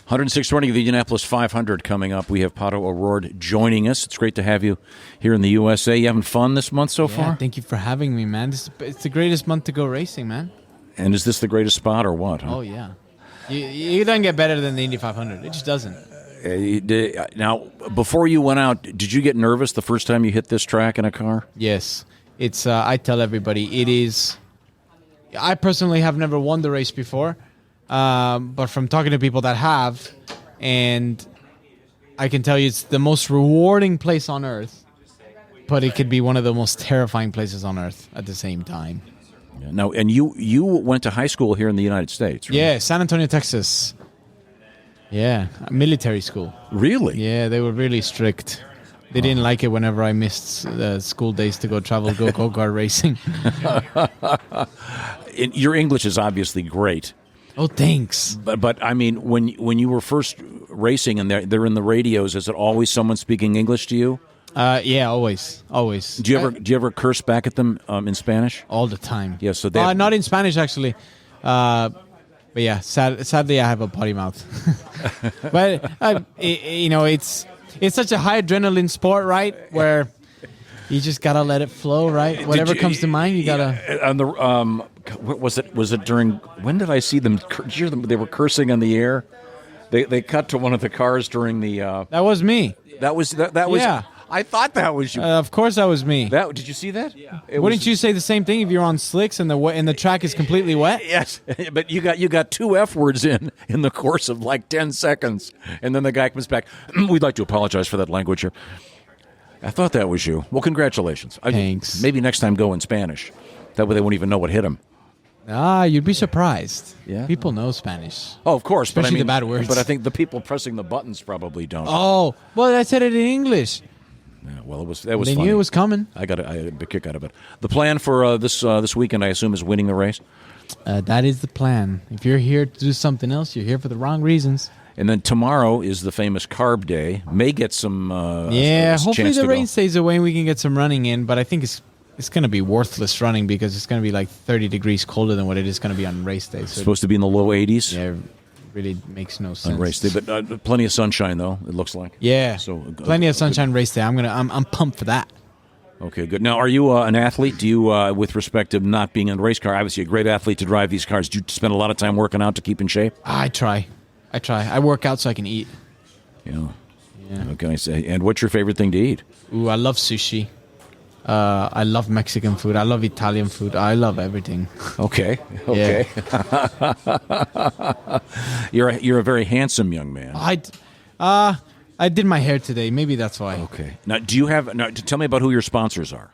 106th running of the Indianapolis 500 coming up. We have Pato O'Rourke joining us. It's great to have you here in the USA. You having fun this month so far? Thank you for having me, man. It's the greatest month to go racing, man. And is this the greatest spot or what? Huh? Oh, yeah. You don't get better than the Indy 500. It just doesn't. Now, before you went out, did you get nervous the first time you hit this track in a car? Yes. It's. I tell everybody, it is. I personally have never won the race before, but from talking to people that have, and I can tell you it's the most rewarding place on earth, but it could be one of the most terrifying places on earth at the same time. Yeah. Now, and you went to high school here in the United States, right? Yeah, San Antonio, Texas. Yeah, military school. Really? Yeah, they were really strict. They didn't like it whenever I missed the school days to go go-kart racing. Your English is obviously great. Oh, thanks. But I mean, when you were first racing and they're in the radios, is it always someone speaking English to you? Yeah, always. Do you ever curse back at them in Spanish? All the time. Yeah, so they not in Spanish actually. But yeah, sadly I have a potty mouth. But it's such a high adrenaline sport, right? Where you just gotta let it flow, right? Whatever comes to mind, you gotta. On the was it during? When did I see them? Did you hear them? They were cursing on the air. They cut to one of the cars during the. That was me. That was. Yeah. I thought that was you. Of course, that was me. Did you see that? Yeah. Wouldn't you say the same thing if you're on slicks and the track is completely wet? Yes, but you got two F words in the course of like 10 seconds, and then the guy comes back. We'd like to apologize for that language here. I thought that was you. Well, congratulations. Thanks. Maybe next time go in Spanish. That way they won't even know what hit him. You'd be surprised. Yeah, people know Spanish. Oh, of course, especially but I mean, the bad words. But I think the people pressing the buttons probably don't. Oh, well, I said it in English. Yeah, well, that was they funny. knew it was coming. I got a big kick out of it. The plan for this weekend, I assume, is winning the race. That is the plan. If you're here to do something else, you're here for the wrong reasons. And then tomorrow is the famous carb day. May get some. Hopefully the rain stays away and we can get some running in. But I think it's going to be worthless running because it's going to be like 30 degrees colder than what it is going to be on race day. So it's supposed to be in the low 80s. Yeah. Really makes no sense. On race day, but plenty of sunshine though. It looks like. Yeah, so plenty of sunshine race day. I'm pumped for that. Okay, good. Now, are you an athlete? Do you, with respect to not being in a race car, obviously a great athlete to drive these cars? Do you spend a lot of time working out to keep in shape? I try. I work out so I can eat. Yeah. What can I say? And what's your favorite thing to eat? Ooh, I love sushi. I love Mexican food. I love Italian food. I love everything. Okay. You're a very handsome young man. I did my hair today. Maybe that's why. Okay. Now, tell me about who your sponsors are.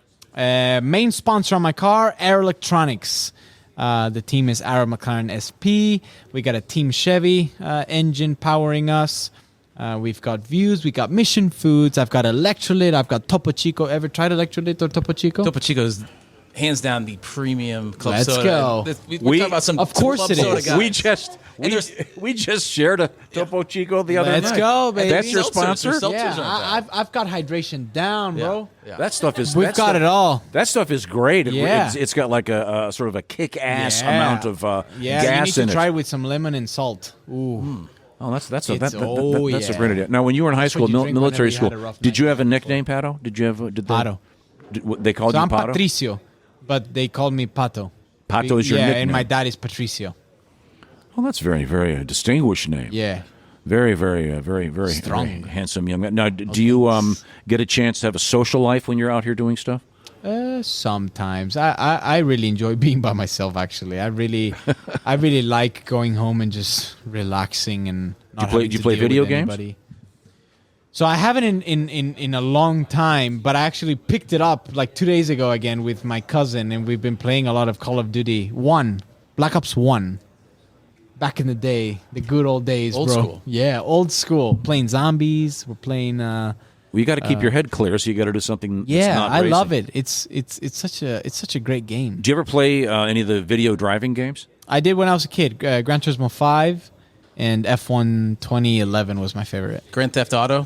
Main sponsor on my car, Air Electronics. The team is Arrow McLaren SP. We got a Team Chevy engine powering us. We've got Views. We got Mission Foods. I've got Electrolyte. I've got Topo Chico. Ever tried Electrolyte or Topo Chico? Topo Chico is hands down the premium club Let's soda. go. We're talking about some of course club it soda is. guys. We just shared a Topo Chico the other night. Let's go, baby. That's your sponsor? Yeah, I've got hydration down, bro. Yeah. That stuff is. We've got it all. That stuff is great. Yeah. It's got like a sort of a kick-ass amount of gas in it. You need to try it with some lemon and salt. Ooh. Oh, that's a great idea. Now, when you were in high school, military school, did you have a nickname, Pato? Did you have Pato? They called you I'm Pato? Patricio, but they called me Pato. Pato is your nickname. Yeah, and my dad is Patricio. Oh, that's very, very distinguished name. Yeah. Very, very, very, very strong, very handsome young man. Now, do you get a chance to have a social life when you're out here doing stuff? Sometimes. I really enjoy being by myself. Actually, I really like going home and just relaxing and not. Do you play video games? So I haven't in a long time, but I actually picked it up like 2 days ago again with my cousin, and we've been playing a lot of Call of Duty 1, Black Ops 1. Back in the day, the good old days, Old bro. school. Yeah, old school. Playing zombies. We're playing. Well, you got to keep your head clear, so you got to do something. Yeah, that's not I racing. love it. It's such a great game. Do you ever play any of the video driving games? I did when I was a kid. Gran Turismo 5 and F1 2011 was my favorite. Grand Theft Auto.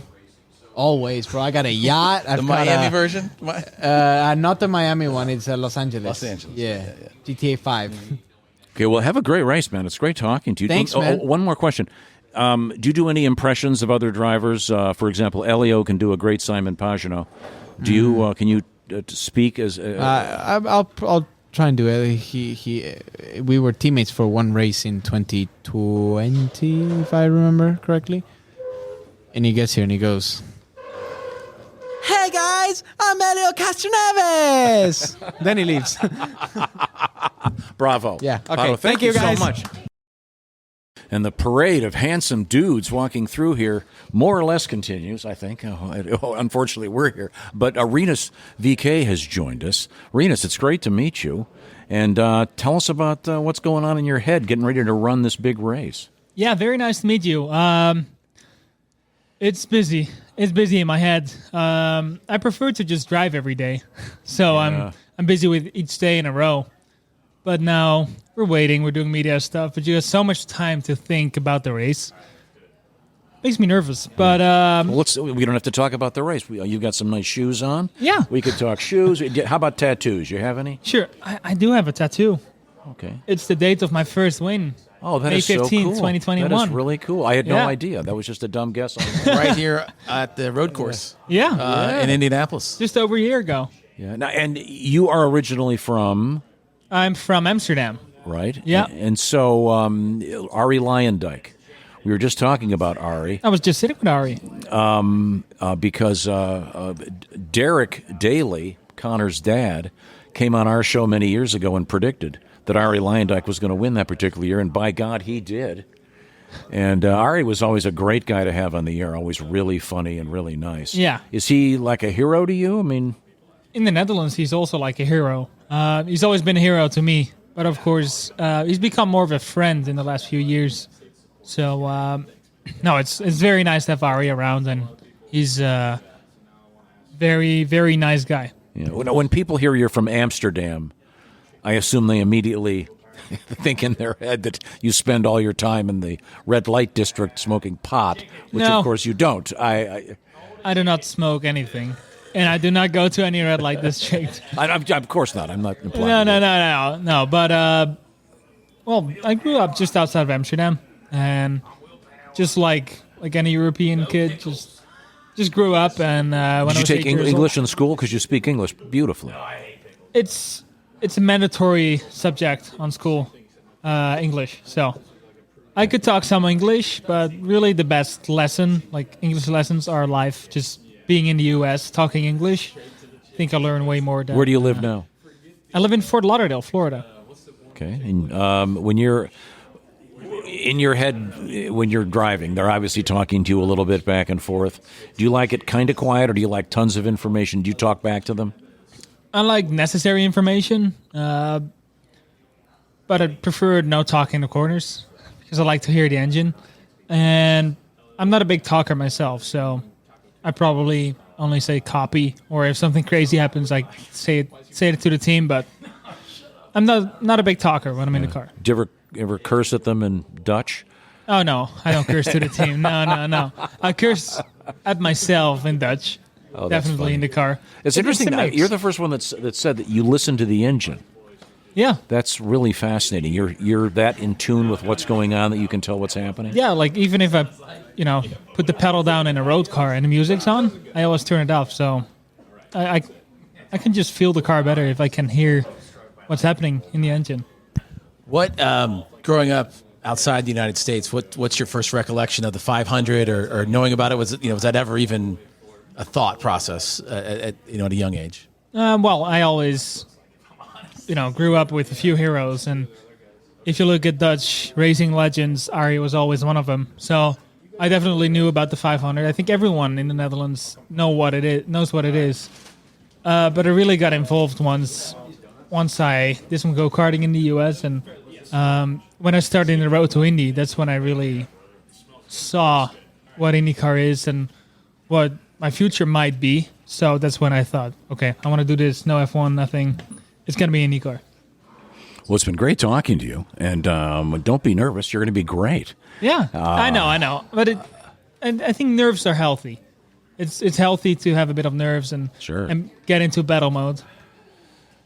Always, bro. I got a yacht. The Miami version. Not the Miami one. It's Los Angeles. Los Angeles. Yeah. GTA 5. Okay, well, have a great race, man. It's great talking to you. Thanks, man. One more question. Do you do any impressions of other drivers? For example, Elio can do a great Simon Pagenaud. Do you? Can you speak as? I'll try and do it. We were teammates for one race in 2020, if I remember correctly. And he gets here and he goes, "Hey guys, I'm Elio Castroneves." Then he leaves. Bravo. Yeah. Okay. Bravo. Thank you guys so much. And the parade of handsome dudes walking through here more or less continues, I think. Unfortunately, we're here. But Renus VK has joined us. Renus, it's great to meet you. And tell us about what's going on in your head, getting ready to run this big race. Yeah, very nice to meet you. It's busy. It's busy in my head. I prefer to just drive every day. So I'm busy with each day in a row. But now we're waiting. We're doing media stuff. But you have so much time to think about the race. Makes me nervous. But well, we don't have to talk about the race. You've got some nice shoes on. Yeah. We could talk shoes. How about tattoos? You have any? Sure. I do have a tattoo. Okay. It's the date of my first win. Oh, that May is so 15th, cool. 2021. That is really cool. I had no Yeah. idea. That was just a dumb guess. Right here at the road course. Yeah. In Indianapolis. Just over a year ago. Yeah. Now, and you are originally from? I'm from Amsterdam. Right. Yeah. And so Ari Leyendijk. We were just talking about Ari. I was just sitting with Ari. Because Derek Daly, Connor's dad, came on our show many years ago and predicted that Ari Leyendijk was going to win that particular year, and by God, he did. And Ari was always a great guy to have on the air, always really funny and really nice. Yeah. Is he like a hero to you? I mean, in the Netherlands, he's also like a hero. He's always been a hero to me. But of course, he's become more of a friend in the last few years. So, no, it's very nice to have Ari around, and he's a very, very nice guy. you know, when people hear you're from Amsterdam, I assume they immediately think in their head that you spend all your time in the red light district smoking pot, which No. of course you don't. I do not smoke anything, and I do not go to any red light district. Of course not. I'm not implying. No. But well, I grew up just outside of Amsterdam, and just like any European kid, just grew up. And when I Did you was take 8 years English old, in school? Because you speak English beautifully. it's a mandatory subject on school, English. So I could talk some English, but really the best lesson, like English lessons, are life. Just being in the U.S., talking English. I think I learn way more. Than, Where do you live now? I live in Fort Lauderdale, Florida. Okay. And when you're in your head, when you're driving, they're obviously talking to you a little bit back and forth. Do you like it kind of quiet, or do you like tons of information? Do you talk back to them? I like necessary information, but I prefer no talking in the corners because I like to hear the engine. And I'm not a big talker myself, so I probably only say copy, or if something crazy happens, I say it to the team. But I'm not a big talker when I'm in the car. Do you ever curse at them in Dutch? Oh no, I don't curse to the team. No. I curse at myself in Dutch. Oh, that's Definitely funny. in the car. It's interesting. You're the first one that said that you listen to the engine. Yeah. That's really fascinating. You're that in tune with what's going on that you can tell what's happening. Yeah, like even if I, put the pedal down in a road car and the music's on, I always turn it off. So I can just feel the car better if I can hear what's happening in the engine. What growing up outside the United States? What's your first recollection of the 500 or knowing about it? Was that ever even a thought process at a young age? Well, I always, grew up with a few heroes, and if you look at Dutch racing legends, Arie was always one of them. So I definitely knew about the 500. I think everyone in the Netherlands knows what it is. But I really got involved once I did some go-karting in the U.S. and when I started in the road to Indy, that's when I really saw what IndyCar is and what my future might be. So that's when I thought, okay, I want to do this. No F1, nothing. It's going to be IndyCar. Well, it's been great talking to you, and don't be nervous. You're going to be great. Yeah, I know. But and I think nerves are healthy. It's healthy to have a bit of nerves and get into battle mode.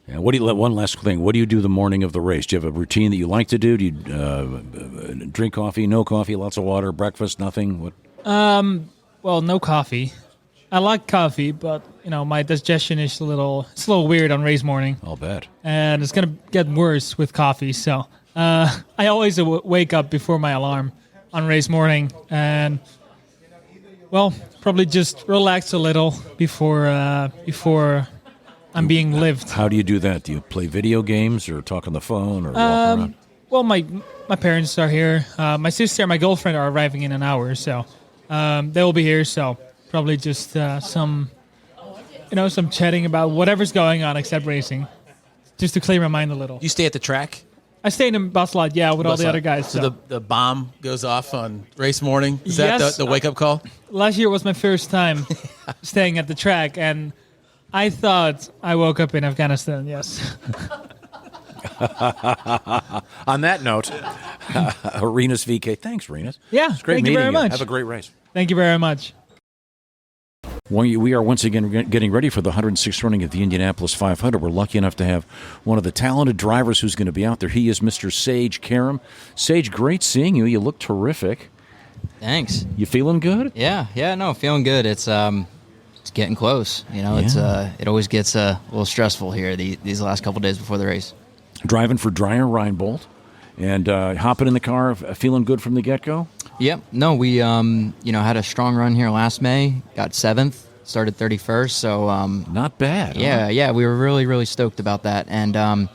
Yeah. One last thing. What do you do the morning of the race? Do you have a routine that you like to do? Do you drink coffee, no coffee, lots of water, breakfast, nothing? What? Well, no coffee. I like coffee, but my digestion is a little weird on race morning. I'll bet. And it's gonna get worse with coffee. So I always wake up before my alarm on race morning, and probably just relax a little before I'm being lived. How do you do that? Do you play video games or talk on the phone or walk around? Well, my parents are here. My sister and my girlfriend are arriving in an hour, so they will be here. So probably just some chatting about whatever's going on except racing, just to clear my mind a little. You stay at the track? I stay in the bus lot, with all the other guys. So the bomb goes off on race morning? Is that the wake-up call? Last year was my first time staying at the track, and I thought I woke up in Afghanistan, yes. On that note, Renus VK, thanks, Renus. Yeah, it's great thank you meeting very much. Have a great race. Thank you very much. We are once again getting ready for the 106th running of the Indianapolis 500. We're lucky enough to have one of the talented drivers who's going to be out there. He is Mr. Sage Karam. Sage, great seeing you. You look terrific. Thanks. You feeling good? Yeah, no, feeling good. It's getting close. It always gets a little stressful here these last couple days before the race. Driving for Dreyer Reinbold and hopping in the car, feeling good from the get-go? Yep. No, we had a strong run here last May. Got 7th, started 31st. So not bad. Yeah. We were really, really stoked about that, and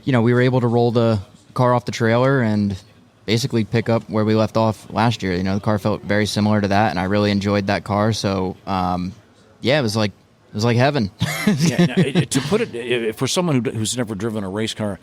we were able to roll the car off the trailer and basically pick up where we left off last year. The car felt very similar to that, and I really enjoyed that car. So it was like heaven. To put it for someone who's never driven a race car.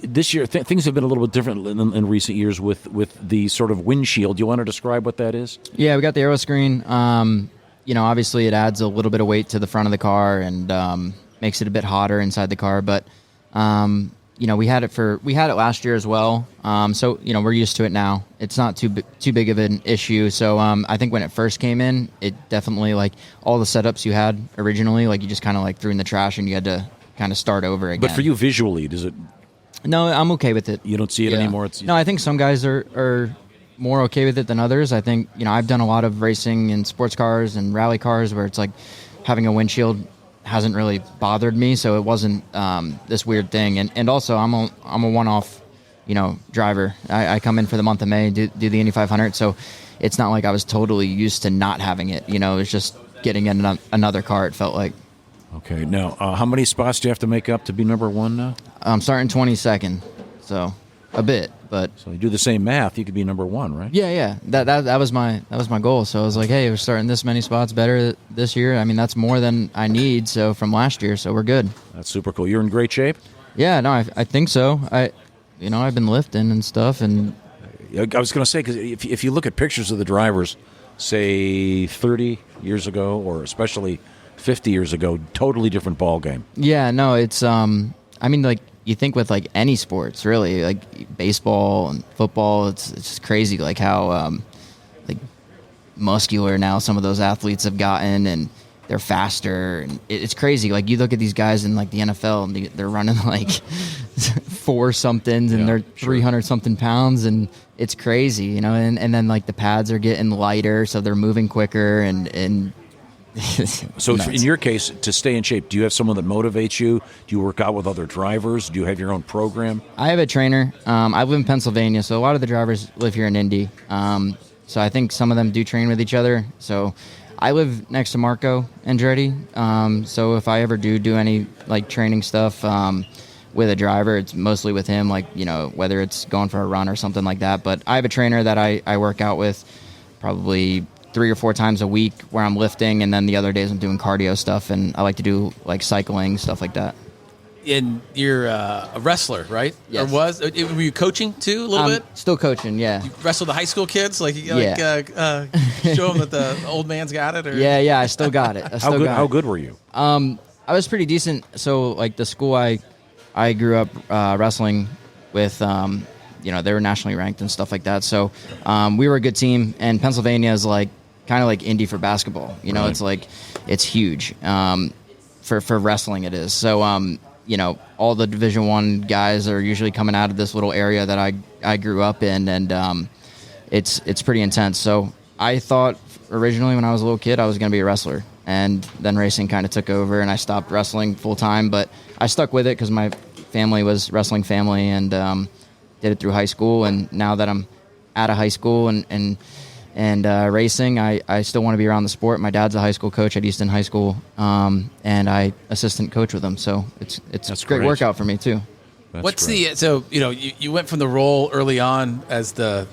This year, things have been a little bit different in recent years with the sort of windshield. You want to describe what that is? Yeah, we got the aero screen. Obviously it adds a little bit of weight to the front of the car and makes it a bit hotter inside the car. But we had it last year as well. So we're used to it now. It's not too big of an issue. So I think when it first came in, it definitely all the setups you had originally, you just kind of threw in the trash and you had to kind of start over again. But for you visually, does it? No, I'm okay with it. You don't see it anymore? No, I think some guys are more okay with it than others. I think, I've done a lot of racing in sports cars and rally cars where it's having a windshield hasn't really bothered me, so it wasn't this weird thing. And also, I'm a one-off, driver. I come in for the month of May, do the Indy 500, so it's not like I was totally used to not having it. It was just getting in another car, it felt like. Okay. Now, how many spots do you have to make up to be number one now? I'm starting 22nd, so a bit, but so you do the same math, you could be number one, right? Yeah. That was my goal. So I was like, hey, we're starting this many spots better this year. I mean, that's more than I need. So from last year, so we're good. That's super cool. You're in great shape. Yeah, no, I think so. I've been lifting and stuff, and I was going to say because if you look at pictures of the drivers, say 30 years ago, or especially 50 years ago, totally different ball game. Yeah, no, it's you think with any sports really, baseball and football, it's just crazy how muscular now some of those athletes have gotten, and they're faster, and it's crazy. You look at these guys in the NFL, and they're running 4 somethings, and they're 300 something pounds, and it's crazy, and then the pads are getting lighter, so they're moving quicker, and So in your case, to stay in shape, do you have someone that motivates you? Do you work out with other drivers? Do you have your own program? I have a trainer. I live in Pennsylvania, so a lot of the drivers live here in Indy. So I think some of them do train with each other. So I live next to Marco Andretti. So if I ever do any training stuff with a driver, it's mostly with him, whether it's going for a run or something like that. But I have a trainer that I work out with probably 3 or 4 times a week where I'm lifting, and then the other days I'm doing cardio stuff, and I like to do like cycling, stuff like that. And you're a wrestler, right? Yes. Or was? Were you coaching too a little bit? Still coaching, yeah. You wrestle the high school kids, like show them that the old man's got it. Or? Yeah, I still got it. How good were you? I was pretty decent. So like the school I grew up wrestling with, they were nationally ranked and stuff like that. So we were a good team, and Pennsylvania is like kind of like Indy for basketball. Right. It's like it's huge. For wrestling, it is. So all the Division I guys are usually coming out of this little area that I grew up in, and it's pretty intense. So I thought originally when I was a little kid I was going to be a wrestler, and then racing kind of took over, and I stopped wrestling full time. But I stuck with it because my family was wrestling family, and did it through high school. And now that I'm out of high school and racing, I still want to be around the sport. My dad's a high school coach at Easton High School, and I assistant coach with him. So it's a great workout for me too. You went from the role early on as the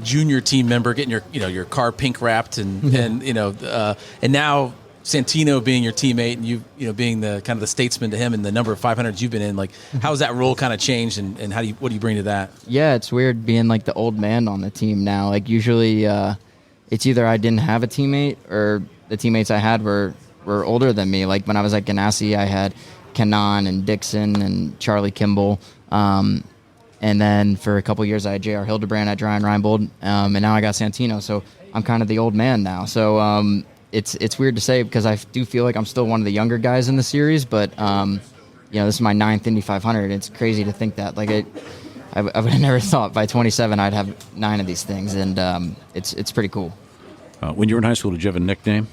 junior team member, getting your car pink wrapped, and now Santino being your teammate, and you being the kind of the statesman to him, and the number of 500s you've been in. Like, how has that role kind of changed, and what do you bring to that? Yeah, it's weird being like the old man on the team now. Like usually, it's either I didn't have a teammate, or the teammates I had were older than me. Like when I was at Ganassi, I had Kenan and Dixon and Charlie Kimball. And then for a couple years, I had J.R. Hildebrand at Dry and Reinbold. And now I got Santino. So I'm kind of the old man now. So it's weird to say, because I do feel like I'm still one of the younger guys in the series. But, this is my 9th Indy 500. It's crazy to think that. Like I would have never thought by 27 I'd have 9 of these things. And it's pretty cool. When you were in high school, did you have a nickname?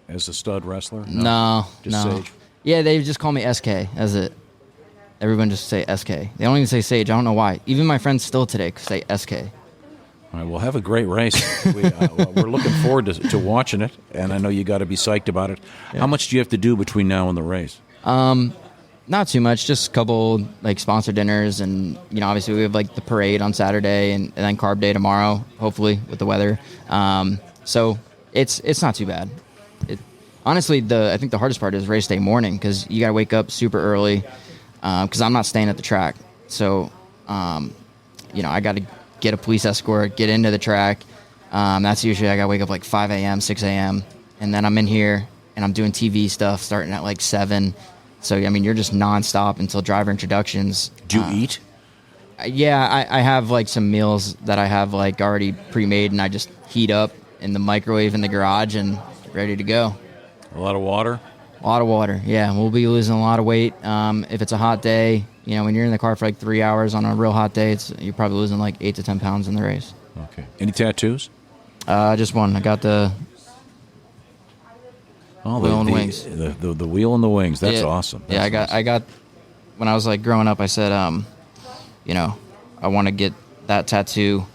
As a stud wrestler? No. Sage? Yeah, they just call me SK as it. Everyone just say SK. They don't even say Sage. I don't know why. Even my friends still today say SK. All right, well, have a great race. We're looking forward to watching it, and I know you got to be psyched about it. Yeah. How much do you have to do between now and the race? Not too much. Just a couple like sponsor dinners, and obviously we have like the parade on Saturday, and then carb day tomorrow, hopefully with the weather. So it's not too bad. Honestly, I think the hardest part is race day morning, because you got to wake up super early, because I'm not staying at the track. So, I got to get a police escort, get into the track. That's usually I got to wake up like 5 a.m., 6 a.m., and then I'm in here, and I'm doing TV stuff starting at like 7. So, you're just nonstop until driver introductions. Do you eat? Yeah, I have like some meals that I have like already pre-made, and I just heat up in the microwave in the garage and ready to go. A lot of water? A lot of water, yeah. We'll be losing a lot of weight. If it's a hot day, when you're in the car for like 3 hours on a real hot day, you're probably losing like 8 to 10 pounds in the race. Okay. Any tattoos? Just one. I got the wheel and wings. The wheel and the wings. That's awesome. That's I got. When I was like growing up, I said, I want to get that tattoo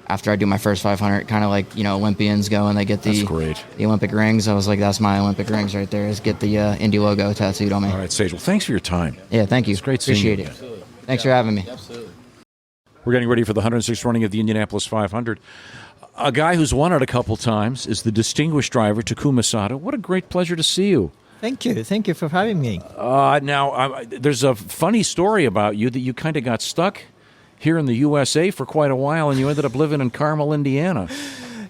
after I do my first 500, kind of like, Olympians go and they get the Olympic rings. I was like, that's my Olympic rings right there, is get the Indy logo tattooed on me. All right, Sage. Well, thanks for your time. Yeah, thank you. It's great seeing you. Appreciate it. Absolutely. Thanks for having me. Absolutely. We're getting ready for the 106th running of the Indianapolis 500. A guy who's won it a couple times is the distinguished driver, Takuma Sato. What a great pleasure to see you. Thank you. Thank you for having me. Now, there's a funny story about you that you kind of got stuck here in the USA for quite a while, and you ended up living in Carmel, Indiana.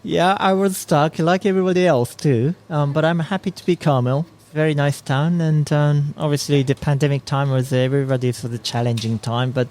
Yeah, I was stuck like everybody else too, but I'm happy to be Carmel. Very nice town, and obviously the pandemic time was everybody for the challenging time, but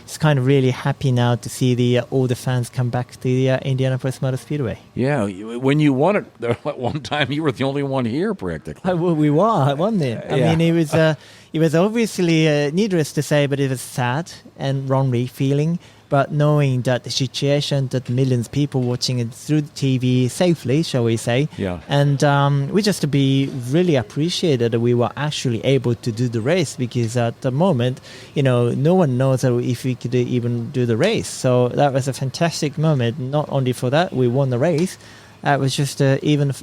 it's kind of really happy now to see all the fans come back to the Indianapolis Motor Speedway. Yeah, when you won it at one time, you were the only one here practically. We were, wasn't it? I mean, it was obviously needless to say, but it was sad and lonely feeling. But knowing that the situation, that millions of people watching it through the TV safely, shall we say, and we just to be really appreciated that we were actually able to do the race, because at the moment, no one knows if we could even do the race. So that was a fantastic moment. Not only for that, we won the race. It was just even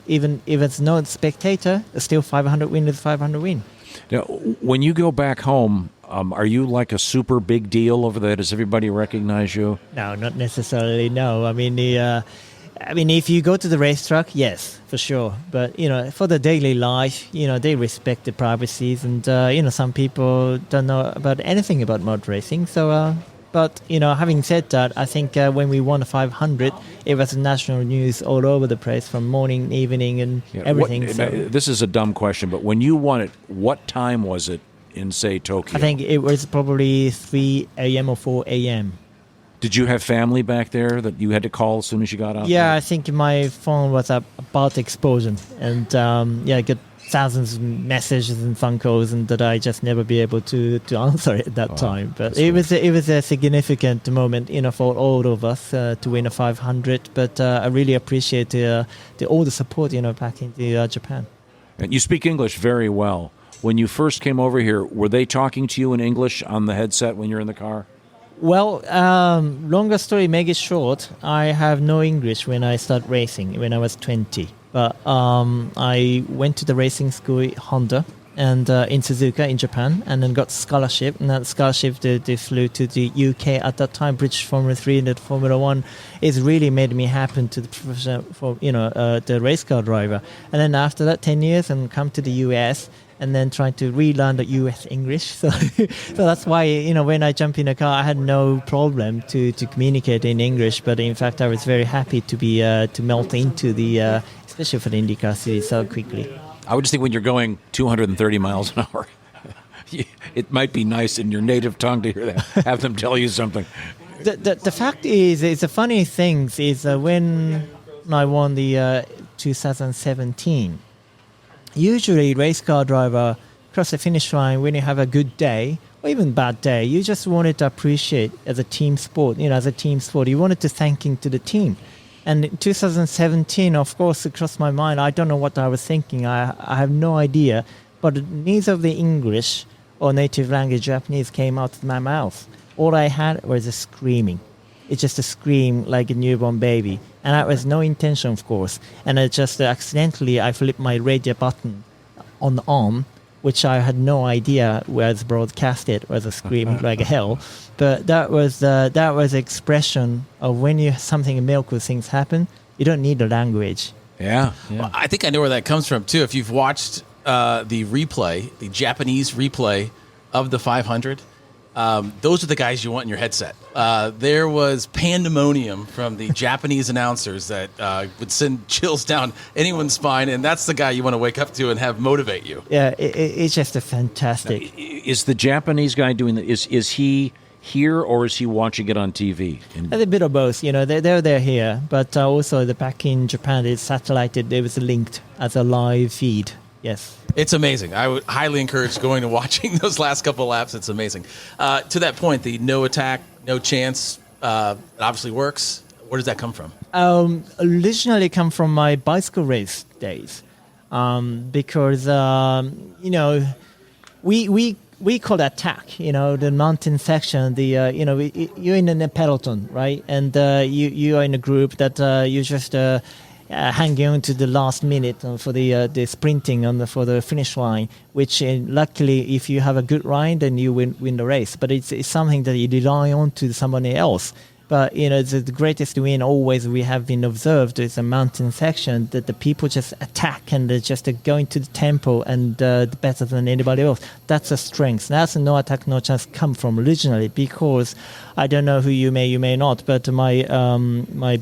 if it's no spectator, still 500 win is 500 win. Now, when you go back home, Are you like a super big deal over there? Does everybody recognize you? No, not necessarily. No, I mean if you go to the racetrack, yes, for sure. But for the daily life, they respect the privacies, and some people don't know about anything about mod racing. So, but having said that, I think when we won the 500, it was national news all over the place, from morning, evening, and everything. This is a dumb question, but when you won it, what time was it in, say, Tokyo? I think it was probably 3 a.m. or 4 a.m. Did you have family back there that you had to call as soon as you got out? Yeah, I think my phone was about explosion, and I got thousands of messages and phone calls, and that I just never be able to answer it at that time. But it was a significant moment, for all of us to win a 500. But I really appreciate all the support, back into Japan. And you speak English very well. When you first came over here, were they talking to you in English on the headset when you're in the car? Well, longer story, make it short. I have no English when I started racing, when I was 20. But I went to the racing school at Honda and in Suzuka in Japan, and then got scholarship. And that scholarship, they flew to the UK at that time, British Formula 3 and the Formula 1. It's really made me happen to the professional, the race car driver. And then after that, 10 years, and come to the US, and then trying to relearn the US English. So that's why, when I jump in a car, I had no problem to communicate in English. But in fact, I was very happy to be to melt into the, especially for the Indycar series, so quickly. I would just think when you're going 230 miles an hour, it might be nice in your native tongue to hear that, have them tell you something. The fact is, it's a funny thing, is when I won the 2017, usually race car driver cross the finish line when you have a good day or even bad day, you just wanted to appreciate as a team sport, you wanted to thanking to the team. And in 2017, of course, it crossed my mind. I don't know what I was thinking. I have no idea. But neither of the English or native language Japanese came out of my mouth. All I had was a screaming. It's just a scream like a newborn baby. And that was no intention, of course. And I just accidentally, I flipped my radio button on the arm, which I had no idea was broadcasted, was a scream like hell. But that was expression of when you something in medical things happen, you don't need a language. Yeah. Well, I think I know where that comes from too. If you've watched the Japanese replay of the 500, those are the guys you want in your headset. There was pandemonium from the Japanese announcers that would send chills down anyone's spine, and that's the guy you want to wake up to and have motivate you. Yeah, it's just a fantastic. Is the Japanese guy doing that? Is he here or is he watching it on TV? A bit of both. They're here, but also back in Japan, it's satellited. It was linked as a live feed. Yes. It's amazing. I would highly encourage going and watching those last couple of laps. It's amazing. To that point, the no attack, no chance, it obviously works. Where does that come from? Originally come from my bicycle race days, because we call that attack. The mountain section. You're in a peloton, right? And you are in a group that you just. Hanging on to the last minute for the sprinting for the finish line, which luckily if you have a good ride then you win the race. But it's something that you rely on to somebody else. But the greatest win always we have been observed is a mountain section that the people just attack and they just go into the tempo and better than anybody else. That's a strength. That's a no attack, no chance come from originally, because I don't know who you may not, but my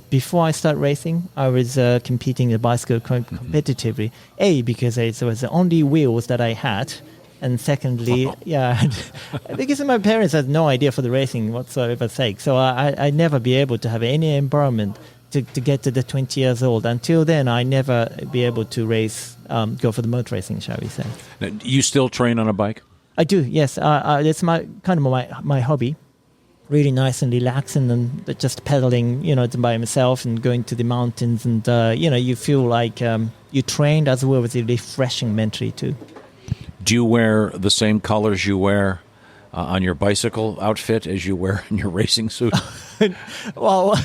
before I start racing, I was competing in bicycle competitively. Because it was the only wheels that I had. And secondly, because my parents had no idea for the racing whatsoever sake. So I never be able to have any environment to get to the 20 years old. Until then, I never be able to race, go for the motor racing, shall we say. Now, you still train on a bike? I do, yes. It's my hobby. Really nice and relaxing and just pedaling, by myself and going to the mountains. And, you feel like you trained as well as refreshing mentally too. Do you wear the same colors you wear on your bicycle outfit as you wear in your racing suit? Well,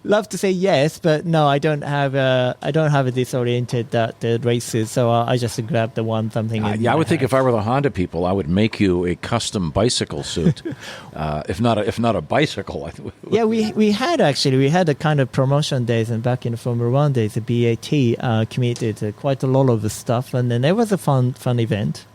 love to say yes, but no, I don't have a disoriented races, so I just grab the one something. I would think if I were the Honda people, I would make you a custom bicycle suit, if not a bicycle. Yeah, we had a kind of promotion days, and back in the Formula 1 days, the BAT committed quite a lot of the stuff, and then it was a fun event.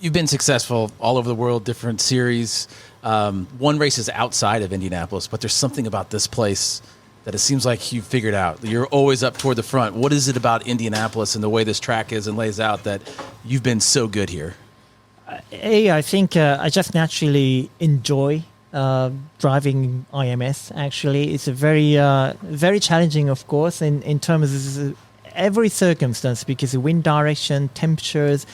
You've been successful all over the world, different series. One race is outside of Indianapolis, but there's something about this place that it seems like you've figured out. You're always up toward the front. What is it about Indianapolis and the way this track is and lays out that you've been so good here? I think I just naturally enjoy driving IMS. Actually, it's a very challenging, of course, in terms of every circumstance, because the wind direction, temperatures,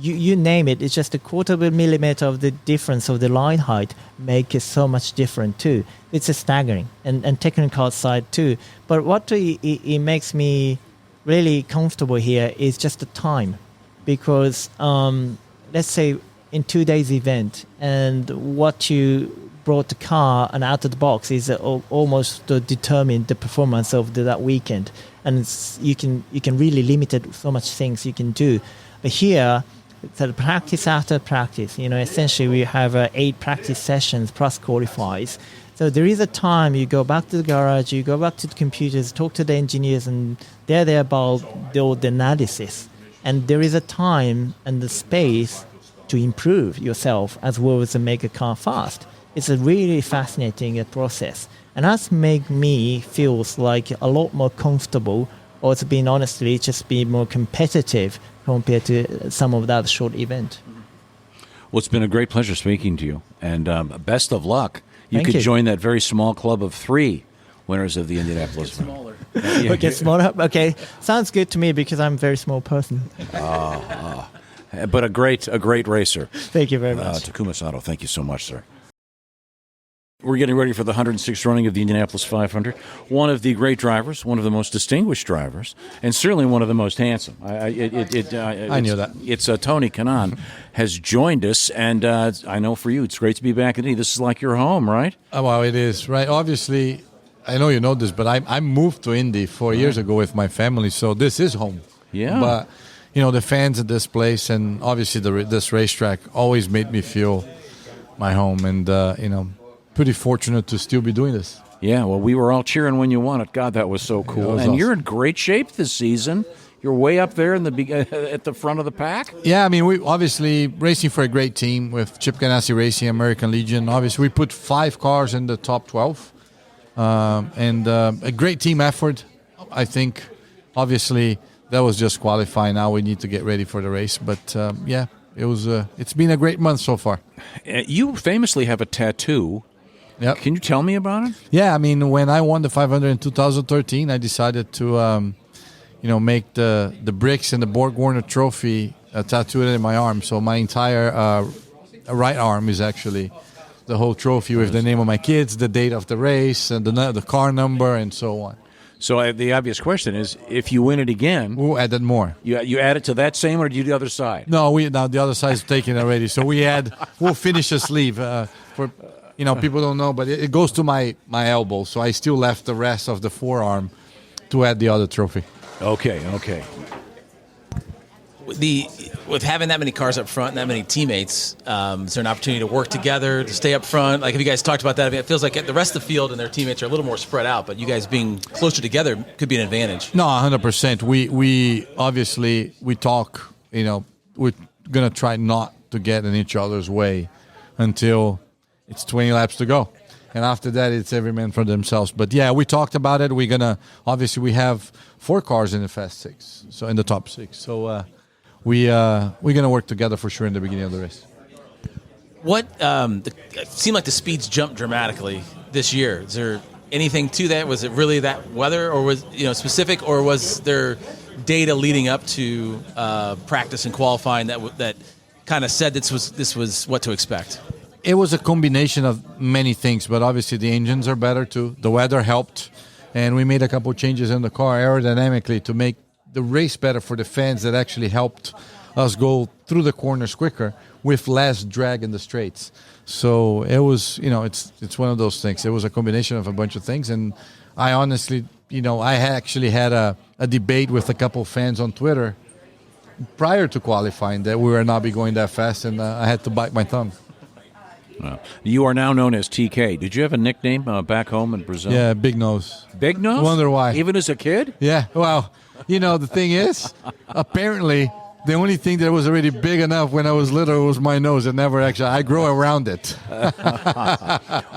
you name it. It's just a quarter of a millimeter of the difference of the line height make it so much different too. It's a staggering, and technical side too. But what it makes me really comfortable here is just the time, because let's say in 2 days event, and what you brought the car and out of the box is almost to determine the performance of that weekend, and you can really limit it so much things you can do. But here, it's a practice after practice. Essentially we have 8 practice sessions plus qualifies. So there is a time you go back to the garage, you go back to the computers, talk to the engineers, and they're there about the analysis. And there is a time and the space to improve yourself as well as to make a car fast. It's a really fascinating process. And that's make me feels like a lot more comfortable, or to be honestly, just be more competitive compared to some of that short event. Well, it's been a great pleasure speaking to you, and best of luck. You Thank could you. join that very small club of 3 winners of the Indianapolis. Smaller. Okay, smaller. Okay, sounds good to me because I'm a very small person. But a great racer. Thank you very much. Takuma Sato, thank you so much, sir. We're getting ready for the 106th running of the Indianapolis 500. One of the great drivers, one of the most distinguished drivers, and certainly one of the most handsome. I knew that. It's Tony Kanaan has joined us, and I know for you it's great to be back in Indy. This is like your home, right? Well, it is, right? Obviously, I know you know this, but I moved to Indy 4 years ago with my family, so this is home. Yeah. But, the fans at this place and obviously this racetrack always made me feel my home, and, pretty fortunate to still be doing this. Yeah, well, we were all cheering when you won it. God, that was so cool. Yeah, was and awesome. You're in great shape this season. You're way up there in at the front of the pack. Yeah, I mean, we obviously racing for a great team with Chip Ganassi Racing, American Legion. Obviously, we put 5 cars in the top 12, and a great team effort. I think, obviously, that was just qualifying. Now we need to get ready for the race. But yeah, it's been a great month so far. You famously have a tattoo. Yep. Can you tell me about it? Yeah, I mean, when I won the 500 in 2013, I decided to, make the bricks and the Borg Warner trophy tattooed in my arm. So my entire right arm is actually the whole trophy with the name of my kids, the date of the race, and the car number, and so on. So the obvious question is, if you win it again, we'll add that more. You add it to that same, or do you do the other side? No, now the other side is taken already. So we'll finish a sleeve for. People don't know, but it goes to my elbow, so I still left the rest of the forearm to add the other trophy. Okay. With having that many cars up front and that many teammates, is there an opportunity to work together, to stay up front? Like, have you guys talked about that? I mean, it feels like the rest of the field and their teammates are a little more spread out, but you guys being closer together could be an advantage. No, 100%. We obviously, we talk, we're going to try not to get in each other's way until it's 20 laps to go. And after that, it's every man for themselves. But yeah, we talked about it. We have 4 cars in the Fast 6, so in the top 6. So we're going to work together for sure in the beginning of the race. It seemed like the speeds jumped dramatically this year. Is there anything to that? Was it really that weather, or was specific, or was there data leading up to practice and qualifying that kind of said this was what to expect? It was a combination of many things, but obviously the engines are better too. The weather helped, and we made a couple changes in the car aerodynamically to make the race better for the fans. That actually helped us go through the corners quicker with less drag in the straights. So it was, it's one of those things. It was a combination of a bunch of things, and I honestly, I actually had a debate with a couple of fans on Twitter prior to qualifying that we were not be going that fast, and I had to bite my tongue. You are now known as TK. Did you have a nickname back home in Brazil? Yeah, Big Nose. Big Nose? Wonder why. Even as a kid? Yeah, well, the thing is, apparently, the only thing that was already big enough when I was little was my nose. It never actually, I grew around it.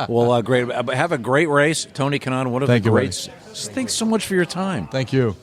Well, great. Have a great race. Tony Kanaan, one of Thank the you, greats. Thanks so much for your time. Thank you.